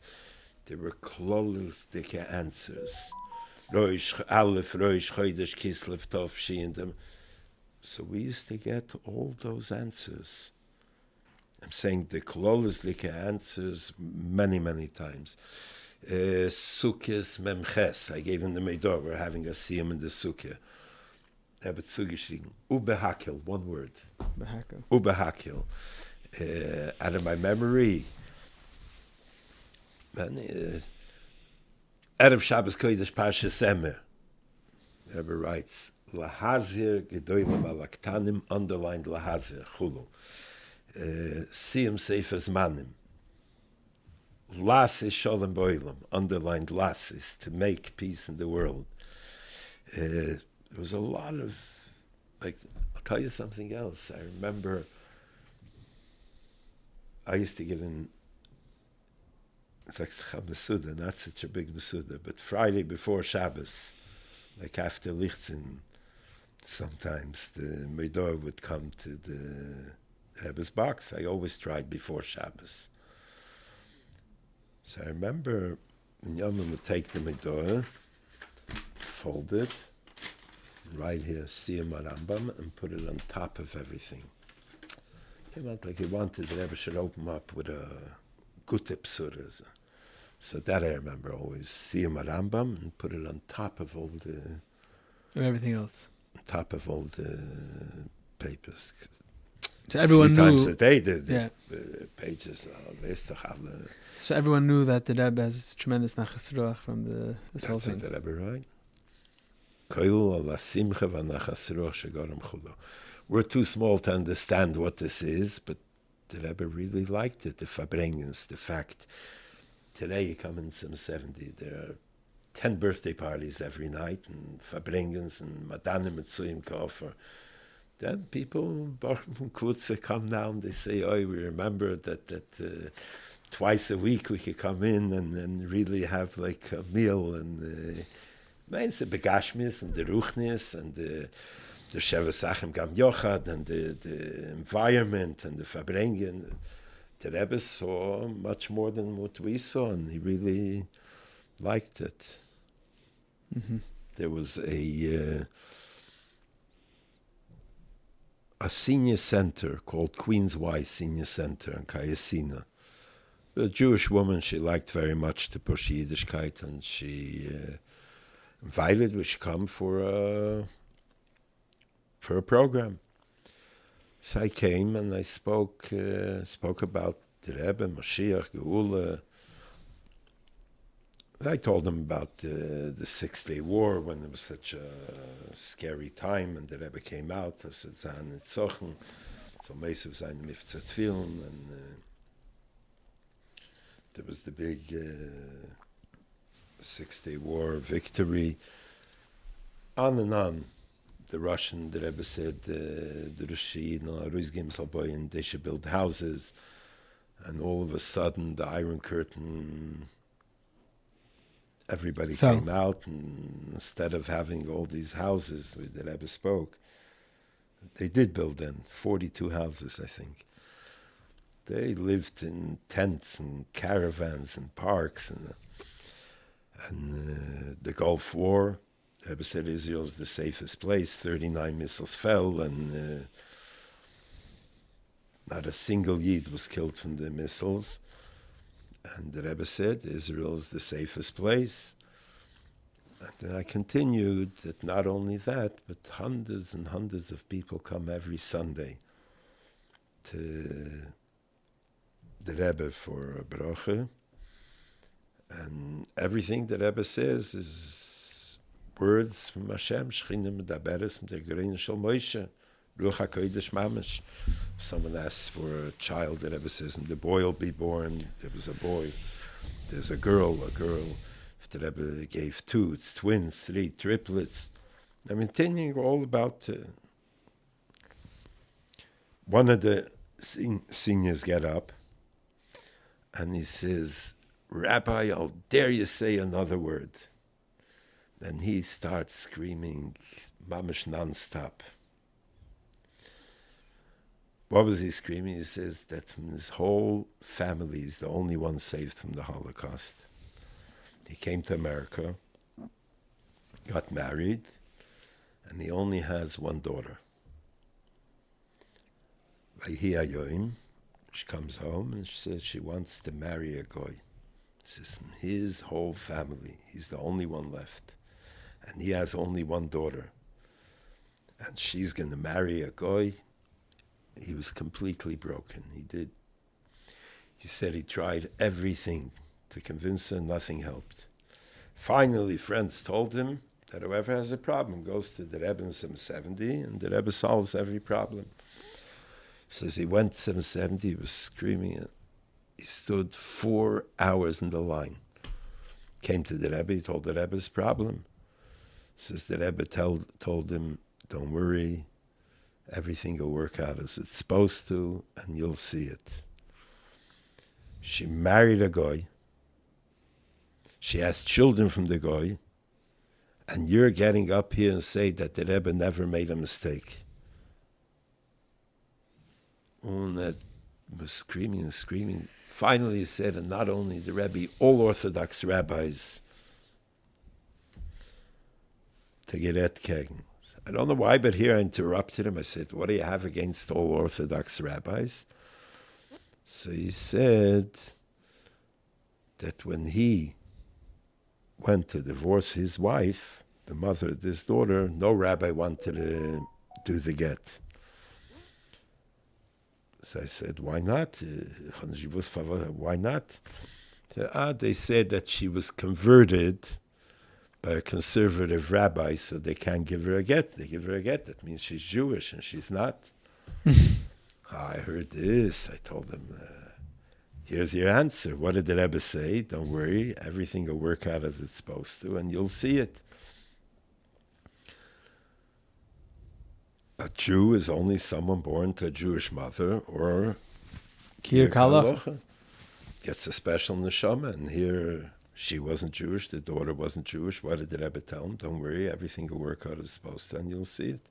there were kollel answers. Roish, Aleph, Roish, Chodesh, Kislev, Tov, Shi, and them. So we used to get all those answers. I'm saying the kollel answers many, many times. Sukkis Memches, I gave him the Meidor, we're having a siyum in the Sukkah. Ubehakel, one word. Ubehakel. Out of my memory, Erev Shabbos Kodesh Parsha Semer. Rebbe writes, Lahazir Gedoylim Alaktanim, underlined Lahazir, Chulu. Siyum Seifers Manim. Las is Sholem Boilam, underlined Las is to make peace in the world. There was a lot of, I'll tell you something else. I remember I used to give in, it's like Mesudar, not such a big Mesudar, but Friday before Shabbos, like after Lichtzin, sometimes the Meidor would come to the Rebbe's box. I always tried before Shabbos. So I remember when Yomim would take the Medulla, fold it, right here, Siyum HaRambam, and put it on top of everything. Came out like he wanted the Rebbe should open up with a gute psuras. So that I remember always, Siyum HaRambam, and put it on top of all the... And everything else. On top of all the papers. So everyone knew... times a day, the pages, So everyone knew that the Rebbe has tremendous nachas ruach from this whole thing. That's the Rebbe, right? Kollel ala simcha v'nachas ruach shegorim chulo. We're too small to understand what this is, but the Rebbe really liked it, the Verbringens, the fact. Today you come in some 70, there are 10 birthday parties every night, and Verbringens and Madanim and Siyum Koffer. Then people from Kutze come down, they say, oh, we remember that twice a week we could come in and really have like a meal, and it's the Begashmis and the Ruchnis and the Sheva Sachem Gam Yochad and the environment and the Verbringen. The Rebbe saw much more than what we saw, and he really liked it. Mm-hmm. There was a senior center called Queen's Y Senior Center in Kayasina. A Jewish woman, she liked very much to push Yiddishkeit, and she invited we should come for a program. So I came and I spoke about the Rebbe, Mashiach, Geula. I told them about the 6-Day War, when there was such a scary time, and the Rebbe came out. I said, Zahn et Zochen, so Meisiv sein Mifzat Tfilin, and there was the big 6-Day War victory. On and on. The Rebbe said, the Rushi, and they should build houses. And all of a sudden, the Iron Curtain, everybody came out, and instead of having all these houses, the Rebbe spoke, they did build then 42 houses, I think. They lived in tents and caravans and parks, and the Gulf War. The Rebbe said Israel's the safest place. 39 missiles fell, and not a single Yid was killed from the missiles. And the Rebbe said Israel's the safest place. And then I continued that not only that, but hundreds and hundreds of people come every Sunday to the Rebbe for a bracha. And everything the Rebbe says is words from Hashem, Shechina medaberes mit der Gerein shel Moshe, Ruach HaKodesh Mamash. If someone asks for a child, the Rebbe says, and the boy will be born. There was a boy. There's a girl. If the Rebbe gave 2, it's twins, 3, triplets. I'm intending all about... one of the seniors get up, and he says, Rabbi, I'll dare you say another word. Then he starts screaming, mamash non-stop. What was he screaming? He says that from his whole family, he's the only one saved from the Holocaust. He came to America, got married, and he only has one daughter. She comes home and she says she wants to marry a goy. This is his whole family. He's the only one left. And he has only one daughter. And she's going to marry a goy. He was completely broken. He said he tried everything to convince her, nothing helped. Finally, friends told him that whoever has a problem goes to the Rebbe in 770, and the Rebbe solves every problem. Says he went 770, he was screaming. He stood 4 hours in the line. Came to the Rebbe, he told the Rebbe his problem. Says the Rebbe told him, don't worry, everything will work out as it's supposed to, and you'll see it. She married a goy. She has children from the goy. And you're getting up here and say that the Rebbe never made a mistake. And that was screaming and screaming. Finally, he said, and not only the Rebbe, all Orthodox rabbis to get et kegen. I don't know why, but here I interrupted him. I said, what do you have against all Orthodox rabbis? So he said that when he went to divorce his wife, the mother of this daughter, no rabbi wanted to do the get. So I said, why not? Why not? They said that she was converted by a conservative rabbi, so they can't give her a get. They give her a get. That means she's Jewish, and she's not. I heard this. I told them, here's your answer. What did the Rebbe say? Don't worry. Everything will work out as it's supposed to, and you'll see it. A Jew is only someone born to a Jewish mother or Kiyur Kalach. Gets a special neshama, and here she wasn't Jewish, the daughter wasn't Jewish. What did the Rebbe tell him? Don't worry, everything will work out as it's supposed to, and you'll see it.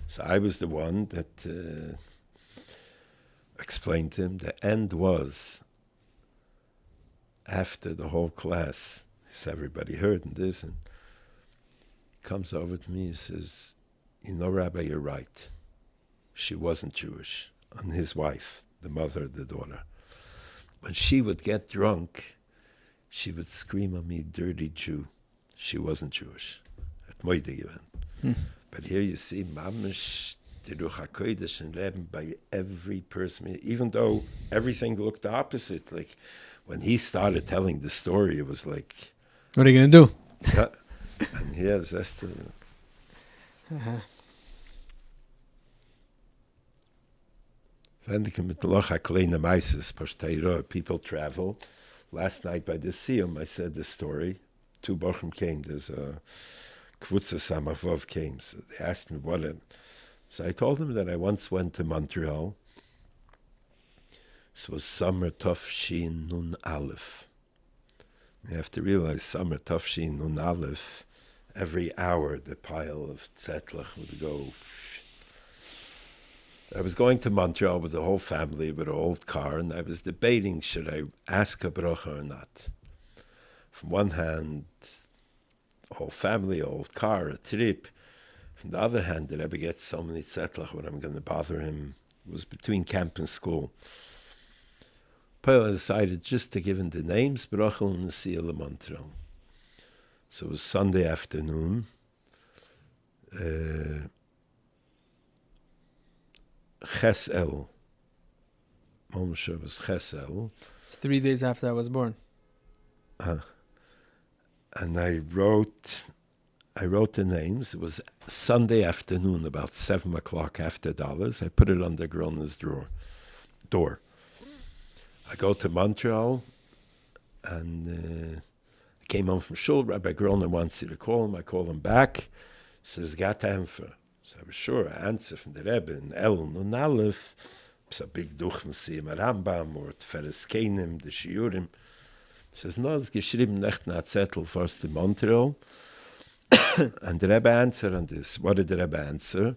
So I was the one that explained to him. The end was, after the whole class, so everybody heard this, and comes over to me and says, you know, Rabbi, you're right. She wasn't Jewish. And his wife, the mother of the daughter. When she would get drunk, she would scream at me, dirty Jew. She wasn't Jewish. At Moide given. But here you see, Mamish, the Ruach HaKodesh and Rebbe by every person, even though everything looked the opposite. Like, when he started telling the story, it was like... What are you going to do? Yeah. And here's Esther... People travel. Last night by the Siyum, I said the story. 2 Bochum came. There's a Kvutza Samavov came. So they asked me what it. So I told them that I once went to Montreal. This was summer Tafshin Nun Aleph. You have to realize summer Tafshin Nun Aleph. Every hour the pile of tzetlach would go. I was going to Montreal with the whole family with an old car, and I was debating, should I ask a bracha or not? From one hand, whole family, old car, a trip. From the other hand, did I ever get so many tzetlach when I'm going to bother him? It was between camp and school. But I decided just to give him the names, bracha and Siyum Montreal. So it was Sunday afternoon. Chesel. Moshe was Chesel. It's 3 days after I was born. And I wrote the names. It was Sunday afternoon, about 7 o'clock after dollars. I put it on the Grona's door. I go to Montreal, and came home from shul. Rabbi Grona wants you to call him. I call him back. He says, got to answer. So I was sure, I answer from the Rebbe in El Nun Aleph. It's a big duch from Siyum HaRambam or Tferes Kenim, the Shiurim. He says, no, it's geschrieben nicht nach Zettel first in Montreal. And the Rebbe answered on this. What did the Rebbe answer?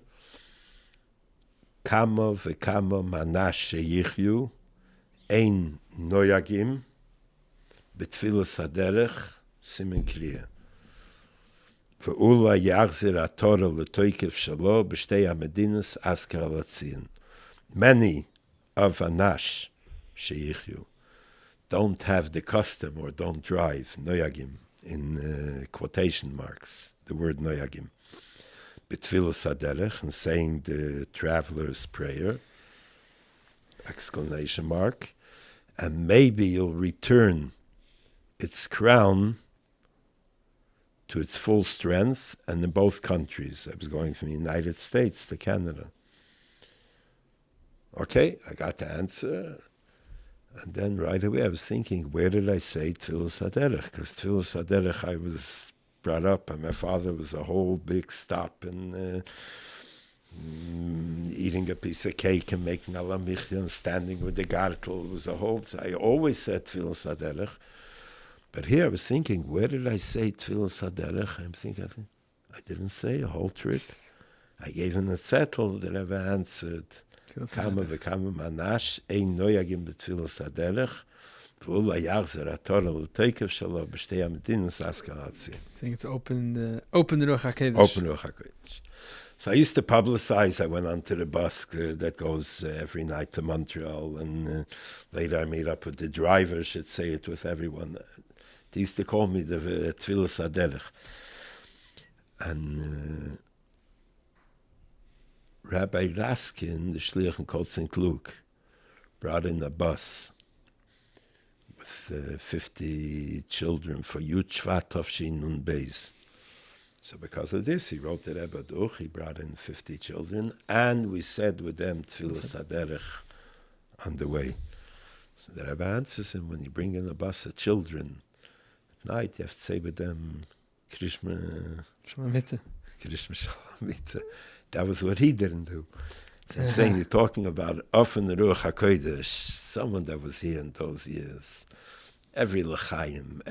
Kamo v'kamo manash sheyichyu ein noyagim betfilas haderech simen kriya. Ve'ula yachzir ha-Torah l'toikev shalo b'shtei ha-medinas asker al-atzion. Many of Anash sheyichyu don't have the custom or don't drive, noyagim, in quotation marks, the word noyagim. Betfilas haderech, and saying the traveler's prayer, exclamation mark, and maybe you'll return its crown to its full strength, and in both countries. I was going from the United States to Canada. Okay, I got the answer. And then right away I was thinking, where did I say Tfilas HaDerech? Because Tfilas HaDerech, I was brought up, and my father was a whole big stop in eating a piece of cake and making alamichya and standing with the gartel. It was a whole... I always said Tfilas HaDerech. But here I was thinking, where did I say Tfilas HaDerech? I'm thinking, I didn't say a whole trip. I gave him a zettel that I've answered. kama v'kama manash, ein noyagim b'tfilas haderech, v'ul v'yachzer haTorah l'teikev shalo b'shtei hamedinas askalatzi. Saying it's open the Ruach HaKodesh. Open Ruach HaKodesh. So I used to publicize. I went onto the bus that goes every night to Montreal, and later I made up with the driver, should say it with everyone. They used to call me the Tfilas HaDerech. And Rabbi Raskin, the shlichus'n called St. Luke, brought in a bus with 50 children for Yud Shvat Tovshin Nun Beis. So because of this, he wrote the Rebbe Duch, he brought in 50 children, and we said with them Tfilas HaDerech on the way. So the Rebbe answers him, when you bring in a bus of children, at night you have to say with them, Krishma Shalomita. That was what he didn't do. So I'm saying, you're talking about often the Ruach HaKodesh, someone that was here in those years. Every l'chaim,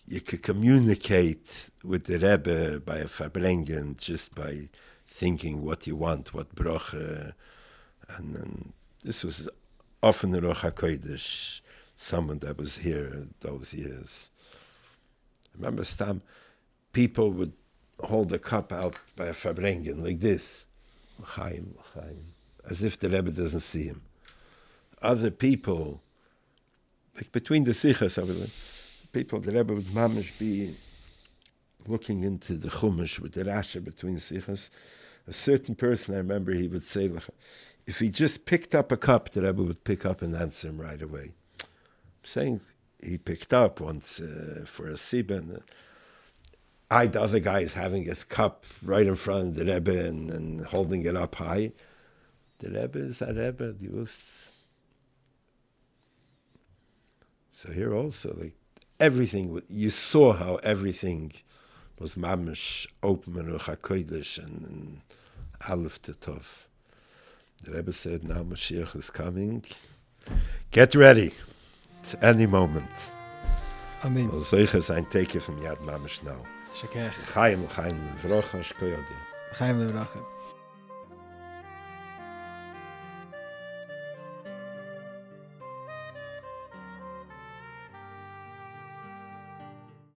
you could communicate with the Rebbe by a Farbrengen, just by thinking what you want, what bracha. And this was often the Ruach HaKodesh, someone that was here those years. I remember Stam, people would hold the cup out by a Farbrengen like this, l'chaim, as if the Rebbe doesn't see him. Other people, like between the sichas, people, the Rebbe would mamish be looking into the chumash with the Rasha between the sichas. A certain person, I remember, he would say, if he just picked up a cup, the Rebbe would pick up and answer him right away. I'm saying he picked up once for a siba, and the other guy is having his cup right in front of the Rebbe and holding it up high. The Rebbe is a Rebbe. So here also, like everything, you saw how everything was mamish, open and Ruach HaKodesh and Aleph to Tov. The Rebbe said, now Mashiach is coming. Get ready. It's any moment. Amen. Solche sein Teke from Yad Mamish now. Shekech. Chaim, Vrocha, Shkoyodeh. Chaim Levracha.